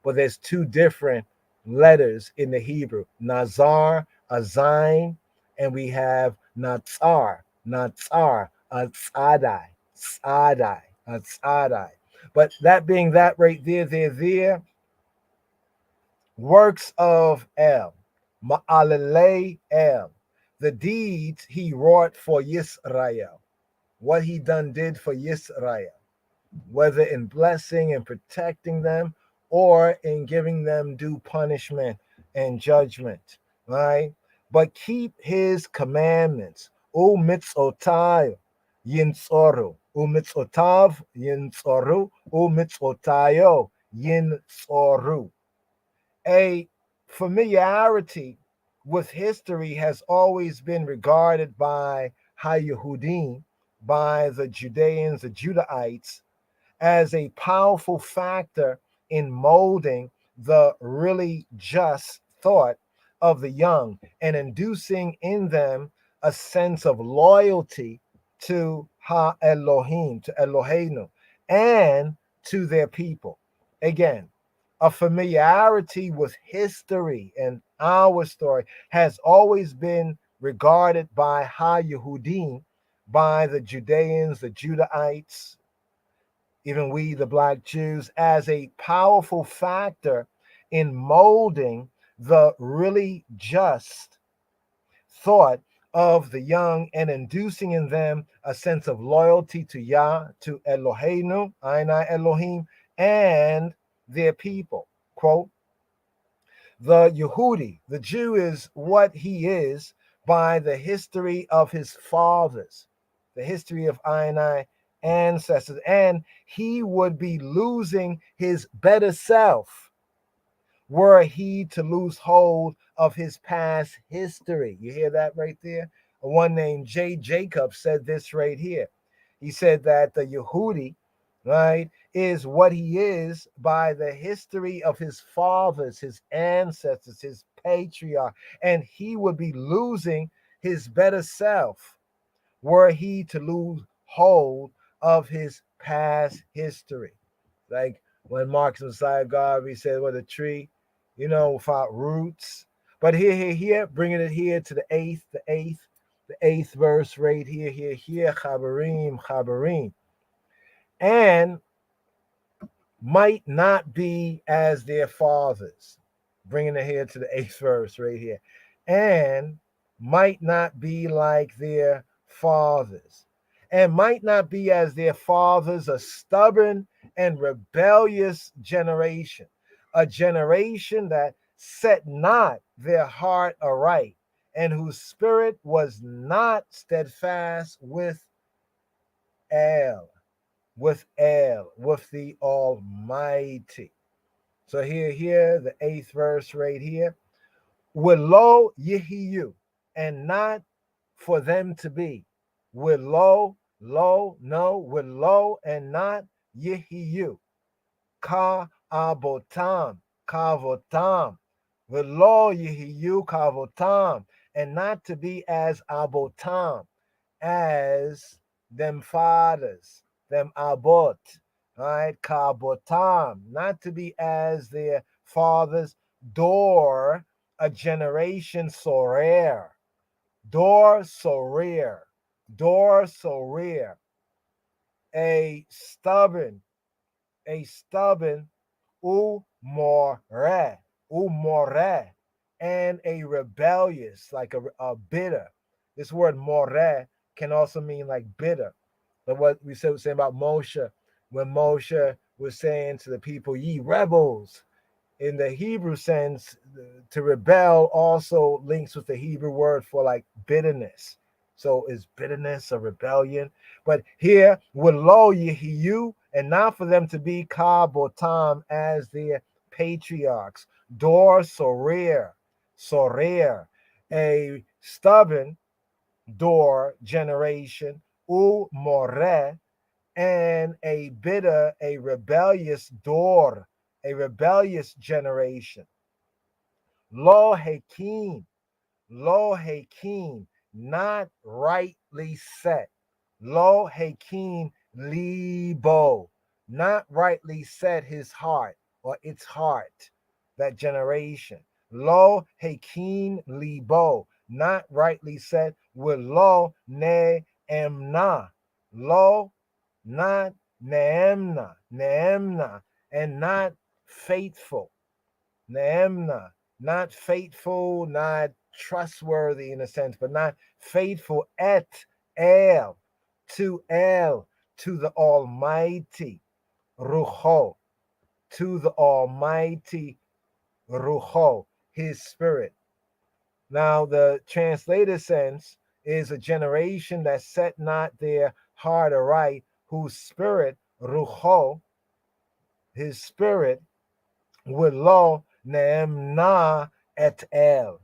but there's two different letters in the Hebrew. Nazar, a Zain, and we have Natsar, Natsar, a Tzadai, Tzadai, a Tzadai. But that being that right there, works of El, Ma'alele El, the deeds he wrought for Yisrael, what he did for Yisrael, whether in blessing and protecting them or in giving them due punishment and judgment, right? But keep his commandments. U mitzvotav yinsoru. U mitzvotav yinsoru. U mitzvotayo yinsoru. A familiarity with history has always been regarded by HaYehudim, by the Judeans, the Judahites, as a powerful factor in molding the really just thought of the young and inducing in them a sense of loyalty to Ha Elohim, to Eloheinu, and to their people. Again, a familiarity with history and our story has always been regarded by Ha Yehudim, by the Judeans, the Judahites, even we, the Black Jews, as a powerful factor in molding the really just thought of the young and inducing in them a sense of loyalty to Yah, to Eloheinu, Ainai Elohim, and their people. Quote, the Yehudi, the Jew, is what he is by the history of his fathers, the history of Ainai ancestors, and he would be losing his better self were he to lose hold of his past history. You hear that right there? One named J. Jacob said this right here. He said that the Yehudi, right, is what he is by the history of his fathers, his ancestors, his patriarch, and he would be losing his better self were he to lose hold of his past history. Like when Marcus Messiah Garvey said, well, the tree, without roots. But here, bringing it here to the eighth verse right here, Chabarim. And might not be as their fathers. Bringing it here to the eighth verse right here. And might not be like their fathers. And might not be as their fathers, a stubborn and rebellious generation. A generation that set not their heart aright, and whose spirit was not steadfast with El, with the Almighty. So here, the eighth verse right here. Willow Yehiyu, and not for them to be. Willow Lo, no, with lo and not Yehiyu. Ka abotam, kavotam. With lo Yehiyu kavotam. And not to be as abotam, as them fathers, them abot, right? Kabotam, not to be as their fathers, door a generation sorer, door sorer, door sorer, a stubborn, a stubborn umore, umore, and a rebellious, like a bitter. This word more can also mean like bitter. But what we said was saying about Moshe, when Moshe was saying to the people, ye rebels, in the Hebrew sense, to rebel also links with the Hebrew word for like bitterness. So is bitterness a rebellion? But here, with lo yehiyu, and not for them to be kabotam as their patriarchs, dor sorir, sorir, a stubborn door generation, u more, and a bitter, a rebellious door, a rebellious generation. Lo hakim, lo hakim, not rightly set. Lo hakim libo, not rightly set his heart or its heart, that generation. Lo hakim libo, not rightly set with lo ne emna. Lo, not neemna, neemna, and not faithful. Neemna, not faithful, not trustworthy in a sense, but not faithful et el, el, to the Almighty, Rucho, to the Almighty, Rucho, His Spirit. Now, the translated sense is a generation that set not their heart aright, whose spirit, Rucho, His Spirit, would lo neemna et el,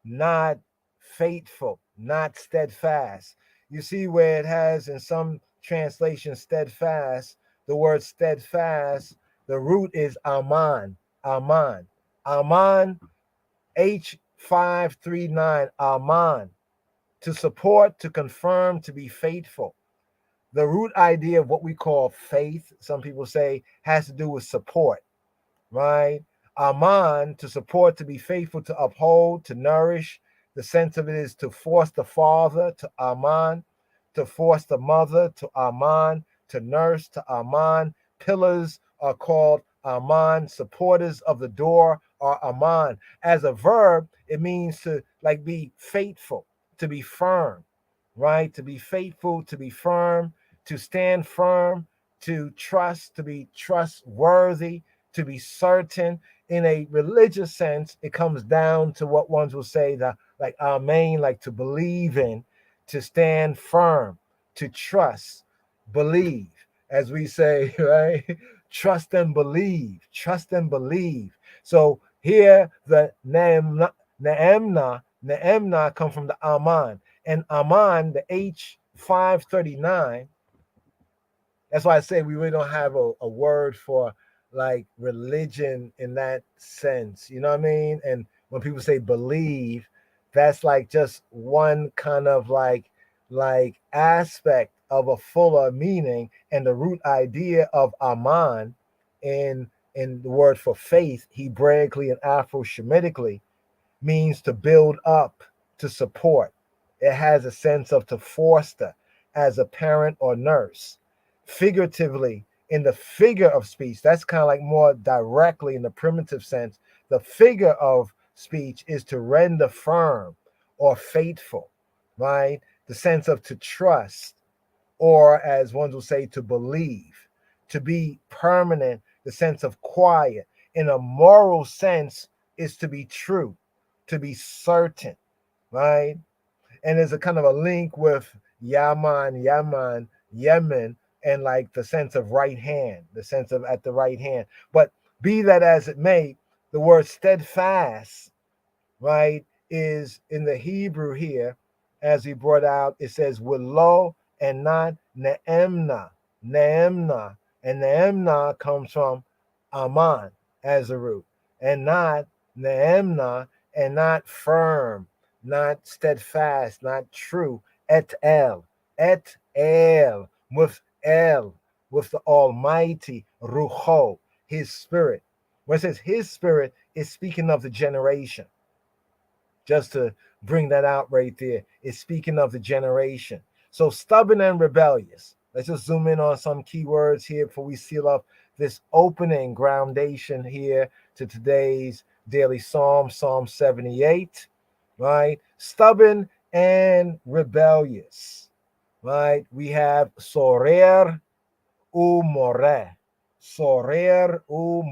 not faithful, not steadfast. You see where it has in some translations steadfast, the word steadfast, the root is aman, aman, aman, H539, aman, to support, to confirm, to be faithful. The root idea of what we call faith, some people say, has to do with support, right? Aman, to support, to be faithful, to uphold, to nourish. The sense of it is to force the father, to Aman, to force the mother, to Aman, to nurse, to Aman. Pillars are called Aman. Supporters of the door are Aman. As a verb, it means to like be faithful, to be firm, right? To be faithful, to be firm, to stand firm, to trust, to be trustworthy, to be certain. In a religious sense, it comes down to what ones will say that, like amen, like to believe in, to stand firm, to trust, believe, as we say, right? Trust and believe, trust and believe. So here, the neemna come from the aman, and aman, the H539. That's why I say we really don't have a word for like religion in that sense. You know what I mean? And when people say believe, that's like just one kind of like aspect of a fuller meaning. And the root idea of Aman in the word for faith, Hebraically and Afro-Shemitically, means to build up, to support. It has a sense of to foster as a parent or nurse. Figuratively, in the figure of speech, that's kind of like more directly in the primitive sense. The figure of speech is to render firm or faithful, right? The sense of to trust, or as ones will say, to believe, to be permanent, the sense of quiet. In a moral sense, is to be true, to be certain, right? And there's a kind of a link with Yaman, Yemen, and like the sense of right hand, the sense of at the right hand. But be that as it may, the word steadfast, right, is in the Hebrew here, as he brought out, it says, with lo and not Ne'emna. Ne'emna. And Ne'emna comes from Aman as a root, and not Ne'emna, and not firm, not steadfast, not true. Et el, with El, with the Almighty, Rucho, His Spirit. When it says His Spirit, it's speaking of the generation. Just to bring that out right there, it's speaking of the generation. So stubborn and rebellious. Let's just zoom in on some keywords here before we seal up this opening groundation here to today's daily psalm, Psalm 78, right? Stubborn and rebellious, right? We have sorer u more, sorer u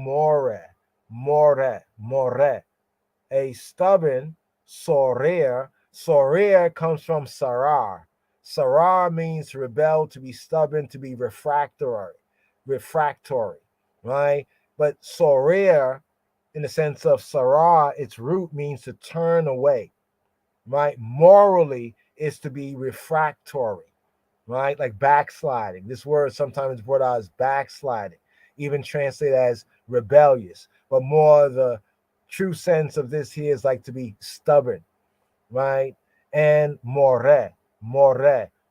more. A stubborn sorer. Sorer comes from sarar. Sarar means to rebel, to be stubborn, to be refractory, right? But sorer, in the sense of sarar, its root means to turn away, right? Morally is to be refractory, right? Like backsliding. This word sometimes brought out as backsliding, even translated as rebellious, but more the true sense of this here is like to be stubborn, right? And more.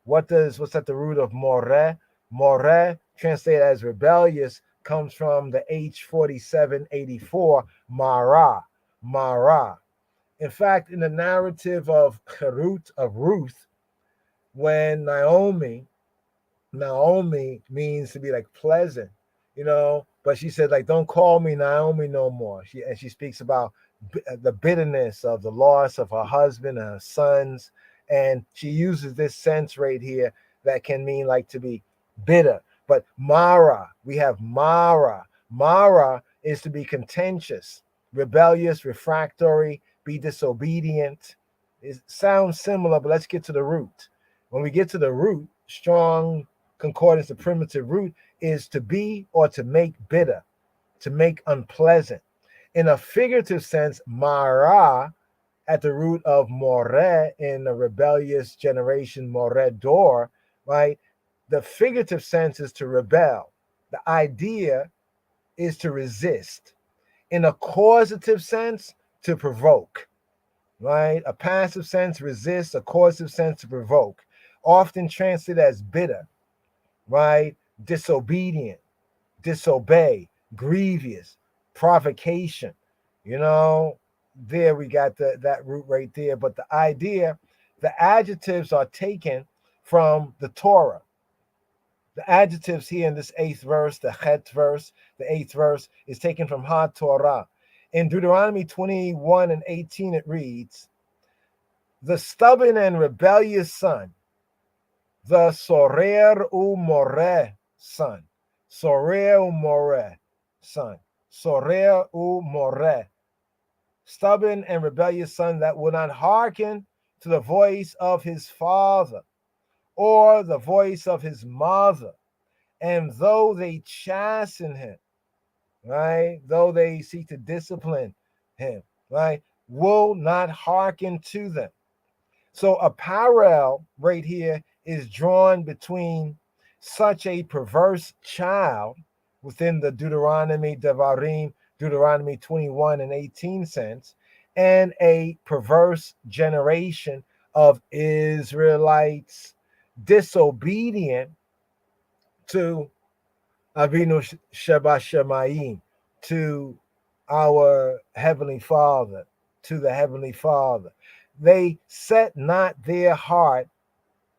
What's at the root of more? More, translated as rebellious, comes from the H4784, Mara. In fact, in the narrative of Ruth, when Naomi means to be like pleasant, but she said, like, don't call me Naomi no more. She speaks about the bitterness of the loss of her husband and her sons, and she uses this sense right here that can mean like to be bitter. But Mara, we have Mara. Mara is to be contentious, rebellious, refractory, be disobedient. It sounds similar, but let's get to the root. When we get to the root, strong concordance, the primitive root is to be or to make bitter, to make unpleasant. In a figurative sense, Mara, at the root of more in the rebellious generation, moredor, right? The figurative sense is to rebel. The idea is to resist. In a causative sense, to provoke, right? A passive sense, resist. A causative sense, to provoke. Often translated as bitter, right? Disobedient, disobey, grievous, provocation. There we got that root right there. But the idea, the adjectives are taken from the Torah. The adjectives here in this 8th verse, the chet verse, the 8th verse, is taken from HaTorah. In Deuteronomy 21:18, it reads, the stubborn and rebellious son, the sorer u more son, sorer u more son, sorer u more, stubborn and rebellious son that will not hearken to the voice of his father or the voice of his mother, and though they chasten him, right, though they seek to discipline him, right, will not hearken to them. So a parallel right here is drawn between such a perverse child within the Deuteronomy, Devarim, Deuteronomy 21:18 sense, and a perverse generation of Israelites disobedient to Avinu Sheba Shemayim, to our Heavenly Father, to the Heavenly Father. They set not their heart,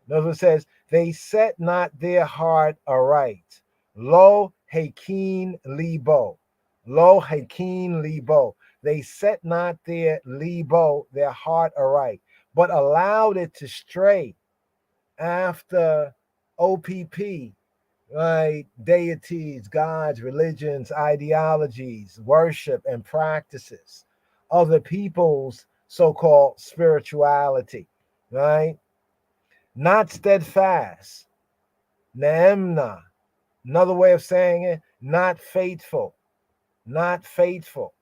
notice it says, they set not their heart aright. Lo hakin libo. Lo hakin libo. They set not their libo, their heart aright, but allowed it to stray after OPP, right? Deities, gods, religions, ideologies, worship, and practices, other people's so-called spirituality, right? Not steadfast. Neemna. Another way of saying it, not faithful. Not faithful.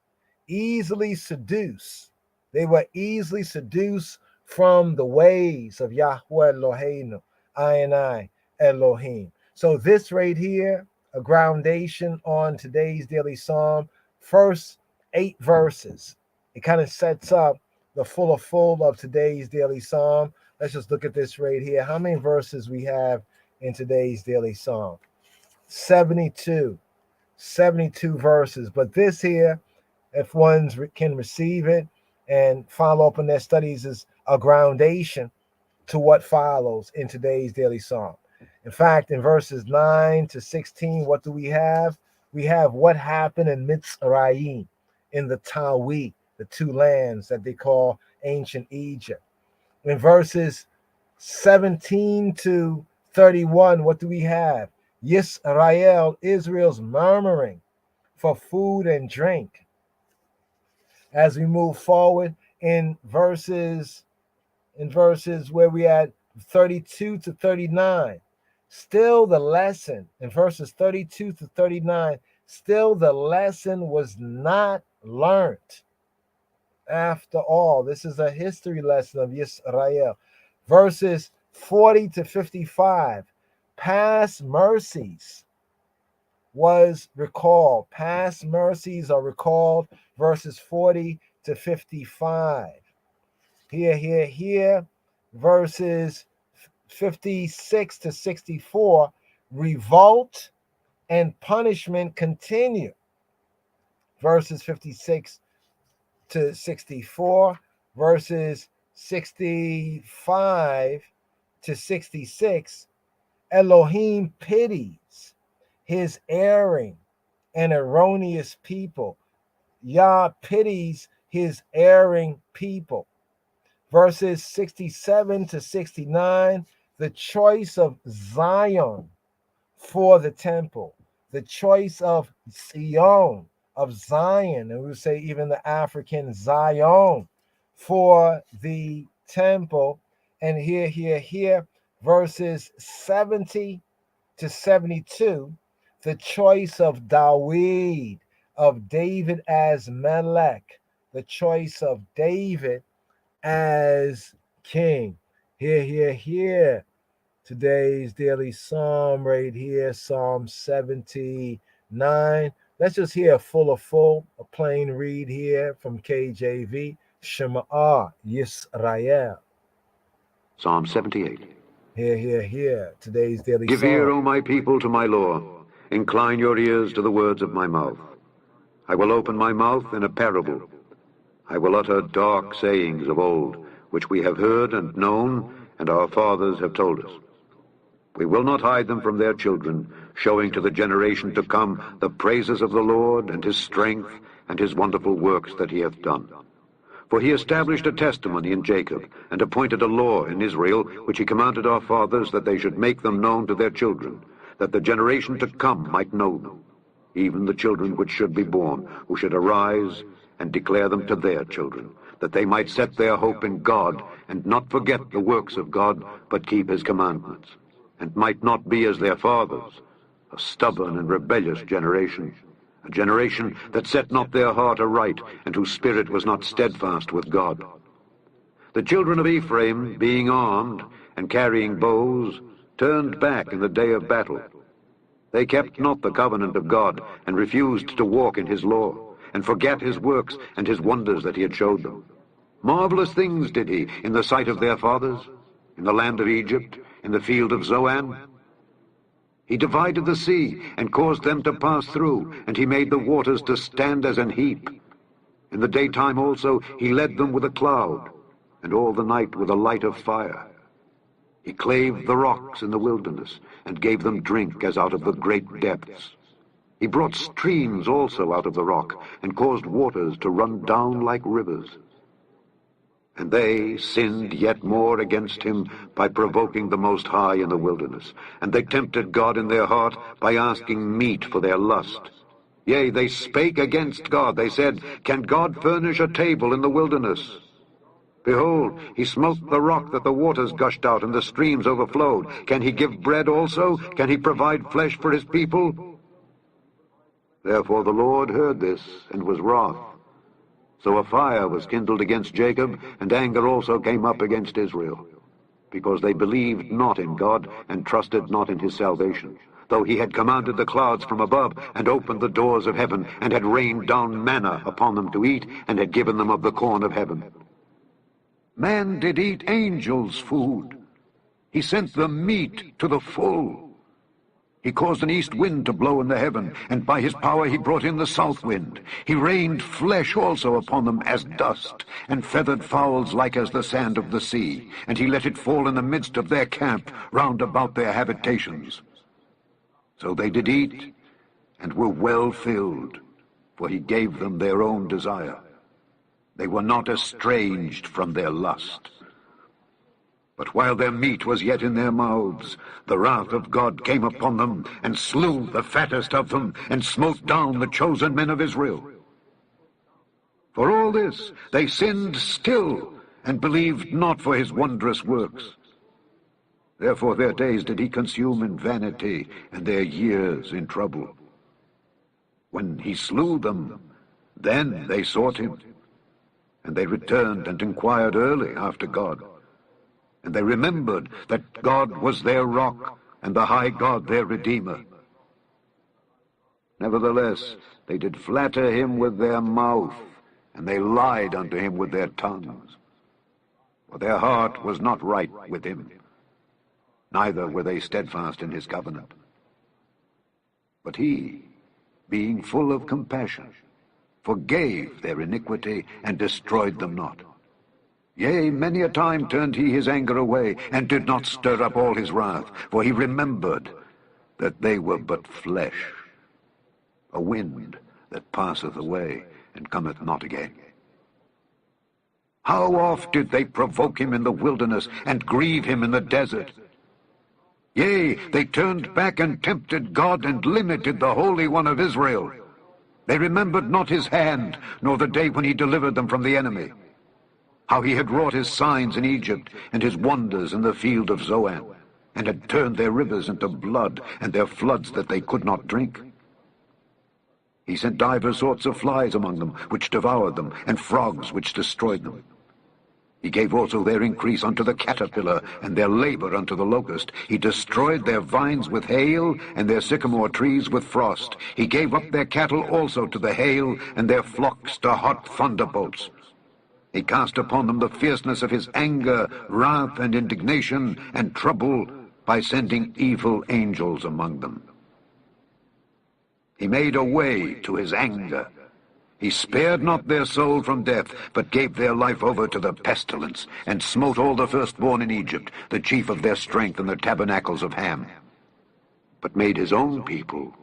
Easily seduced. They were easily seduced from the ways of Yahweh Eloheinu, I Elohim. So this right here, a groundation on today's daily psalm, first 8 verses. It kind of sets up the full of today's daily psalm. Let's just look at this right here. How many verses we have in today's daily psalm? 72 verses. But this here, if one can receive it and follow up on their studies, is a groundation to what follows in today's daily psalm. In fact, in verses 9 to 16, what do we have? We have what happened in Mitzrayim, in the Tawi, the 2 lands that they call ancient Egypt. In verses 17 to 31, what do we have? Yisrael, Israel's murmuring for food and drink. As we move forward in verses where we had 32 to 39, still the lesson in verses 32 to 39, still the lesson was not learned. After all, this is a history lesson of Yisrael. Verses 40 to 55, past mercies was recalled. Past mercies are recalled. Verses 40 to 55. Here, verses 56 to 64, revolt and punishment continue. Verses 56 to 64, verses 65 to 66, Elohim pities his erring and erroneous people. Yah pities his erring people. Verses 67 to 69, the choice of Zion for the temple, the choice of Zion, of Zion, and we would say even the African Zion for the temple. And here, verses 70 to 72, the choice of Dawid, of David as Melech, the choice of David as king. Here, today's daily psalm right here, Psalm 79. Let's just hear a plain read here from KJV. Shema Yisrael. Psalm 78. Here. Today's daily Give psalm. ear, O my people, to my law. Incline your ears to the words of my mouth. I will open my mouth in a parable. I will utter dark sayings of old, which we have heard and known, and our fathers have told us. We will not hide them from their children, showing to the generation to come the praises of the Lord and his strength and his wonderful works that he hath done. For he established a testimony in Jacob, and appointed a law in Israel, which he commanded our fathers, that they should make them known to their children, that the generation to come might know them, even the children which should be born, who should arise and declare them to their children, that they might set their hope in God, and not forget the works of God, but keep his commandments, and might not be as their fathers, a stubborn and rebellious generation, a generation that set not their heart aright, and whose spirit was not steadfast with God. The children of Ephraim, being armed and carrying bows, turned back in the day of battle. They kept not the covenant of God, and refused to walk in his law, and forget his works and his wonders that he had showed them. Marvelous things did he in the sight of their fathers, in the land of Egypt, in the field of Zoan. He divided the sea, and caused them to pass through, and he made the waters to stand as an heap. In the daytime also he led them with a cloud, and all the night with a light of fire. He clave the rocks in the wilderness, and gave them drink as out of the great depths. He brought streams also out of the rock, and caused waters to run down like rivers. And they sinned yet more against him by provoking the Most High in the wilderness. And they tempted God in their heart by asking meat for their lust. Yea, they spake against God. They said, Can God furnish a table in the wilderness? Behold, he smote the rock that the waters gushed out, and the streams overflowed. Can he give bread also? Can he provide flesh for his people? Therefore the Lord heard this, and was wroth. So a fire was kindled against Jacob, and anger also came up against Israel. because they believed not in God and trusted not in his salvation, though he had commanded the clouds from above and opened the doors of heaven and had rained down manna upon them to eat and had given them of the corn of heaven. Man did eat angels' food. He sent them meat to the full. He caused an east wind to blow in the heaven, and by his power he brought in the south wind. He rained flesh also upon them as dust, and feathered fowls like as the sand of the sea. And he let it fall in the midst of their camp, round about their habitations. So they did eat, and were well filled, for he gave them their own desire. They were not estranged from their lust. But while their meat was yet in their mouths, the wrath of God came upon them, and slew the fattest of them, and smote down the chosen men of Israel. For all this they sinned still, and believed not for his wondrous works. Therefore their days did he consume in vanity, and their years in trouble. When he slew them, then they sought him, and they returned and inquired early after God. And they remembered that God was their rock, and the high God their Redeemer. Nevertheless, they did flatter him with their mouth, and they lied unto him with their tongues. For their heart was not right with him, neither were they steadfast in his covenant. But he, being full of compassion, forgave their iniquity, and destroyed them not. Yea, many a time turned he his anger away, and did not stir up all his wrath, for he remembered that they were but flesh, a wind that passeth away, and cometh not again. How oft did they provoke him in the wilderness, and grieve him in the desert? Yea, they turned back and tempted God, and limited the Holy One of Israel. They remembered not his hand, nor the day when he delivered them from the enemy, how he had wrought his signs in Egypt, and his wonders in the field of Zoan, and had turned their rivers into blood, and their floods that they could not drink. He sent divers sorts of flies among them, which devoured them, and frogs which destroyed them. He gave also their increase unto the caterpillar, and their labor unto the locust. He destroyed their vines with hail, and their sycamore trees with frost. He gave up their cattle also to the hail, and their flocks to hot thunderbolts. He cast upon them the fierceness of his anger, wrath, and indignation, and trouble, by sending evil angels among them. He made a way to his anger. He spared not their soul from death, but gave their life over to the pestilence, and smote all the firstborn in Egypt, the chief of their strength in the tabernacles of Ham, but made his own people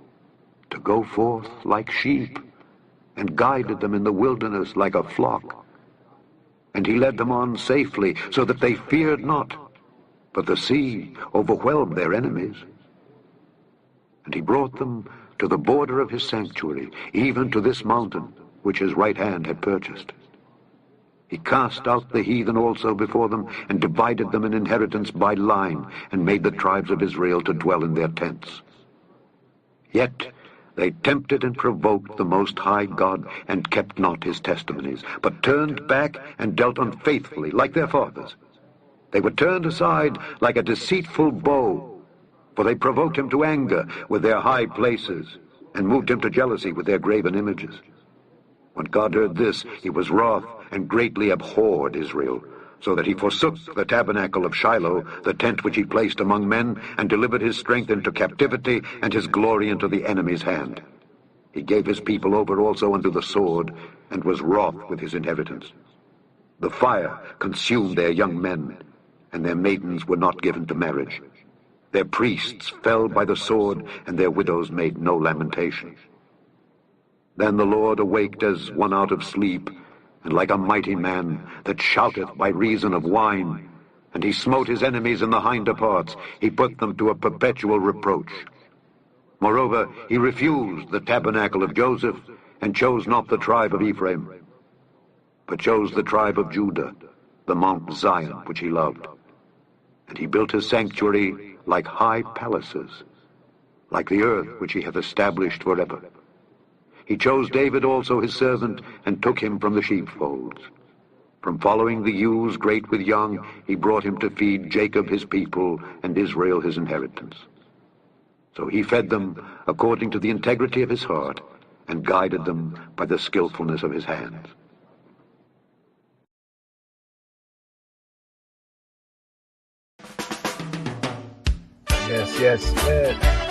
to go forth like sheep, and guided them in the wilderness like a flock. And he led them on safely, so that they feared not, but the sea overwhelmed their enemies. And he brought them to the border of his sanctuary, even to this mountain, which his right hand had purchased. He cast out the heathen also before them, and divided them in inheritance by line, and made the tribes of Israel to dwell in their tents. Yet they tempted and provoked the Most High God, and kept not his testimonies, but turned back and dealt unfaithfully, like their fathers. They were turned aside like a deceitful bow, for they provoked him to anger with their high places, and moved him to jealousy with their graven images. When God heard this, he was wroth, and greatly abhorred Israel, so that he forsook the tabernacle of Shiloh, the tent which he placed among men, and delivered his strength into captivity, and his glory into the enemy's hand. He gave his people over also unto the sword, and was wroth with his inheritance. The fire consumed their young men, and their maidens were not given to marriage. Their priests fell by the sword, and their widows made no lamentation. Then the Lord awaked as one out of sleep, and like a mighty man that shouteth by reason of wine, and he smote his enemies in the hinder parts. He put them to a perpetual reproach. Moreover, he refused the tabernacle of Joseph, and chose not the tribe of Ephraim, but chose the tribe of Judah, the Mount Zion which he loved. And he built his sanctuary like high palaces, like the earth which he hath established forever. He chose David also his servant, and took him from the sheepfolds. From following the ewes great with young, he brought him to feed Jacob his people and Israel his inheritance. So he fed them according to the integrity of his heart and guided them by the skillfulness of his hands. Yes, yes, yes.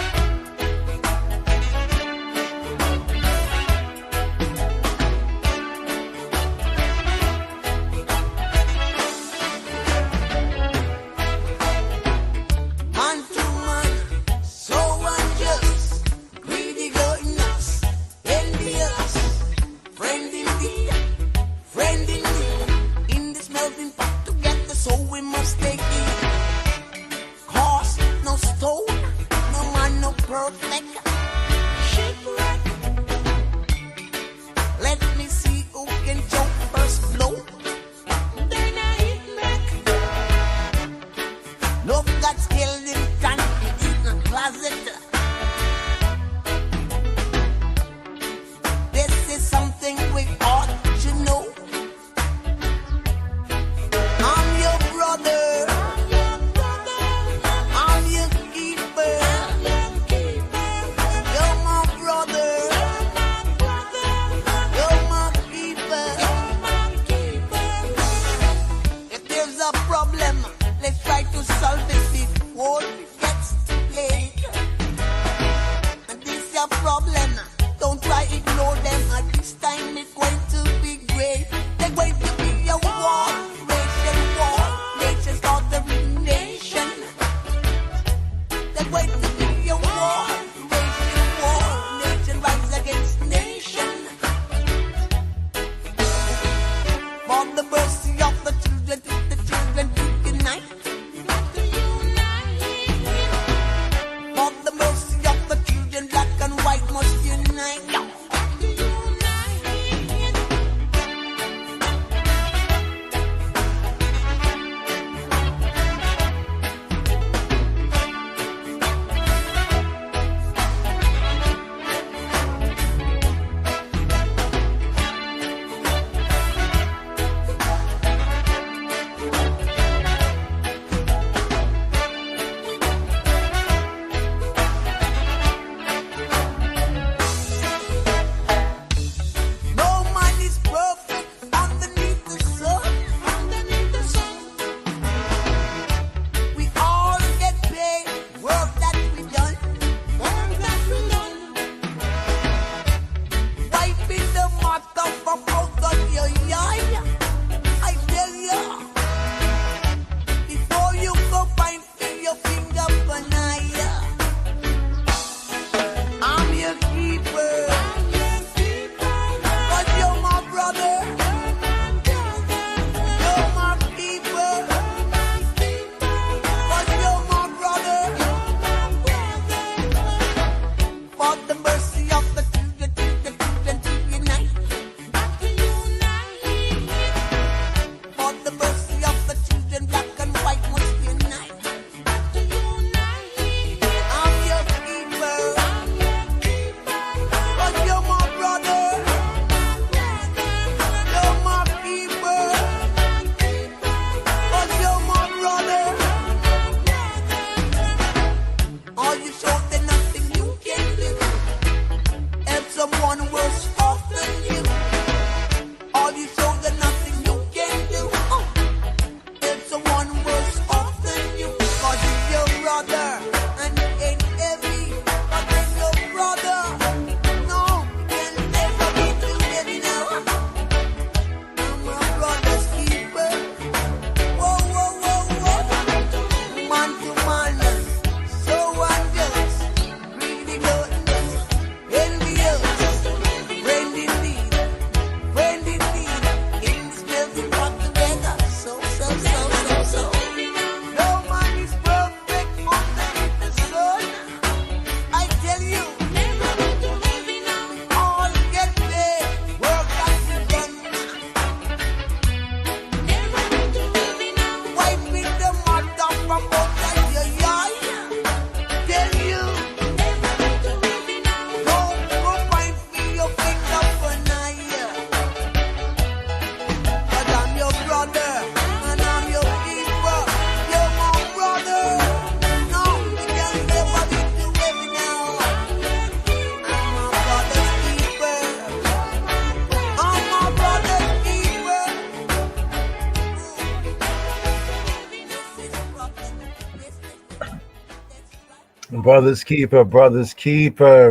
Brothers keeper,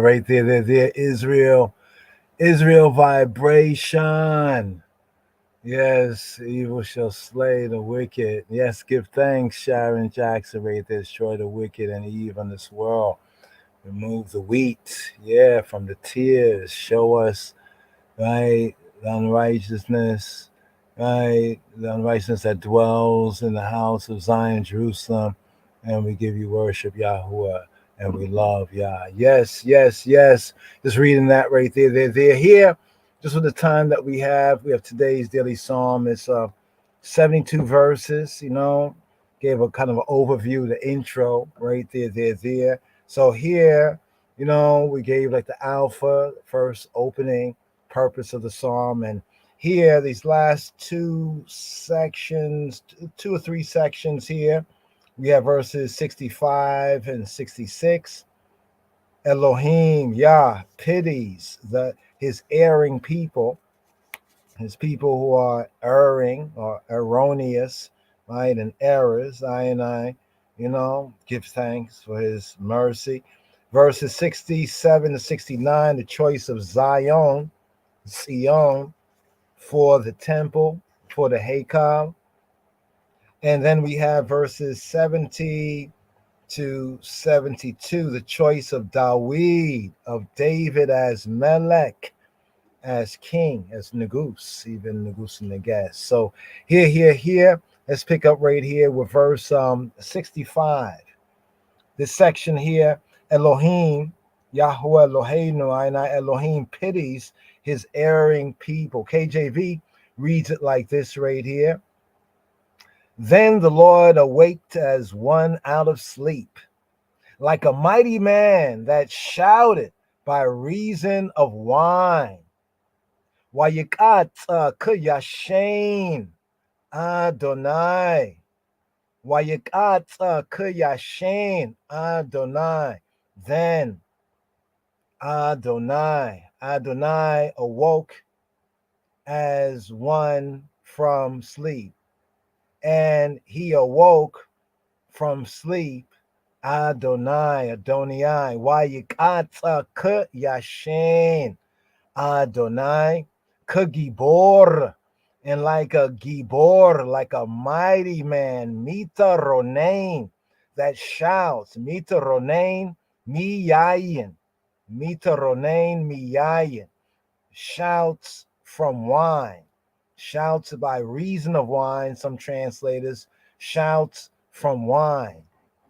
right there, Israel vibration. Yes, evil shall slay the wicked. Yes, give thanks, Sharon Jackson, right there, destroy the wicked and evil in this world. Remove the wheat, yeah, from the tears. Show us, right, the unrighteousness, right, the unrighteousness that dwells in the house of Zion, Jerusalem, and we give you worship, Yahuwah, and we love Yah. Yes, yes, yes. Just reading that right there. They're here. Just with the time that we have today's daily psalm. It's 72 verses, gave a kind of an overview, the intro right there. So here, we gave like the alpha, first opening purpose of the psalm. And here, these last two sections, two or three sections here, we have verses 65 and 66. Elohim, Yah, pities his erring people, his people who are erring or erroneous, right, and errors. I give thanks for his mercy. Verses 67 to 69, the choice of Zion, for the temple, for the Haykal. And then we have verses 70 to 72, the choice of David as Melech, as king, as Negus, even Negus and Negas. So here, let's pick up right here with verse 65. This section here, Elohim, Yahweh Eloheinu, and Elohim pities his erring people. KJV reads it like this right here. Then the Lord awaked as one out of sleep, like a mighty man that shouted by reason of wine. Wayikatza kuyashin Adonai. Wayikatza kuyashin Adonai. Then Adonai awoke as one from sleep. And he awoke from sleep. Adonai. Wayikatza kuyashin Adonai, kagibor, and like a gibor, like a mighty man, mita ronain, that shouts, mita ronain, miyayin, shouts from wine, shouts by reason of wine. Some translators, shouts from wine,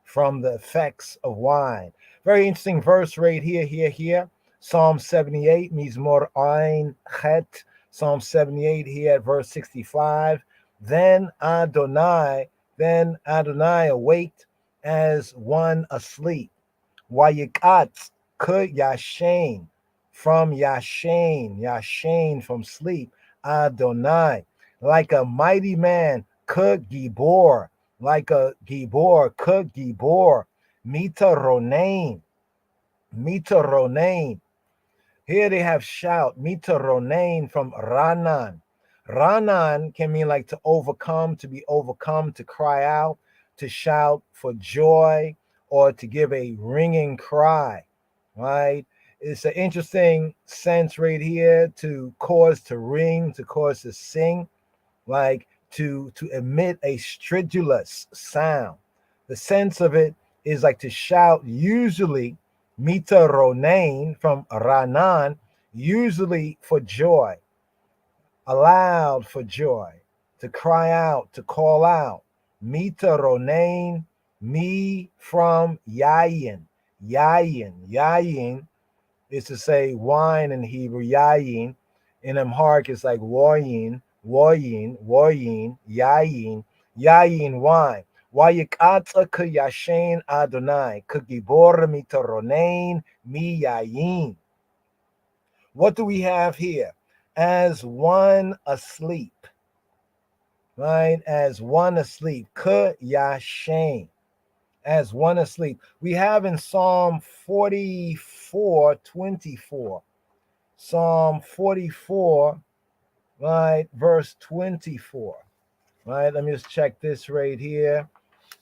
from the effects of wine. Very interesting verse right here. Psalm 78, Mizmor Ein Chet. Psalm 78 here at verse 65. Then Adonai awaked as one asleep. Wayikatz yashain, from yashain from sleep. Adonai, like a mighty man, gibor, like a gibor, mita ronain. Here they have shout, mita ronain from Ranan. Ranan can mean like to overcome, to be overcome, to cry out, to shout for joy, or to give a ringing cry, right? It's an interesting sense right here, to cause to ring, to cause to sing, like to emit a stridulous sound. The sense of it is like to shout, usually mita ronain from Ranan, usually for joy, aloud for joy, to cry out, to call out. Mita ronain, me from yayin. Yayin is to say wine in Hebrew, yayin. In Amharic, it's like wayin, yayin, wine. Wayikatza kuyashin Adonai, kugibor mitaronain mi yayin. What do we have here? As one asleep, right? As one asleep, kuyashin, as one asleep. We have in Psalm 44:24. Psalm 44, right, verse 24. Right, let me just check this right here.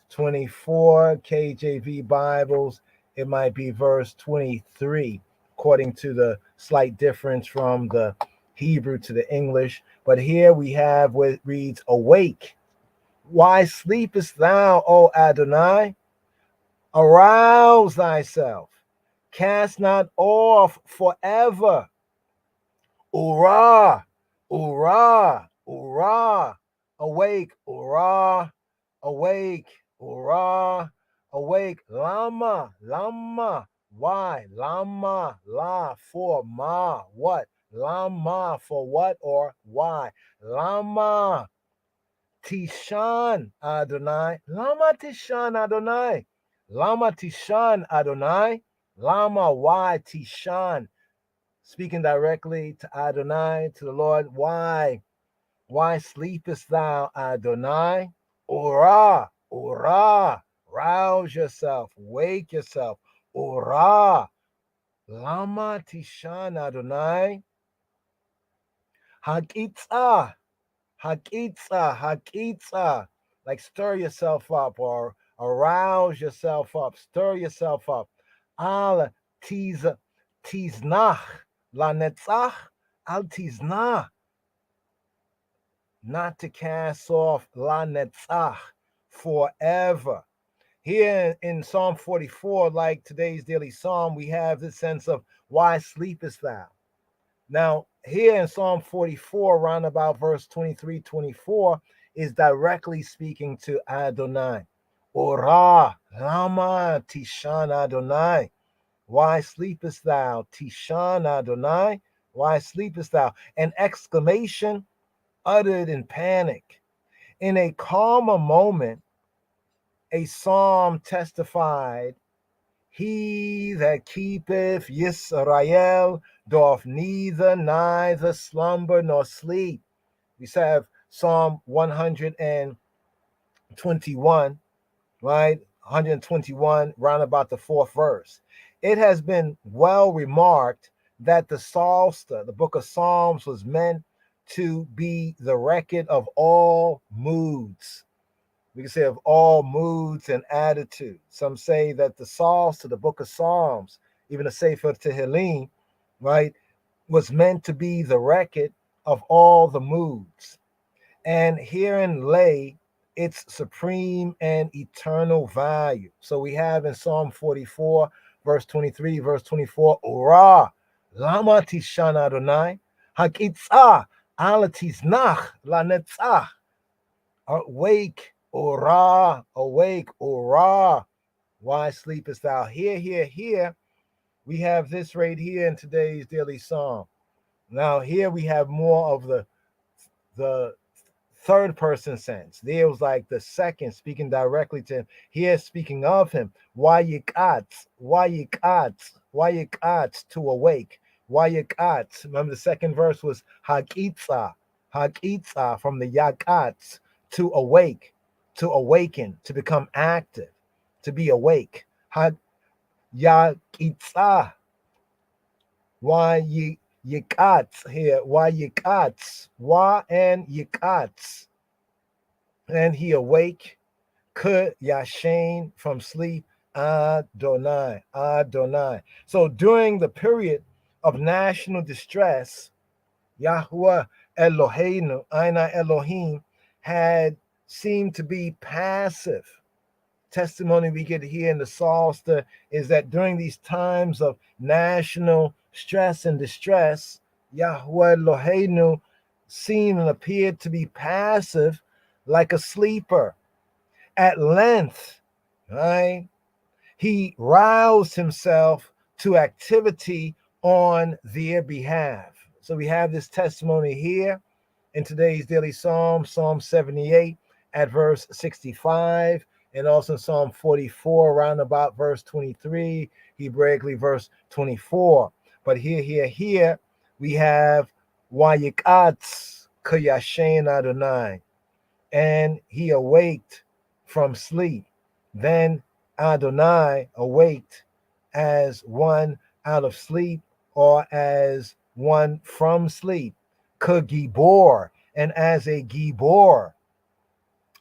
24 KJV Bibles. it might be verse 23, according to the slight difference from the Hebrew to the English. But here we have what it reads, awake. Why sleepest thou, O Adonai? Arouse thyself. Cast not off forever. Ura, ura, ura. Awake, ura. Awake, ura. Awake. Lama, lama. Why? Lama, la, for ma. What? Lama, for what or why? Lama. Tishan Adonai. Lama Tishan Adonai. Lama Tishan Adonai. Lama, why Tishan? Speaking directly to Adonai, to the Lord. Why? Why sleepest thou, Adonai? Ora, ora. Rouse yourself. Wake yourself. Ora. Lama Tishan Adonai. Hakitza. Hakitza, hakitza, like stir yourself up or arouse yourself up, stir yourself up. Al tiznach, la netzach, al tiznach, not to cast off, la netzach, forever. Here in Psalm 44, like today's daily psalm, we have this sense of why sleepest thou? Now, here in Psalm 44, around about verse 23, 24, is directly speaking to Adonai. Ora, lama tishan Adonai. Why sleepest thou? Tishan Adonai. Why sleepest thou? An exclamation uttered in panic. In a calmer moment, a psalm testified, he that keepeth Yisrael doth neither slumber nor sleep. We have Psalm 121, right? 121, round about the 4th verse. It has been well remarked that the Psalter, the book of Psalms, was meant to be the record of all moods. We can say of all moods and attitudes. Some say that the Psalter, the book of Psalms, even the Sefer Tehillim, right, was meant to be the record of all the moods. And herein lay its supreme and eternal value. So we have in Psalm 44, verse 23, verse 24, Ora, lama tishan Adonai, hakitzah, ala tiznach, la netzach. Awake, Ora, awake, Ora. Why sleepest thou? Here. We have this right here in today's daily psalm. Now, here we have more of the third person sense. There was like the second speaking directly to him. Here speaking of him. Why yikatz, to awake. Why yikatz. Remember the second verse was hakitza from the yakatz, to awake, to awaken, to become active, to be awake. Yakitza. Why yikatz here? Why yikatz? Why and yikatz? And he awake, could yashain, from sleep, Adonai. So during the period of national distress, Yahweh Eloheinu, Aina Elohim, had seemed to be passive. Testimony we get here in the Psalter is that during these times of national stress and distress, Yahweh Eloheinu seemed and appeared to be passive, like a sleeper. At length, right, he roused himself to activity on their behalf. So we have this testimony here in today's daily psalm, Psalm 78 at verse 65, and also Psalm 44 around about verse 23, Hebraically verse 24. But here we have Wayikatz Kayashen Adonai, and he awaked from sleep. Then Adonai awaked as one out of sleep, or as one from sleep. Kagibor, and as a gibor.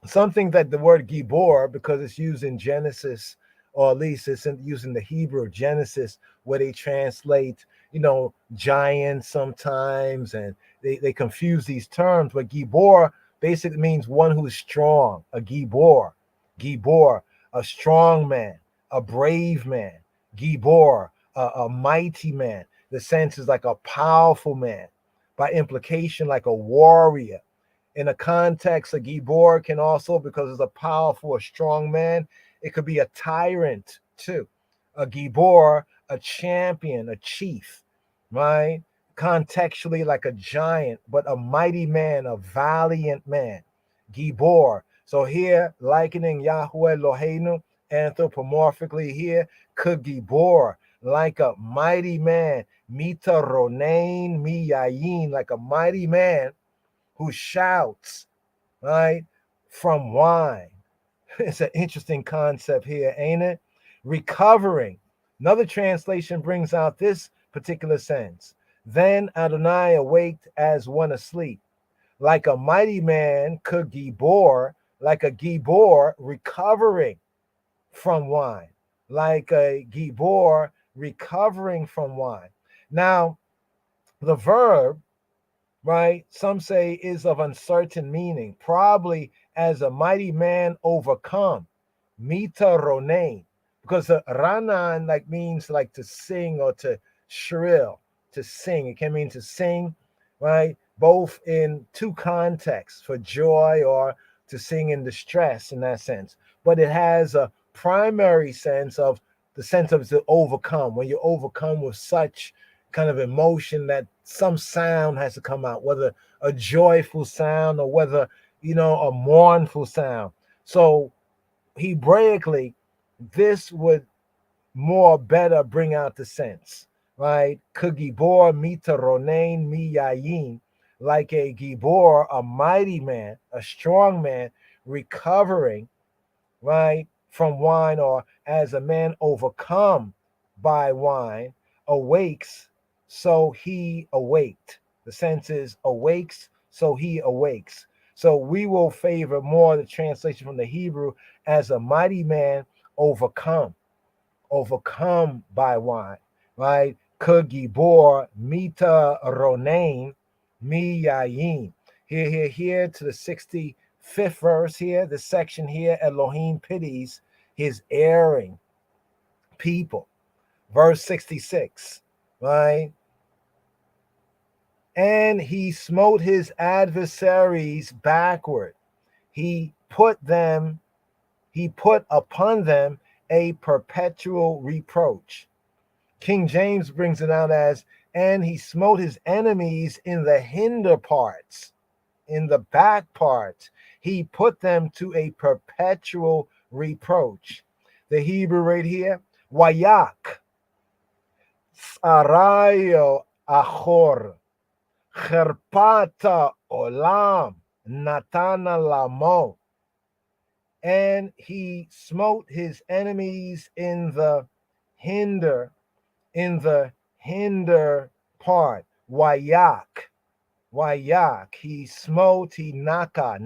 Something that the word gibor, because it's used in Genesis or at least it's using the Hebrew Genesis where they translate, giant sometimes, and they confuse these terms. But Gibor basically means one who's strong, a Gibor, a strong man, a brave man, Gibor, a mighty man. The sense is like a powerful man, by implication, like a warrior. In a context, a Gibor can also, because it's a powerful, a strong man, it could be a tyrant too. A Gibor, a champion, a chief, right? Contextually, like a giant, but a mighty man, a valiant man. Gibor. So here, likening Yahweh Eloheinu anthropomorphically here, could Gibor, like a mighty man, Mita Ronain Miyayin, like a mighty man who shouts, right, from wine. It's an interesting concept here, ain't it? Recovering. Another translation brings out this particular sense. Then Adonai awaked as one asleep. Like a mighty man could Gibor, like a Gibor recovering from wine. Like a Gibor recovering from wine. Now, the verb, right, some say is of uncertain meaning, probably as a mighty man overcome, mita ronain, because the ranan like means like to sing or to shrill, to sing. It can mean to sing, right, both in two contexts, for joy or to sing in distress in that sense. But it has a primary sense of the sense of to overcome, when you overcome with such kind of emotion that some sound has to come out, whether a joyful sound or whether, a mournful sound. So Hebraically, this would more better bring out the sense, right? Kugibor mita ronain miyayin, like a gibor, a mighty man, a strong man, recovering, right, from wine, or as a man overcome by wine, awakes, so he awaked. The sense is awakes, so he awakes. So we will favor more the translation from the Hebrew as a mighty man overcome by wine, right? Kugibor mita ronain miyayin. Here to the 65th verse here, the section here, Elohim pities his erring people. Verse 66, right? And he smote his adversaries backward. He put upon them a perpetual reproach. King James brings it out as, and he smote his enemies in the hinder parts, in the back parts. He put them to a perpetual reproach. The Hebrew right here, wayak, sarayo achor, cherpata olam, natana lamo. And he smote his enemies in the hinder part. Wayak. He smote, he naka,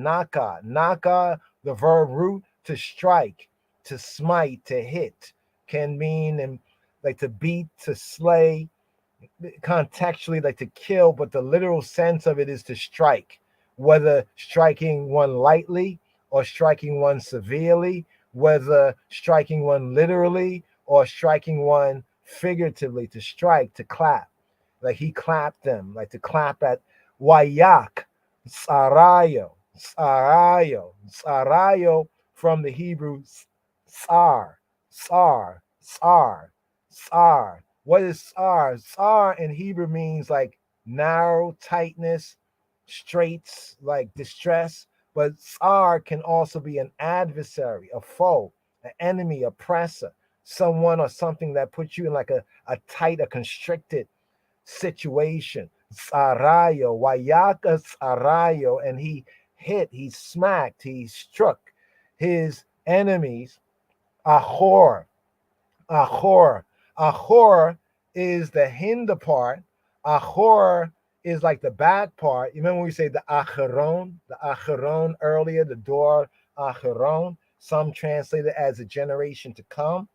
the verb root to strike, to smite, to hit, can mean like to beat, to slay, contextually like to kill, but the literal sense of it is to strike, whether striking one lightly or striking one severely, whether striking one literally or striking one figuratively, to strike, to clap. Like he clapped them, like to clap at. Wayak, sarayo, from the Hebrew sar. What is sar? Sar in Hebrew means like narrow, tightness, straits, like distress. But sar can also be an adversary, a foe, an enemy, oppressor, someone or something that puts you in like a tight, a constricted situation. Sarayo, Wayaka Sarayo, and he hit, he smacked, he struck his enemies. Ahor is the hinder part. Ahor is like the back part. You remember when we say the acheron earlier, the door acheron. Some translate it as a generation to come.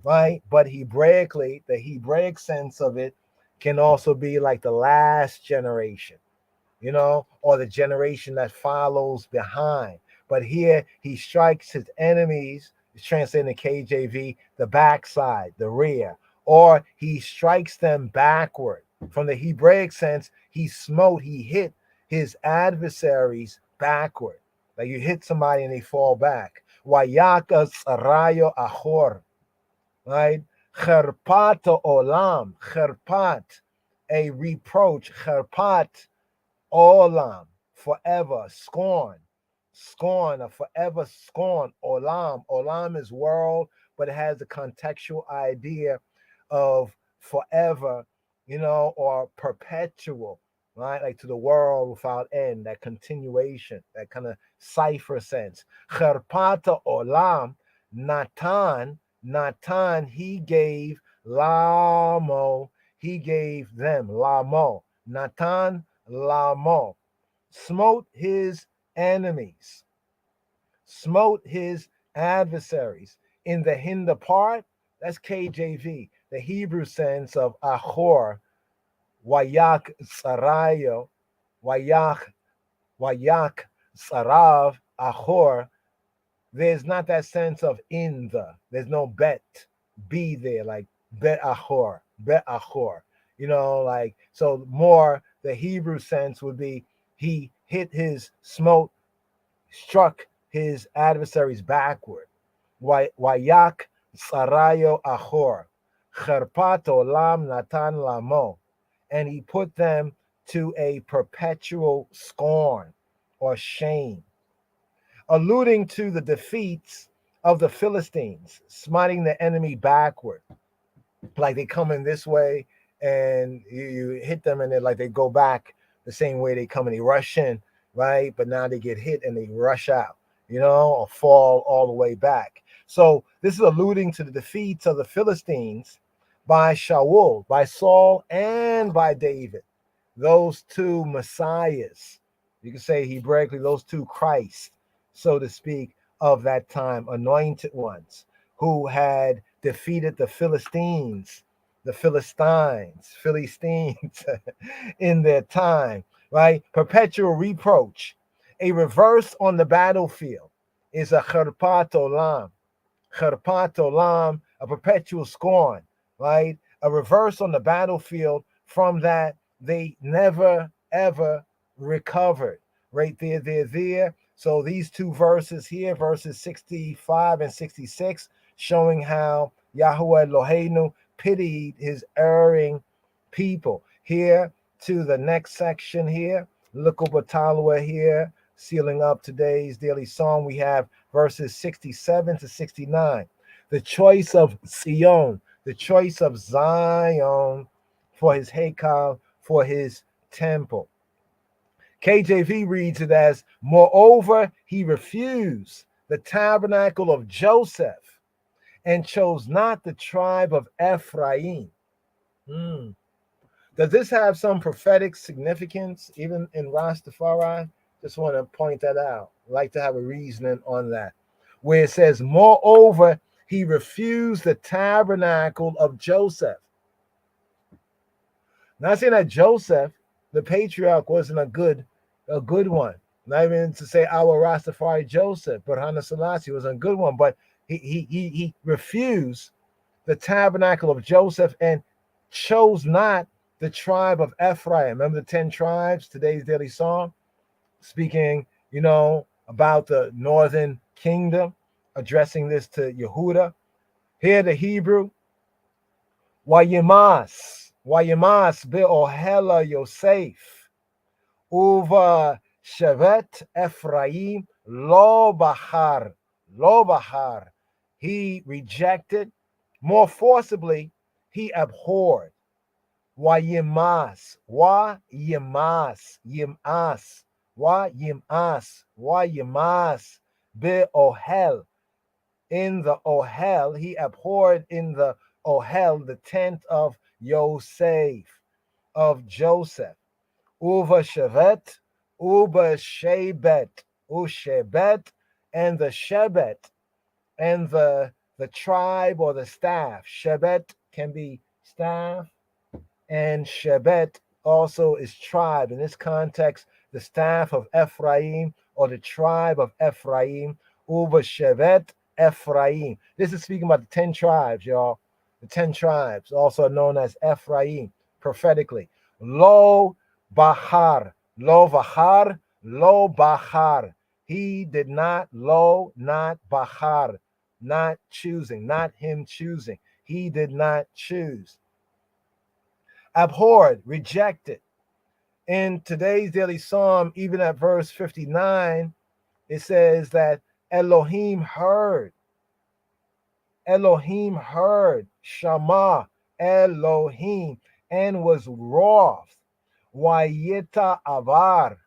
right? But Hebraically, the Hebraic sense of it can also be like the last generation, or the generation that follows behind. But here he strikes his enemies, it's translated in KJV, the backside, the rear, or he strikes them backward. From the Hebraic sense, he hit his adversaries backward. Like you hit somebody and they fall back. Wayaka Sarayo Ahor, right? Cherpat olam, cherpat, a reproach, cherpat olam, forever, scorn, a forever scorn. Olam is world, but it has a contextual idea of forever, or perpetual, right? Like to the world without end, that continuation, that kind of cipher sense. Cherpata olam, Natan, he gave Lamo, he gave them, Lamo, Natan, Lamo, smote his enemies, smote his adversaries. In the hinder part, that's KJV, the Hebrew sense of Ahor, Wayak Sarayo, Wayak Sarav, Ahor. There's not that sense of there's no bet, be there, like bet Ahor. Like, so more the Hebrew sense would be he hit struck his adversaries backward. Wayak Sarayo Ahor, Cherpat Olam Natan Lamo, and he put them to a perpetual scorn or shame, alluding to the defeats of the Philistines, smiting the enemy backward. Like they come in this way and you hit them and they go back the same way they come and they rush in, right? But now they get hit and they rush out, or fall all the way back. So this is alluding to the defeats of the Philistines by Shaul, by Saul, and by David. Those two messiahs, you can say Hebraically, those two Christ, so to speak, of that time, anointed ones who had defeated the Philistines in their time, right? Perpetual reproach. A reverse on the battlefield is a cherpat olam, a perpetual scorn, right? A reverse on the battlefield from that they never, ever recovered, right there. So these two verses here, verses 65 and 66, showing how Yahweh Eloheinu pitied his erring people. Here to the next section here, Lukubatalwa here, sealing up today's daily song, we have verses 67 to 69. The choice of Zion, the choice of Zion for his Haykal, for his temple. KJV reads it as, moreover, he refused the tabernacle of Joseph and chose not the tribe of Ephraim. Does this have some prophetic significance, even in Rastafari? Just want to point that out. I'd like to have a reasoning on that. Where it says, moreover, he refused the tabernacle of Joseph. Not saying that Joseph, the patriarch, wasn't a good one. Not even to say our Rastafari Joseph, but Hana Selassie was a good one. But he refused the tabernacle of Joseph and chose not the tribe of Ephraim. Remember the 10 tribes, today's daily song, speaking, about the northern kingdom, addressing this to Yehuda. Here the Hebrew, Wayimas be'ohela Yosef, uva shevet Ephraim lo bahar. He rejected, more forcibly, he abhorred. Wayimas be'ohel. In the ohel, he abhorred in the ohel, the tent of Yosef, of Joseph. Uva shevet, ushebet, and the shebet, and the the tribe or the staff. Shebet can be staff, and Shebet also is tribe. In this context, the staff of Ephraim or the tribe of Ephraim, over Shevet Ephraim. This is speaking about the 10 tribes, y'all. The 10 tribes, also known as Ephraim, prophetically. Lo Bahar, Lo Bahar, Lo Bahar. He did not, Lo, not Bahar, not choosing, not him choosing. He did not choose. Abhorred, rejected. In today's daily psalm, even at verse 59, it says that Elohim heard, Shama, Elohim, and was wroth. Wayeta avar,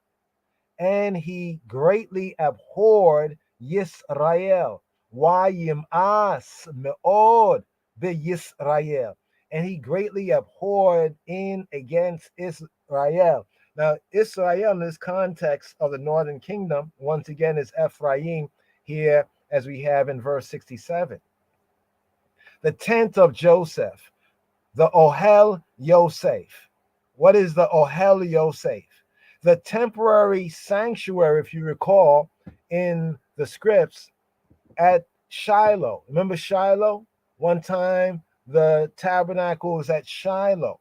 and he greatly abhorred Yisrael. Wayim'as me'od be Yisrael, and he greatly abhorred in against Israel. Now, Israel in this context of the northern kingdom, once again, is Ephraim here, as we have in verse 67. The tent of Joseph, the Ohel Yosef. What is the Ohel Yosef? The temporary sanctuary, if you recall, in the scripts at Shiloh. Remember Shiloh? One time the tabernacle was at Shiloh.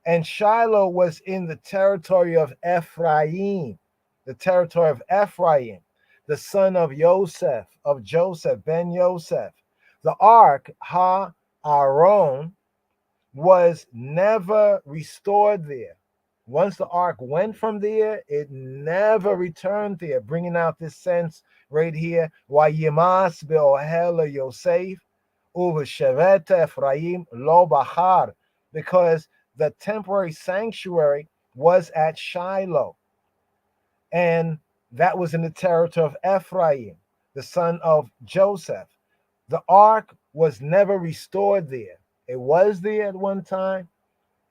And Shiloh was in the territory of Ephraim, the territory of Ephraim, the son of Joseph, Ben Yosef. The ark, Ha-Aron, was never restored there. Once the ark went from there, it never returned there, bringing out this sense right here. Wayimas be'ohel Yosef uva shevet Ephraim lo bahar, because the temporary sanctuary was at Shiloh, and that was in the territory of Ephraim, the son of Joseph. The ark was never restored there. It was there at one time,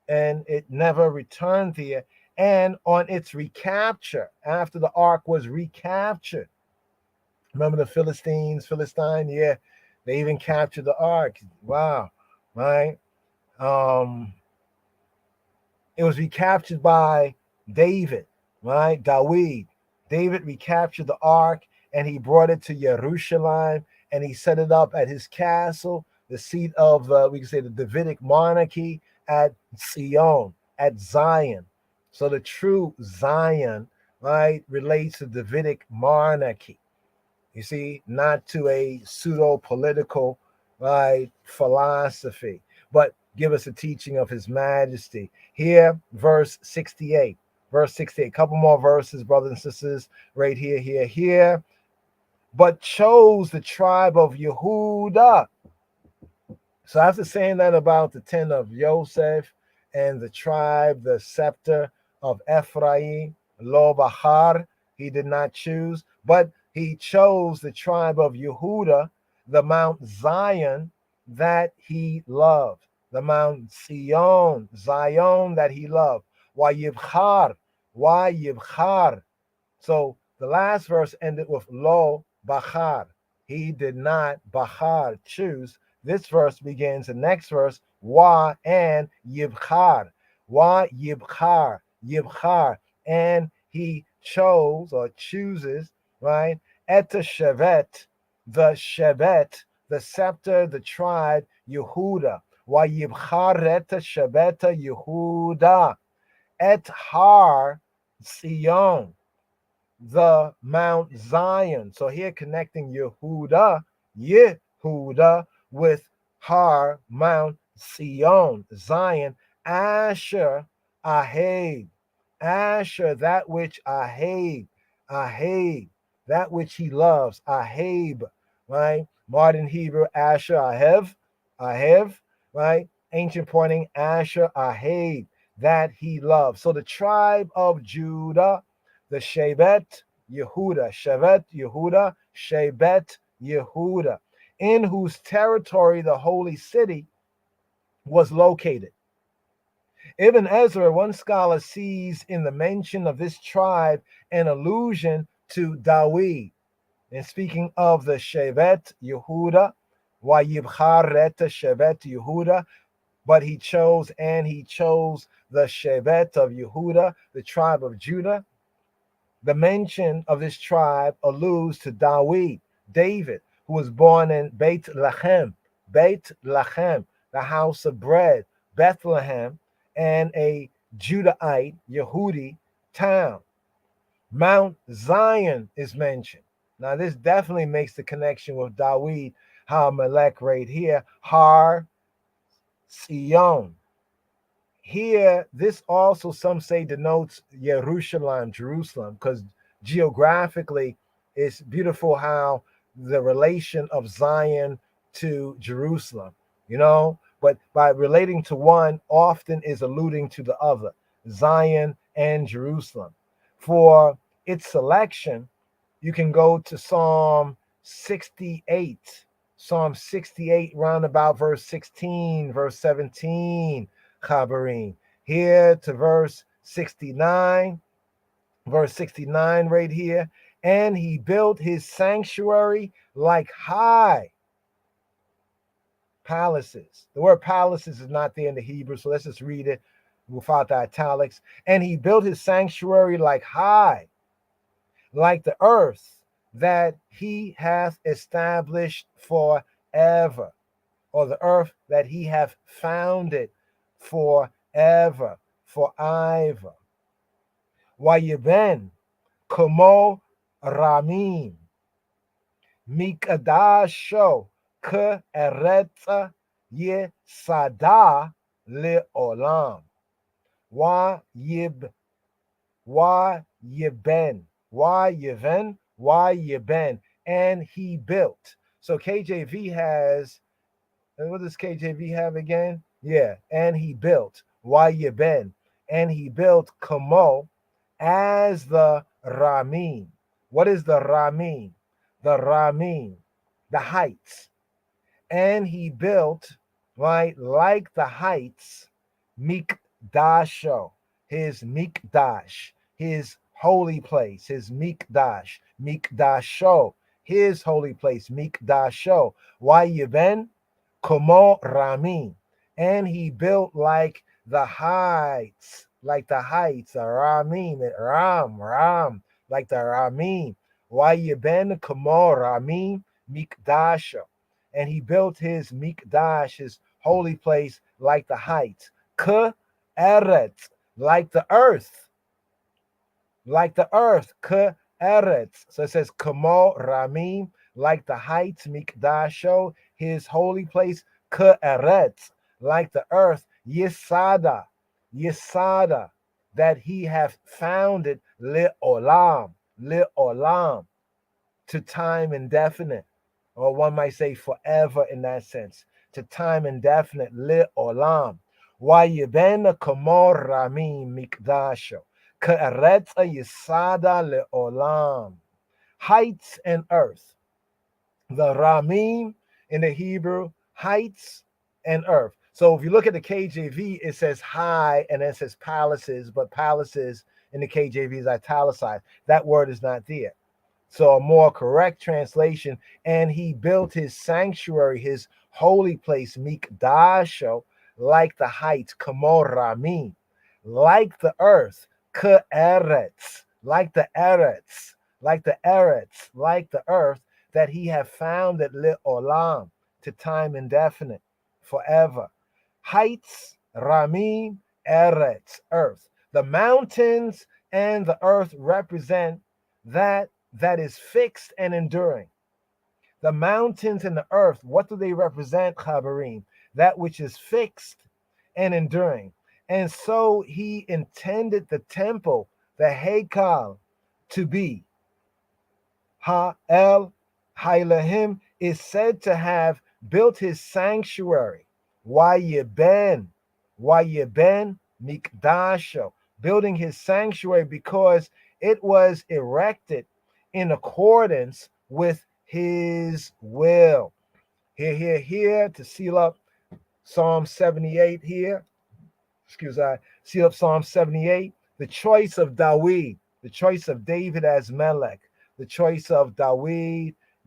and it never returned there. And on its recapture, after the ark was recaptured, remember the Philistine, yeah, they even captured the ark. Wow, right? It was recaptured by David, right? David recaptured the ark, and he brought it to Jerusalem, and he set it up at his castle, the seat of, we can say, the Davidic monarchy at Zion, at Zion. So the true Zion, right, relates to Davidic monarchy. You see, not to a pseudo-political, right, philosophy, but give us a teaching of his majesty. Here, verse 68. A couple more verses, brothers and sisters, right here. But chose the tribe of Yehudah. So after saying that about the tent of Joseph and the tribe, the scepter of Ephraim, Lo Bahar, he did not choose, but he chose the tribe of Yehudah, the Mount Zion that he loved, the Mount Zion that he loved. Wayibchar. So the last verse ended with Lo Bahar. He did not Bahar choose. This verse begins the next verse, Wa and Yibchar. Yibchar. And he chose or chooses, right? Eta Shevet, the scepter, the tribe, Yehuda. Wa Yibchar eta Shebeta Yehuda. Et Har Zion, the Mount Zion. So here connecting Yehuda with Har, Mount Zion, Asher, Ahab, that which Ahab, that which he loves, Ahab, right? Modern Hebrew, Asher, Ahev, right? Ancient pointing, Asher, Ahab, that he loves. So the tribe of Judah, the Shevet Yehuda, in whose territory the holy city was located. Ibn Ezra, one scholar, sees in the mention of this tribe an allusion to Dawid. And speaking of the Shevet Yehuda, Vayibchar et shevet Yehuda, but he chose the shevet of Yehuda, the tribe of Judah. The mention of this tribe alludes to David, who was born in Beit Lachem, the house of bread, Bethlehem, and a Judahite, Yehudi town. Mount Zion is mentioned. Now, this definitely makes the connection with Dawid HaMelech right here, Har Zion. Here, this also, some say, denotes Jerusalem, because geographically, it's beautiful how the relation of Zion to Jerusalem, but by relating to one often is alluding to the other, Zion and Jerusalem. For its selection, you can go to Psalm 68, round about verse 16, verse 17, Chabarim. Here to verse 69 right here. And he built his sanctuary like high palaces. The word palaces is not there in the Hebrew, so let's just read it without the italics. And he built his sanctuary like high, like the earth that he hath established forever, or the earth that he hath founded forever. Wayeben Komo Ramim Mikadasho Ke Eretza Yesada Leolam. Wayeben. And he built. So KJV has, and what does KJV have again? Yeah, and he built. Wayeben. And he built Kamo as the Ramim. What is the Ramim? The Ramim, the heights. And he built, right, like the heights, Mikdasho, his Mikdash, his holy place, his Mikdasho, his holy place, Mikdasho. Wayeben Komo Ramim. And he built like the heights, Ramim, Ram, like the Ramim. Wayeben Komo Ramim Mikdasho. And he built his Mikdash, his holy place, like the heights. Ke Eretz, like the earth. Ke Eretz. So it says Komo Ramim, like the heights, Mikdasho, his holy place. Ke Eretz, like the earth. Yesada, that he hath founded. Le'olam, to time indefinite. Or one might say forever in that sense, to time indefinite, le'olam. Wayeben Komo Ramim Mikdasho, Ke'eretz Yesada le'olam. Heights and earth. The Ramim in the Hebrew, heights and earth. So if you look at the KJV, it says high and then it says palaces, but palaces in the KJV is italicized. That word is not there. So a more correct translation, and he built his sanctuary, his holy place, Mikdasho, like the heights, Komo Ramim, like the earth, Ke'eretz, like the earth that he have founded Le'olam, to time indefinite, forever. Heights, Ramim, Eretz, earth. The mountains and the earth represent that is fixed and enduring. The mountains and the earth, what do they represent, Chabarim? That which is fixed and enduring. And so he intended the temple, the Heikal, to be. Ha'el Hailahim is said to have built his sanctuary. Wayeben Mikdasho, building his sanctuary because it was erected in accordance with his will. Here to seal up Psalm 78 here. Seal up Psalm 78. The choice of David, the choice of David as Melech, the choice of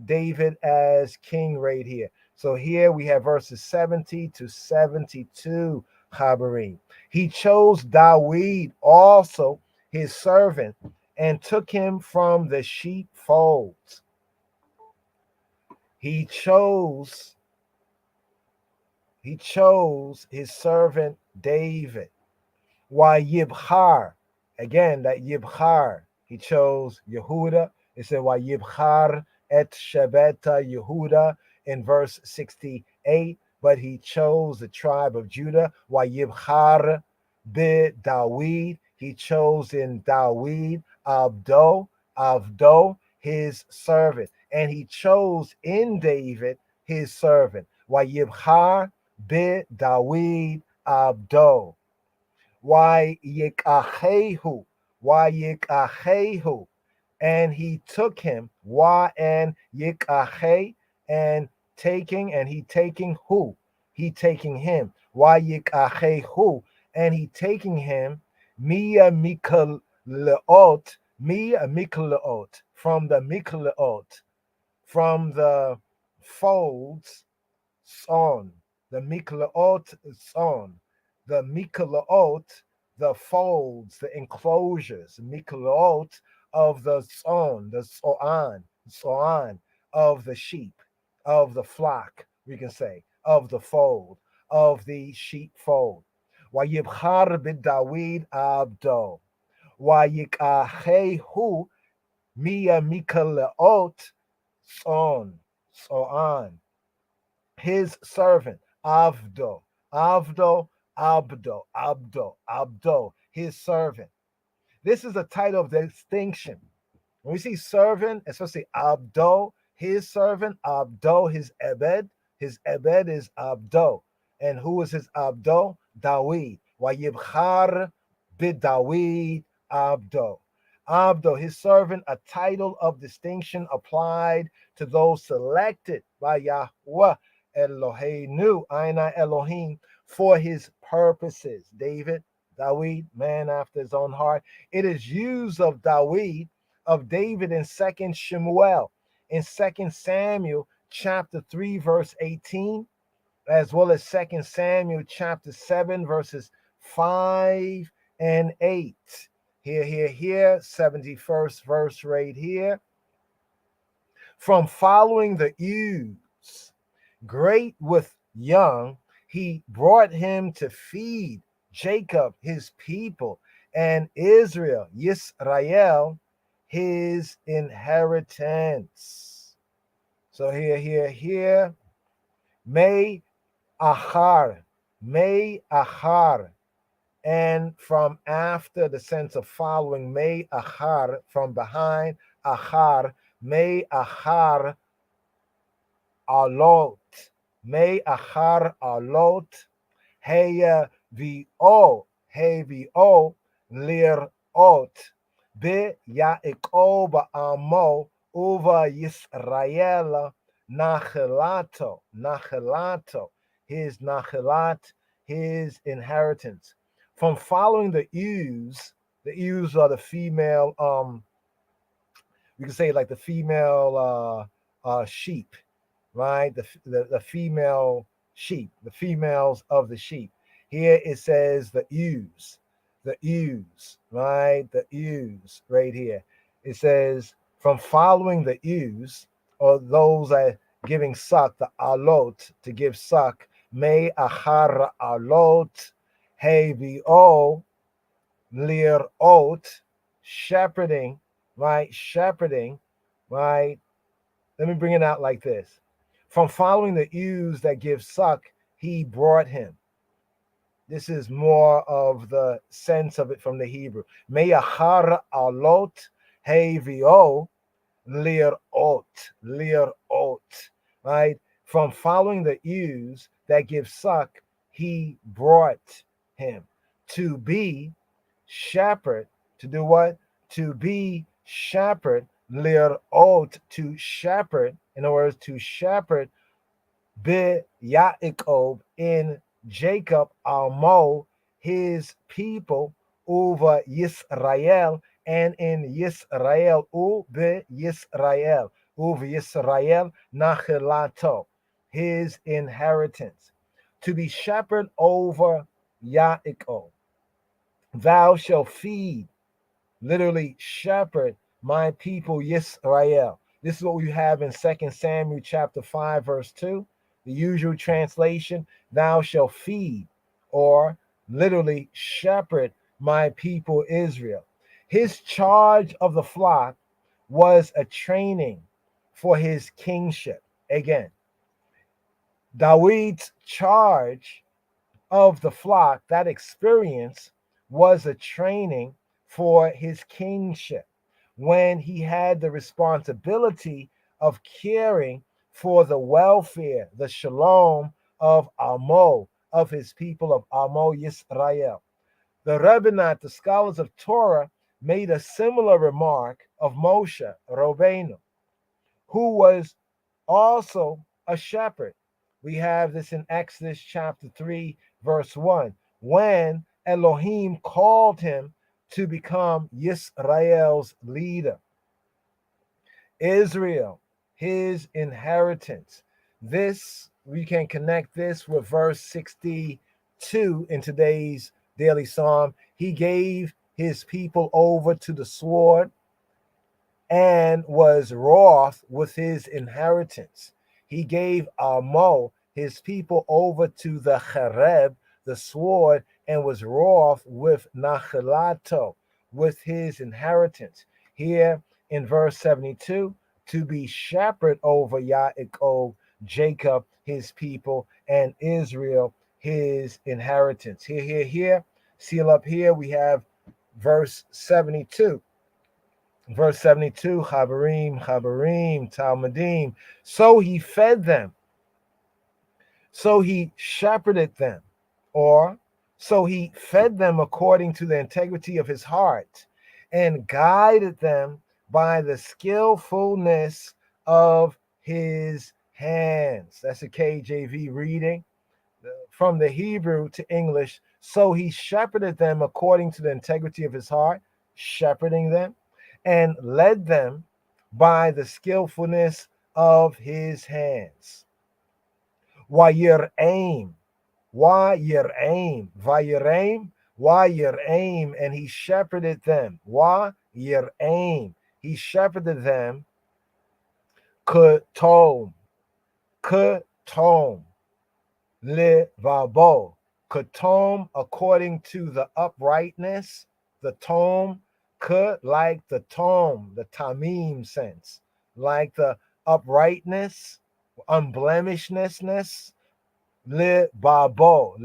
David as king right here. So here we have verses 70 to 72, Chabarim. He chose Dawid also, his servant, and took him from the sheepfolds. He chose his servant David. Why Yibchar? Again, that Yibchar. He chose Yehuda. It said, why Yibchar et Shebeta Yehuda in verse 68. But he chose the tribe of Judah. Why Yibchar be Dawid. He chose in Dawid Avdo, his servant. And he chose in David his servant. Why Yibchar be Dawid Abdo. Why Yikachehu, and he took him. Why and Yikache, and taking, and he taking who? He taking him. Why Yikachehu, and he taking him. Mia Mikaleot, from the Mikaleot, from the folds on, the Mikalaot on, the Mikalaot, the folds, the enclosures, Mikalaot of the son, the soan of the sheep, of the flock, we can say, of the fold, of the sheepfold. Wayibchar bid Dawid abdo. Wayikahehu mia Mikalaot soan, his servant, Avdo, his servant. This is a title of distinction. When we see servant, especially Abdo, his servant, Abdo, his Ebed is Abdo. And who is his Abdo? Dawid. Wayibchar bid Dawid Abdo. Abdo, his servant, a title of distinction applied to those selected by Yahweh Eloheinu, Aina Elohim, for his purposes. David, man after his own heart. It is used of David in 2 Shemuel, in 2 Samuel chapter 3, verse 18, as well as 2 Samuel chapter 7, verses 5 and 8. Here, 71st verse right here. From following the ewes, great with young, he brought him to feed Jacob, his people, and Israel, Yisrael, his inheritance. So here, May Achar, and from after, the sense of following, May Achar, from behind, Achar, May Achar Alot, May Achar Alot, Heya V'o, Lir Ot, Be Yaakov Amo, Uva Yisrael, Nachelato, his Nachelat, his inheritance. From following the ewes are the female, we can say like the female sheep, right? The female sheep, the females of the sheep. Here it says the ewes, right? The ewes right here. It says from following the ewes, or those that are giving suck, the alot, to give suck, may achar alot, hevo, lir ot, shepherding, right? Right? Let me bring it out like this. From following the ewes that give suck, he brought him. This is more of the sense of it from the Hebrew. Meyachar alot hevo lir ot, right? From following the ewes that give suck, he brought him to be shepherd. To do what? To be shepherd. Lir ot, to shepherd. In other words, to shepherd. Be Yaakov, in Jacob, Amo, his people, over Yisrael, and in Yisrael, over Yisrael, Nachelato, his inheritance, to be shepherd over Yaakov. Thou shalt feed, literally shepherd my people Yisrael. This is what we have in 2 Samuel chapter 5, verse 2. The usual translation, thou shalt feed, or literally shepherd my people Israel. His charge of the flock was a training for his kingship. Again, David's charge of the flock, that experience was a training for his kingship when he had the responsibility of caring for the welfare, the shalom of Amo, of his people of Amo Yisrael. The Rabbinat, the scholars of Torah, made a similar remark of Moshe Rabbeinu, who was also a shepherd. We have this in Exodus chapter 3, verse 1, when Elohim called him to become Yisrael's leader. Israel, his inheritance. This, we can connect this with verse 62 in today's daily psalm. He gave his people over to the sword and was wroth with his inheritance. He gave Amo, his people, over to the Chereb, the sword, and was wroth with Nachalato, with his inheritance. Here in verse 72, to be shepherd over Yaakov, Jacob, his people, and Israel, his inheritance. Here, seal up here, we have verse 72. Verse 72, Chabarim, Talmudim. So he fed them. So he shepherded them. Or, so he fed them according to the integrity of his heart and guided them by the skillfulness of his hands. That's a KJV reading. From the Hebrew to English. So he shepherded them according to the integrity of his heart, shepherding them, and led them by the skillfulness of his hands. Vayiraim, and he shepherded them. Vayiraim, he shepherded them. Ketom, levavo, ketom, according to the uprightness, the tom, like the tom, the tamim sense, like the uprightness, unblemishedness, levavo,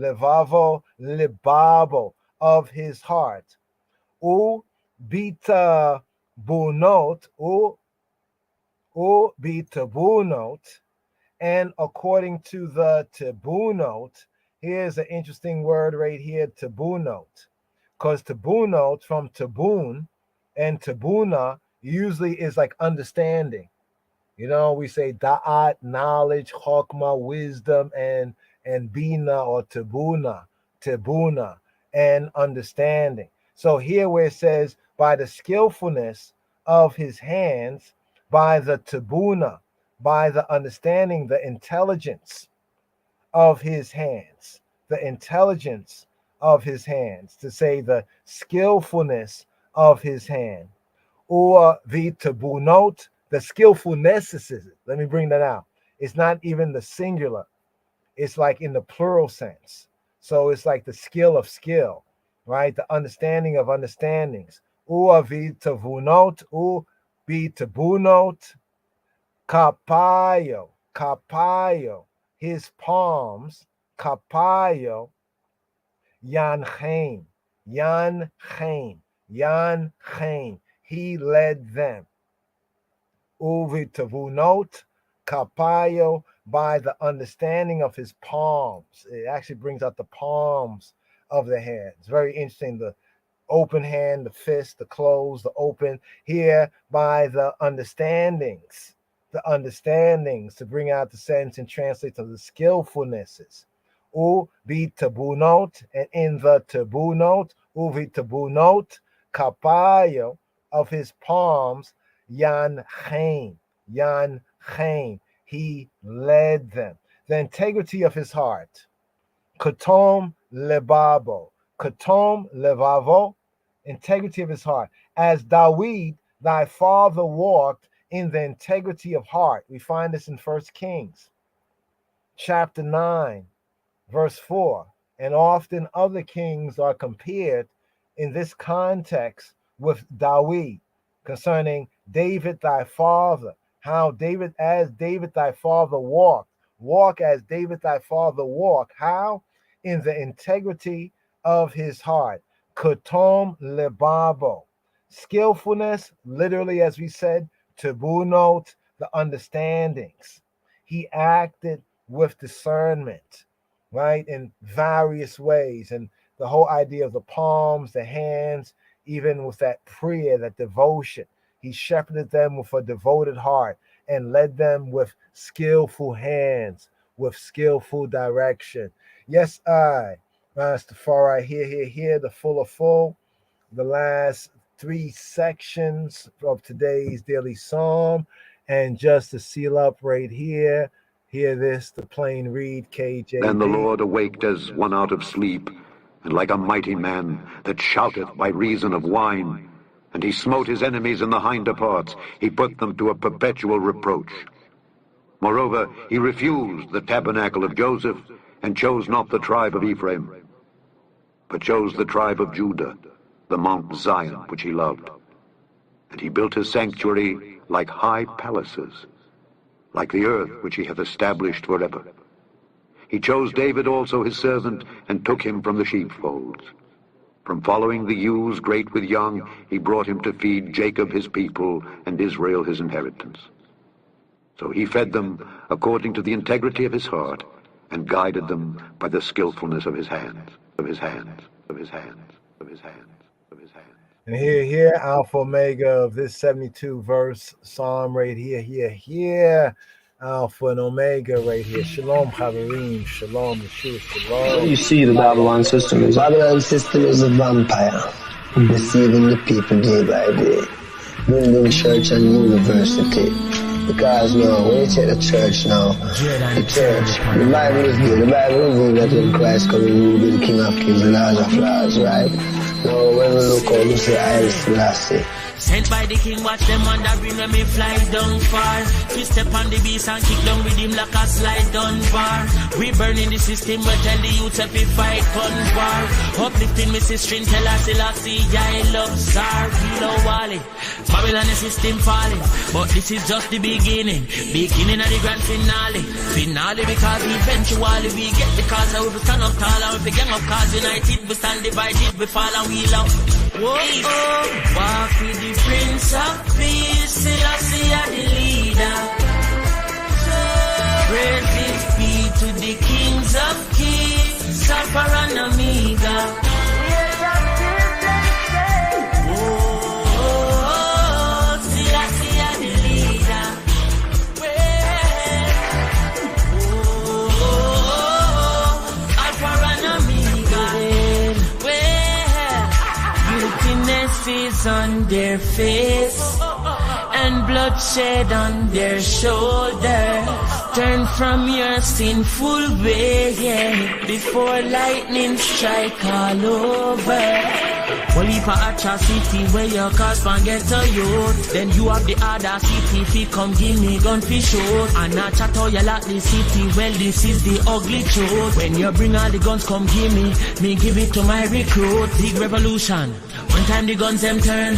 libabo, of his heart. U bita bunot, and according to the tibunot. Here's an interesting word right here, tibunot, because tibunot from tibun and tibuna usually is like understanding. You know, we say da'at, knowledge, chokmah, wisdom, and bina or tibuna, and understanding. So here where it says by the skillfulness of his hands, by the tibuna, by the understanding, the intelligence of his hands, to say the skillfulness of his hand, or the tabunot, the skillfulness. Let me bring that out. It's not even the singular. It's like in the plural sense. So it's like the skill of skill, right? The understanding of understandings. Or the tabunot, or the tabunot, kapayo, his palms, kapayo, Yanchain, he led them. Uvitavunot, kapayo, by the understanding of his palms. It actually brings out the palms of the hand. It's very interesting. The open hand, the fist, the closed, the open. Here, by the understandings, to bring out the sense and translate to the skillfulnesses. Uvi tabunot, and in the tabunot, kapayo, of his palms, yan chain, he led them. the integrity of his heart. Katom lebabo. Katom levavo, integrity of his heart. As Dawid, thy father, walked in the integrity of heart. We find this in 1 Kings chapter 9, verse 4. And often other kings are compared in this context with Dawid concerning David, thy father. How David, as David, thy father, walked. Walk as David, thy father, walked. How? In the integrity of his heart. Katom lebabo. Skillfulness, literally, as we said, tibunot, the understandings. He acted with discernment, right, in various ways. And the whole idea of the palms, the hands, even with that prayer, that devotion, he shepherded them with a devoted heart and led them with skillful hands, with skillful direction. Yes, I, Rastafari, here, the full, the last 3 sections of today's daily psalm. And just to seal up right here, hear this, the plain read, KJV. Then the Lord awaked as one out of sleep, and like a mighty man that shouteth by reason of wine. And he smote his enemies in the hinder parts. He put them to a perpetual reproach. Moreover, he refused the tabernacle of Joseph, and chose not the tribe of Ephraim, but chose the tribe of Judah, the Mount Zion, which he loved. And he built his sanctuary like high palaces, like the earth which he hath established forever. He chose David also his servant, and took him from the sheepfolds. From following the ewes great with young, he brought him to feed Jacob his people, and Israel his inheritance. So he fed them according to the integrity of his heart, and guided them by the skillfulness of his hands, of his hands, of his hands, of his hands, of his hands. And here, Alpha Omega of this 72 verse psalm right here, Alpha and Omega right here. Shalom, Chaverim, Shalom, Yeshua, Shalom. You see, the Babylon system is a vampire, deceiving the people day by day, building church and university. Because now, when you check the church now, the Bible is good. The Bible reveals that when Christ comes, he will be the King of Kings and Lord of Lords, right? Now, when we look out, we say, I Selassie. Sent by the king, watch them wandering when me fly down far. We step on the beast and kick down with him like a slide down bar. We burning the system, we tell the youth if we fight guns war. Uplifting me sister, tell us Selassie, I love Tsar, Kilo Wally. Babylon the system falling, but this is just the beginning. Beginning of the grand finale. Finale because eventually we get the cause. We stand up tall and we gang up cause united. We stand divided, we fall and we love. Whoa, oh, walk with the Prince of Peace, Selassie are the leader. Praises be to the kings of kings, Alpha and Omega. Oh, Selassie are the leader. Oh, Alpha and Omega. Guiltiness is on their face, and bloodshed on their shoulders. Turn from your sinful way, yeah, before lightning strike all over. Well, if I atrocity where your cause can get to you, then you have the other city fi come give me gun fi shoot. And I chat how you like the city, well this is the ugly truth. When you bring all the guns come give me give it to my recruit. Big revolution, one time the guns them turn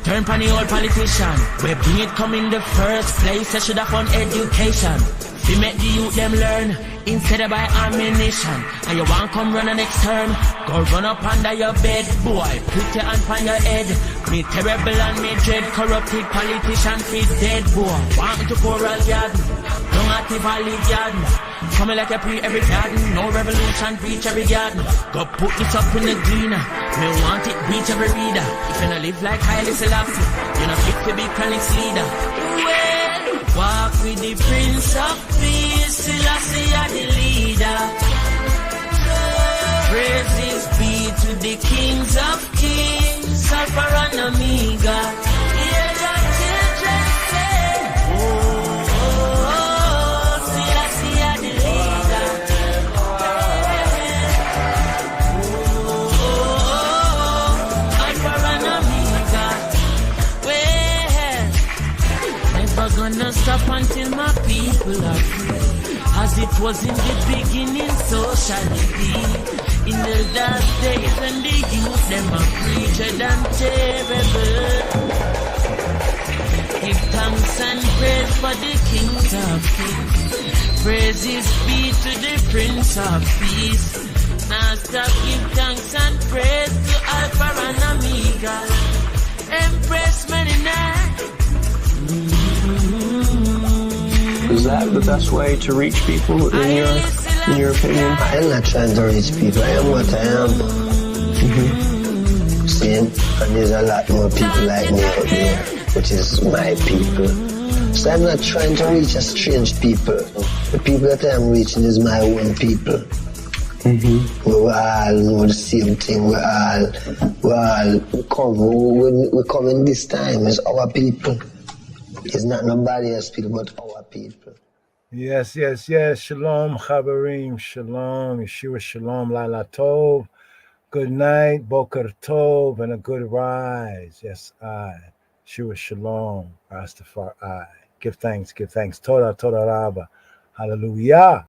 pan the old politician. We bring it come in the first place, I should have found education. We make the youth them learn, instead of buy ammunition. And you want come run the next turn, go run up under your bed. Boy, put your hand on your head. Me terrible and me dread, corrupted politician fit dead. Boy, want me to coral garden, don't active valley garden. Coming like a pre every garden, no revolution, preach every garden. Go put this up in the cleaner, me want it, reach every reader. If you don't live like Haile Selassie, you not fit to be chronic leader. Walk with the Prince of Peace, Selassie are the leader. Praises be to the kings of kings, Alpha and Omega. Hear the children say, oh, Selassie are the leader. was in the beginning, so shall it be. In the last days when the youth them are preached and terrible. Give thanks and praise for the kings of kings. Praises be to the Prince of Peace. Now stop, give thanks and praise to Alpha and Omega. Empress Marina. Is that the best way to reach people in your opinion? I am not trying to reach people. I am what I am. See, and there's a lot more people like me out there, which is my people. So I'm not trying to reach a strange people. The people that I'm reaching is my own people. We all know the same thing. We come in this time as our people. It's not nobody else people, but our people. Yes, yes, yes. Shalom, Chaverim. Shalom, Yeshua Shalom, Laila Tov. Good night, Boker Tov, and a good rise. Yes, I. Yeshua Shalom, Rastafari. Give thanks, give thanks. Toda, Toda Rabba. Hallelujah.